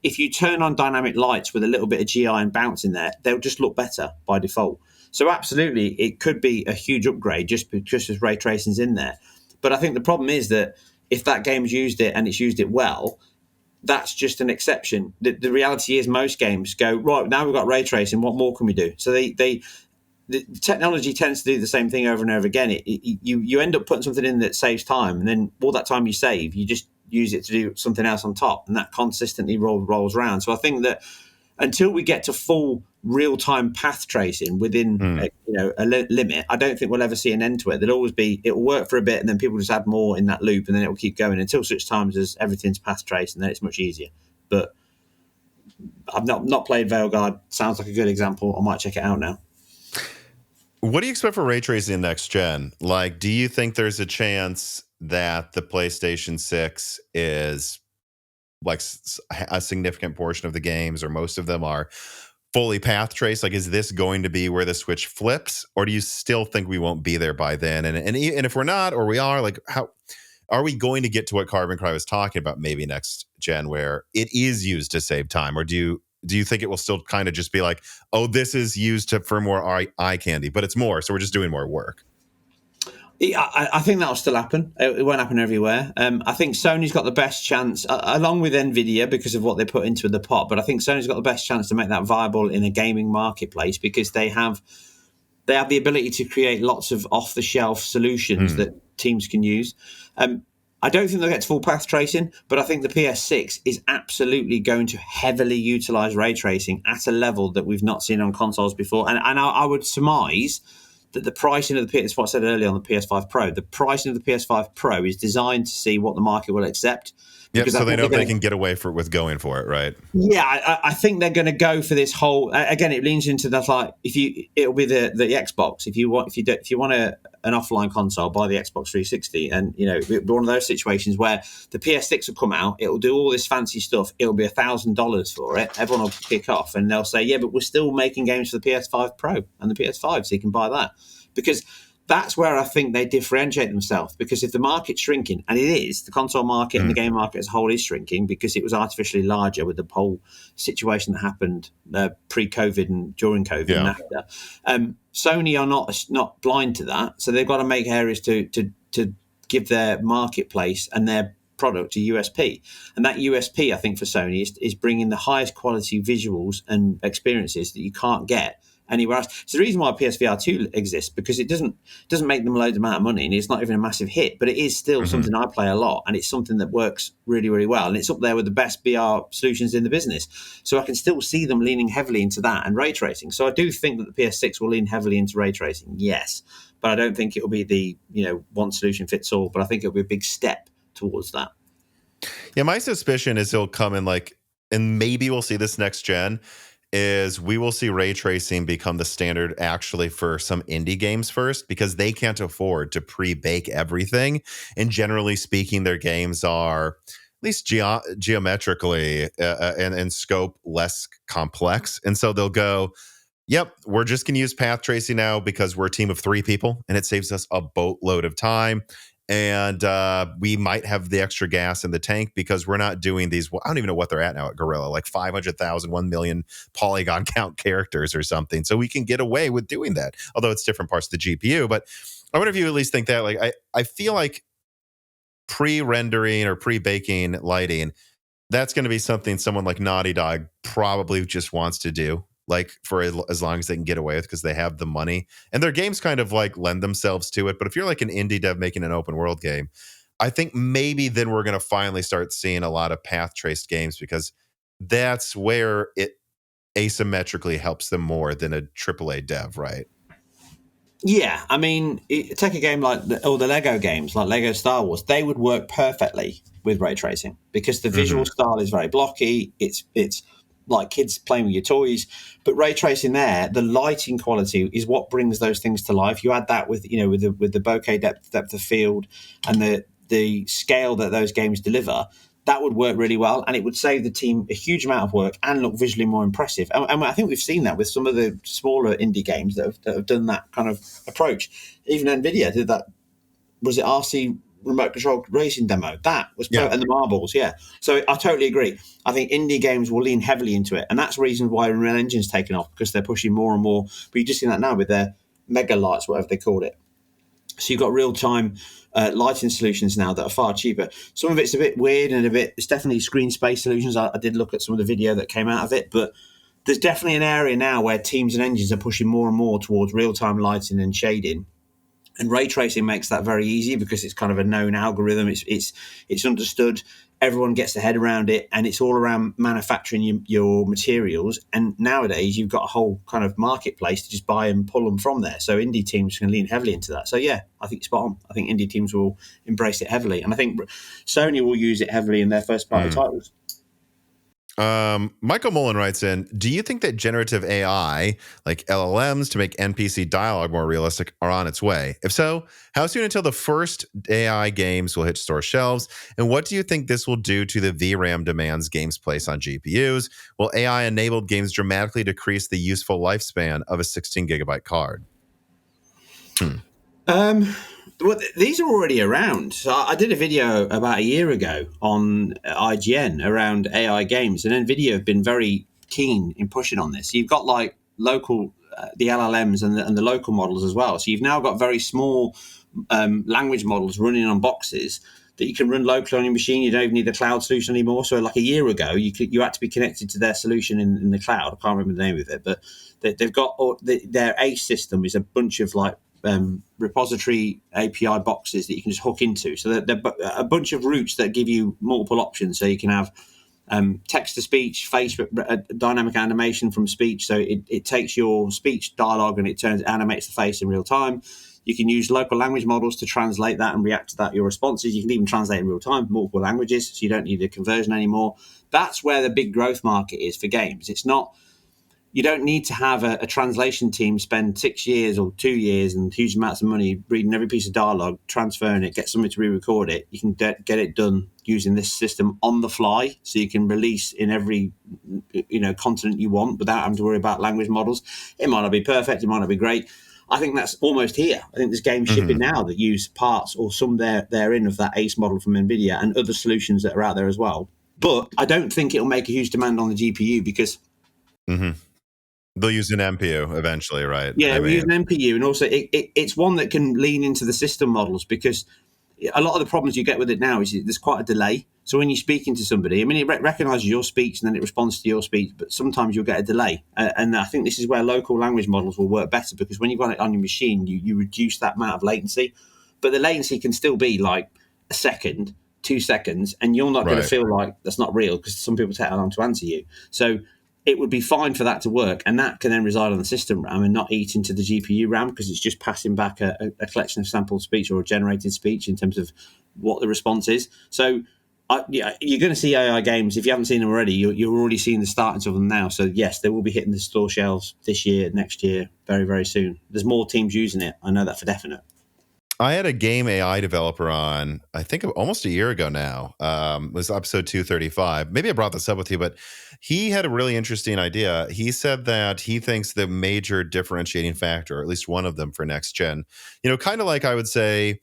If you turn on dynamic lights with a little bit of GI and bounce in there, they'll just look better by default. So absolutely, it could be a huge upgrade just as ray tracing's in there. But I think the problem is that if that game's used it and it's used it well, that's just an exception. The reality is most games go, right, now we've got ray tracing, what more can we do? So the technology tends to do the same thing over and over again. You end up putting something in that saves time, and then all that time you save, you just use it to do something else on top, and that consistently rolls around. So I think that until we get to full real-time path tracing within a limit, I don't think we'll ever see an end to it. There'll always be, it will work for a bit, and then people just add more in that loop, and then it will keep going until such times as everything's path traced, and then it's much easier. But I've not played Veilguard. Sounds like a good example. I might check it out now. What do you expect for ray tracing next gen? Like, do you think there's a chance that the PlayStation 6 is like a significant portion of the games, or most of them, are fully path traced? Like, is this going to be where the switch flips, or do you still think we won't be there by then? And if we're not, or we are, like, how are we going to get to what Carbon Cry was talking about maybe next gen, where it is used to save time? Or do you think it will still kind of just be like, oh, this is used for more eye candy, but it's more, so we're just doing more work? I think that'll still happen. It won't happen everywhere. I think Sony's got the best chance, along with Nvidia, because of what they put into the pot. But I think Sony's got the best chance to make that viable in a gaming marketplace, because they have the ability to create lots of off-the-shelf solutions that teams can use. I don't think they'll get to full path tracing, but I think the PS6 is absolutely going to heavily utilize ray tracing at a level that we've not seen on consoles before. And I would surmise that the pricing of the PS, what I said earlier on the PS5 Pro, the pricing of the PS5 Pro is designed to see what the market will accept. Yep, so they know they can get away with going for it, right? Yeah, I think they're going to go for this whole. Again, it leans into that, like, it'll be the Xbox. If you want an offline console, buy the Xbox 360, and it'll be one of those situations where the PS6 will come out. It'll do all this fancy stuff. It'll be $1,000 for it. Everyone will kick off, and they'll say, "Yeah, but we're still making games for the PS5 Pro and the PS5, so you can buy that." Because that's where I think they differentiate themselves, because if the market's shrinking, and it is, the console market and the game market as a whole is shrinking because it was artificially larger with the whole situation that happened pre-COVID and during COVID and after. Sony are not blind to that, so they've got to make areas to give their marketplace and their product a USP. And that USP, I think, for Sony is bringing the highest quality visuals and experiences that you can't get anywhere else. It's the reason why PSVR 2 exists, because it doesn't make them loads amount of money, and it's not even a massive hit, but it is still something I play a lot, and it's something that works really, really well, and it's up there with the best VR solutions in the business. So I can still see them leaning heavily into that and ray tracing. So I do think that the PS6 will lean heavily into ray tracing, yes, but I don't think it will be the one solution fits all, but I think it'll be a big step towards that. Yeah, my suspicion is he'll come in and maybe we'll see this next gen, is we will see ray tracing become the standard actually for some indie games first, because they can't afford to pre-bake everything. And generally speaking, their games are at least geometrically and scope less complex. And so they'll go, yep, we're just going to use path tracing now because we're a team of 3 people and it saves us a boatload of time. And we might have the extra gas in the tank because we're not doing these. I don't even know what they're at now at Gorilla, like 500,000, 1 million polygon count characters or something. So we can get away with doing that, although it's different parts of the GPU. But I wonder if you at least think that. Like, I feel like pre-rendering or pre-baking lighting, that's going to be something someone like Naughty Dog probably just wants to do, like, for as long as they can get away with, because they have the money and their games kind of like lend themselves to it. But if you're like an indie dev making an open world game, I think maybe then we're going to finally start seeing a lot of path traced games, because that's where it asymmetrically helps them more than a AAA dev, right? Yeah, I mean, take a game like the Lego games, like Lego Star Wars. They would work perfectly with ray tracing because the visual style is very blocky. It's like kids playing with your toys, but ray tracing there, the lighting quality is what brings those things to life. You add that with with the bokeh depth of field and the scale that those games deliver, that would work really well, and it would save the team a huge amount of work and look visually more impressive. And I think we've seen that with some of the smaller indie games that have done that kind of approach. Even Nvidia did that. Was it RC remote control racing demo? That was and the marbles, yeah. So I totally agree. I think indie games will lean heavily into it, and that's the reason why Unreal Engine's taken off, because they're pushing more and more. But you're just seeing that now with their mega lights, whatever they called it. So you've got real-time lighting solutions now that are far cheaper. Some of it's a bit weird and it's definitely screen space solutions. I did look at some of the video that came out of it, but there's definitely an area now where teams and engines are pushing more and more towards real-time lighting and shading. And ray tracing makes that very easy because it's kind of a known algorithm. It's understood. everyone gets their head around it, and it's all around manufacturing your materials. And nowadays, you've got a whole kind of marketplace to just buy and pull them from there. So indie teams can lean heavily into that. So yeah, I think spot on. I think indie teams will embrace it heavily, and I think Sony will use it heavily in their first party titles. Michael Mullen writes in, do you think that generative AI, like LLMs to make NPC dialogue more realistic, are on its way? If so, how soon until the first AI games will hit store shelves? And what do you think this will do to the VRAM demands games place on GPUs? Will AI-enabled games dramatically decrease the useful lifespan of a 16-gigabyte card? Well, these are already around. So I did a video about a year ago on IGN around AI games, and Nvidia have been very keen in pushing on this. You've got like local, the LLMs and the local models as well. So you've now got very small language models running on boxes that you can run locally on your machine. You don't even need the cloud solution anymore. So like a year ago, you had to be connected to their solution in the cloud. I can't remember the name of it, but they've got their ACE system is a bunch of like repository API boxes that you can just hook into. So they're a bunch of routes that give you multiple options. So you can have text to speech, face dynamic animation from speech. So it takes your speech dialogue and it animates the face in real time. You can use local language models to translate that and react to that, your responses. You can even translate in real time, multiple languages, so you don't need a conversion anymore. That's where the big growth market is for games. It's not, you don't need to have a translation team spend 6 years or 2 years and huge amounts of money reading every piece of dialogue, transferring it, get somebody to re-record it. You can get it done using this system on the fly, so you can release in every continent you want without having to worry about language models. It might not be perfect, it might not be great. I think that's almost here. I think there's games shipping now that use parts or some therein of that ACE model from Nvidia and other solutions that are out there as well. But I don't think it'll make a huge demand on the GPU because they'll use an MPU eventually, right? Yeah, we use an MPU, and also it's one that can lean into the system models, because a lot of the problems you get with it now is there's quite a delay. So when you're speaking to somebody, I mean, it recognizes your speech and then it responds to your speech, but sometimes you'll get a delay. And I think this is where local language models will work better, because when you've got it on your machine, you reduce that amount of latency. But the latency can still be like a second, 2 seconds, and you're not going to feel like that's not real, because some people take that long to answer you. So it would be fine for that to work, and that can then reside on the system RAM and not eat into the GPU RAM, because it's just passing back a collection of sampled speech or a generated speech in terms of what the response is. So you're going to see AI games. If you haven't seen them already, you're already seeing the startings of them now. So yes, they will be hitting the store shelves this year, next year, very, very soon. There's more teams using it. I know that for definite. I had a game AI developer on, I think almost a year ago now. It was episode 235. Maybe I brought this up with you, but he had a really interesting idea. He said that he thinks the major differentiating factor, or at least one of them for next gen, kind of like I would say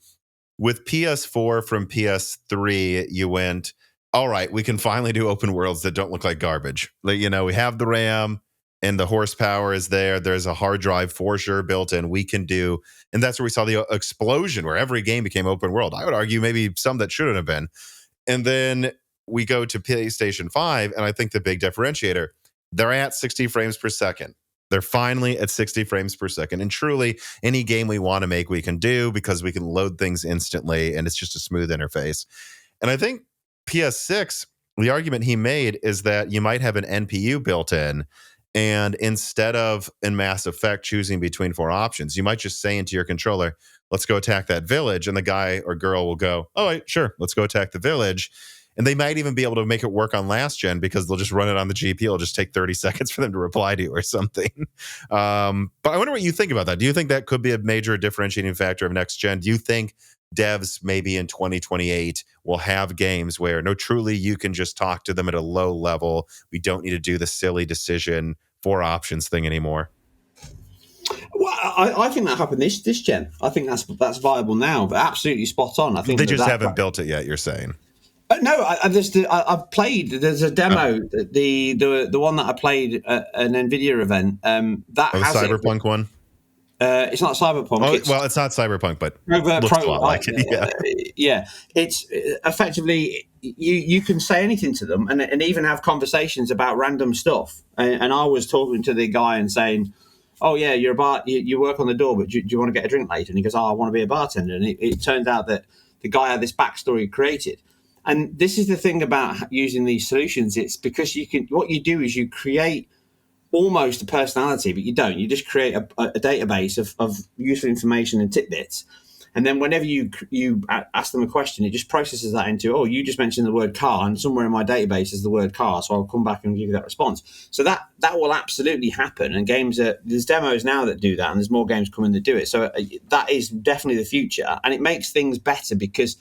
with PS4 from PS3, you went, all right, we can finally do open worlds that don't look like garbage. Like, we have the RAM and the horsepower is there. There's a hard drive for sure built in. We can do, and that's where we saw the explosion where every game became open world. I would argue maybe some that shouldn't have been. And then we go to PlayStation 5, and I think the big differentiator, they're at 60 frames per second. They're finally at 60 frames per second. And truly, any game we want to make, we can do, because we can load things instantly, and it's just a smooth interface. And I think PS6, the argument he made is that you might have an NPU built in, and instead of in Mass Effect choosing between 4 options, you might just say into your controller, let's go attack that village. And the guy or girl will go, all right, sure, let's go attack the village. And they might even be able to make it work on last gen, because they'll just run it on the GPU. It'll just take 30 seconds for them to reply to you or something. But I wonder what you think about that. Do you think that could be a major differentiating factor of next gen? Do you think devs maybe in 2028 will have games where, no, truly you can just talk to them at a low level? We don't need to do the silly decision 4 options thing anymore. Well, I think that happened this gen. I think that's viable now, but absolutely spot on. I think they just haven't built it yet, you're saying? No, I've played. There's a demo, the one that I played at an Nvidia event. That has the Cyberpunk one. It's not Cyberpunk. It's not Cyberpunk, but looks a lot like it. Yeah, it's effectively you can say anything to them and even have conversations about random stuff. And I was talking to the guy and saying, "Oh yeah, you work on the door, but do you want to get a drink later?" And he goes, "Oh, I want to be a bartender." And it turned out that the guy had this backstory created. And this is the thing about using these solutions. It's because what you do is you create almost a personality, but you don't. You just create a database of useful information and tidbits. And then whenever you ask them a question, it just processes that into, oh, you just mentioned the word car, and somewhere in my database is the word car, so I'll come back and give you that response. So that will absolutely happen. And there's demos now that do that, and there's more games coming that do it. So that is definitely the future, and it makes things better because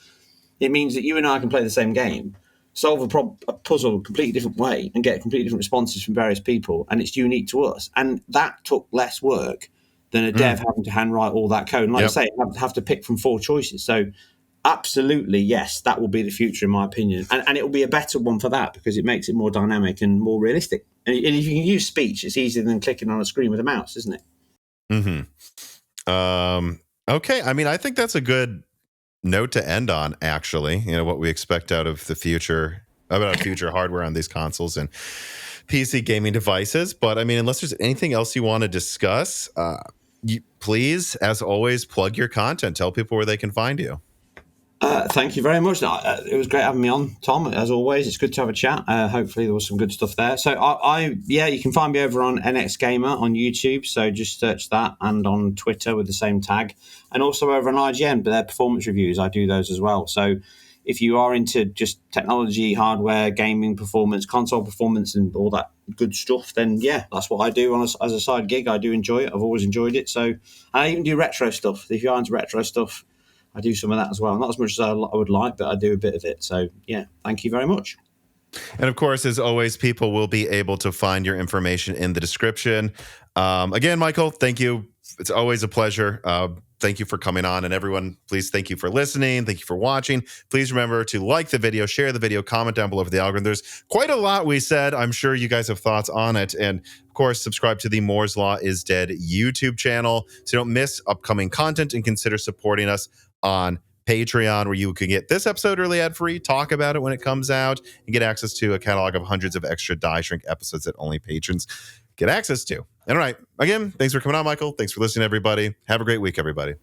it means that you and I can play the same game, solve a puzzle a completely different way, and get completely different responses from various people, and it's unique to us. And that took less work than a dev having to handwrite all that code. And like I say, have to pick from 4 choices. So absolutely, yes, that will be the future in my opinion. And it will be a better one for that because it makes it more dynamic and more realistic. And if you can use speech, it's easier than clicking on a screen with a mouse, isn't it? Okay. I mean, I think that's a good note to end on, actually. What we expect out of the future, about future hardware on these consoles and PC gaming devices. But I mean, unless there's anything else you want to discuss, please, as always, plug your content. Tell people where they can find you. Thank you very much. It was great having me on, Tom. As always, it's good to have a chat. Hopefully there was some good stuff there. So you can find me over on NX Gamer on YouTube. So just search that, and on Twitter with the same tag, and also over on IGN, but their performance reviews, I do those as well. So if you are into just technology, hardware, gaming performance, console performance, and all that good stuff, then yeah, that's what I do as a side gig. I do enjoy it. I've always enjoyed it. So I even do retro stuff. If you're into retro stuff, I do some of that as well. Not as much as I would like, but I do a bit of it. So yeah, thank you very much. And of course, as always, people will be able to find your information in the description. Again, Michael, thank you. It's always a pleasure. Thank you for coming on. And everyone, please, thank you for listening. Thank you for watching. Please remember to like the video, share the video, comment down below for the algorithm. There's quite a lot we said. I'm sure you guys have thoughts on it. And of course, subscribe to the Moore's Law is Dead YouTube channel so you don't miss upcoming content, and consider supporting us on Patreon, where you can get this episode early ad-free, talk about it when it comes out, and get access to a catalog of hundreds of extra Die Shrink episodes that only patrons get access to. All right. Again, thanks for coming on, Michael. Thanks for listening, everybody. Have a great week, everybody.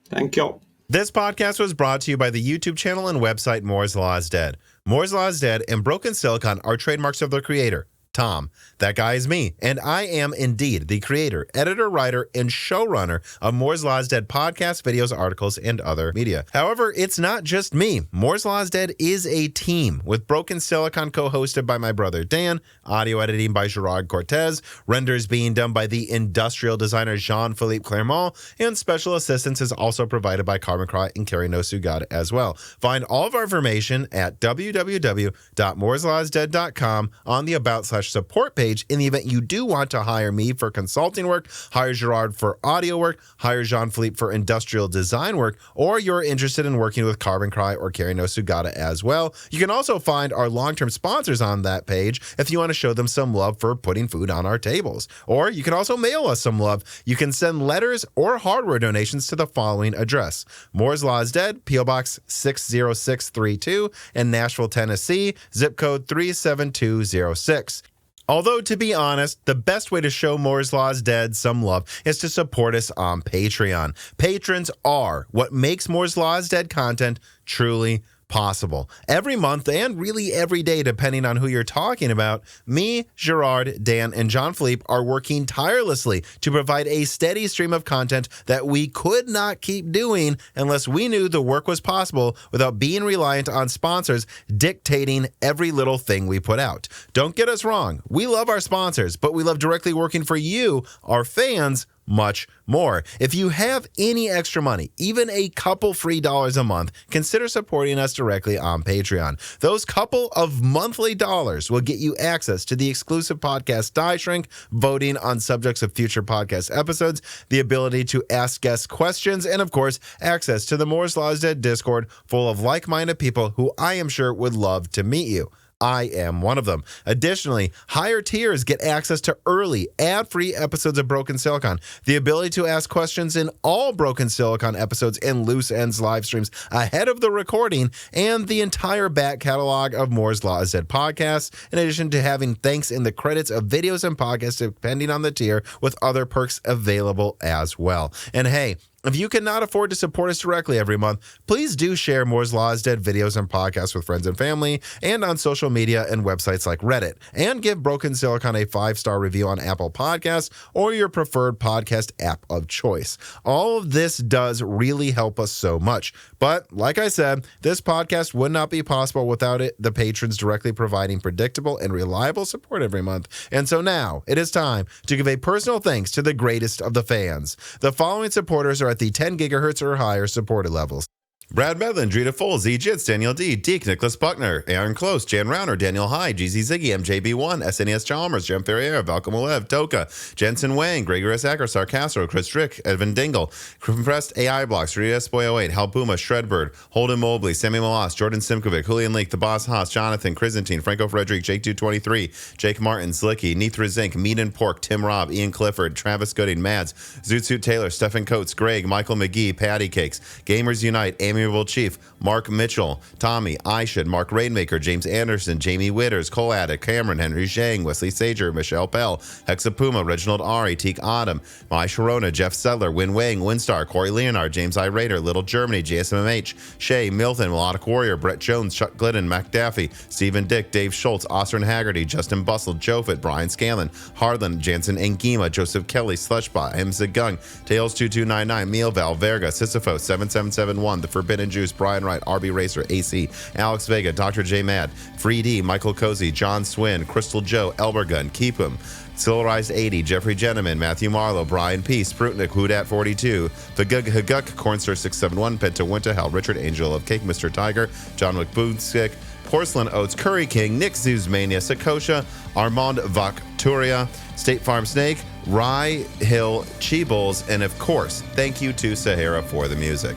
Thank you. This podcast was brought to you by the YouTube channel and website Moore's Law is Dead. Moore's Law is Dead and Broken Silicon are trademarks of their creator, Tom. That guy is me, and I am indeed the creator, editor, writer, and showrunner of Moore's Law is Dead podcasts, videos, articles, and other media. However, it's not just me. Moore's Law is Dead is a team, with Broken Silicon co-hosted by my brother Dan, audio editing by Gerard Cortez, renders being done by the industrial designer Jean-Philippe Clermont, and special assistance is also provided by Carmen Cry and Carrie No Sugata as well. Find all of our information at www.mooreslawsdead.com on the About/Support page. In the event you do want to hire me for consulting work, hire Gerard for audio work, hire Jean-Philippe for industrial design work, or you're interested in working with Carbon Cry or Carrie No Sugata as well, you can also find our long-term sponsors on that page if you want to show them some love for putting food on our tables. Or you can also mail us some love. You can send letters or hardware donations to the following address: Moore's Law is Dead, P.O. Box 60632 in Nashville, Tennessee, zip code 37206. Although, to be honest, the best way to show Moore's Law is Dead some love is to support us on Patreon. Patrons are what makes Moore's Law is Dead content truly possible. Every month, and really every day, depending on who you're talking about, me, Gerard, Dan, and Jean-Philippe are working tirelessly to provide a steady stream of content that we could not keep doing unless we knew the work was possible without being reliant on sponsors dictating every little thing we put out. Don't get us wrong. We love our sponsors, but we love directly working for you, our fans, much more. If you have any extra money, even a couple free dollars a month, consider supporting us directly on Patreon. Those couple of monthly dollars will get you access to the exclusive podcast Die Shrink, voting on subjects of future podcast episodes, the ability to ask guest questions, and of course, access to the Moore's Law is Dead Discord full of like-minded people who I am sure would love to meet you. I am one of them. Additionally, higher tiers get access to early, ad-free episodes of Broken Silicon, the ability to ask questions in all Broken Silicon episodes and Loose Ends live streams ahead of the recording, and the entire back catalog of Moore's Law is Dead podcasts, in addition to having thanks in the credits of videos and podcasts depending on the tier, with other perks available as well. And hey, If you cannot afford to support us directly every month, please do share Moore's Law is Dead videos and podcasts with friends and family and on social media and websites like Reddit. And give Broken Silicon a 5-star review on Apple Podcasts or your preferred podcast app of choice. All of this does really help us so much. But like I said, this podcast would not be possible without the patrons directly providing predictable and reliable support every month. And so now it is time to give a personal thanks to the greatest of the fans. The following supporters are at the 10 gigahertz or higher supported levels: Brad Medlin, Drita Full, Z Jits, Daniel D, Deke, Nicholas Buckner, Aaron Close, Jan Rauner, Daniel Hyde, GZ Ziggy, MJB1, SNES Chalmers, Jem Ferrier, Valcom Olev, Toka, Jensen Wang, Gregor Acker, Sarcastro, Chris Drick, Evan Dingle, Compressed AI Blocks, Rita Boy08, Hal Puma, Shredbird, Holden Mobley, Sammy Molas, Jordan Simkovic, Julian Leak, The Boss Haas, Jonathan, Chrysantine, Franco Frederick, Jake223, Jake Martin, Slicky, Nithra Zink, Meat and Pork, Tim Robb, Ian Clifford, Travis Gooding, Mads, Zootsuit Taylor, Stephen Coates, Greg, Michael McGee, Patty Cakes, Gamers Unite, Amiable Chief, Mark Mitchell, Tommy, Aishan, Mark Rainmaker, James Anderson, Jamie Witters, Cole Addick, Cameron, Henry Zhang, Wesley Sager, Michelle Pell, Hexapuma, Reginald Ari, Teak Autumn, Mai Sharona, Jeff Sedler, Win Wang, Winstar, Corey Leonard, James I. Rader, Little Germany, JSMMH, Shay, Milton, Melodic Warrior, Brett Jones, Chuck Glidden, Mac Daffy, Stephen Dick, Dave Schultz, Austin Haggerty, Justin Bustle, Jofit, Brian Scanlon, Hardland, Jansen Engima, Joseph Kelly, Slushbot, M. Zagung, Tails2299, Meal Val, Verga, Sisyphos, 7771, The Forbidden Juice, Brian Wright, RB Racer, AC, Alex Vega, Dr. J. Mad, Free D, Michael Cozy, John Swin, Crystal Joe, Elbergun, Keep Him, Silverized 80, Jeffrey Gentleman, Matthew Marlowe, Brian P, Sprutnik, Hudat 42, The Gug Haguk, Cornstar 671, Penta Winter Hell, Richard Angel of Cake, Mr. Tiger, John McBoonstick, Porcelain Oats, Curry King, Nick Zuzmania, Sakosha, Armand Vakturia, State Farm Snake, Rye Hill Cheebles, and of course, thank you to Sahara for the music.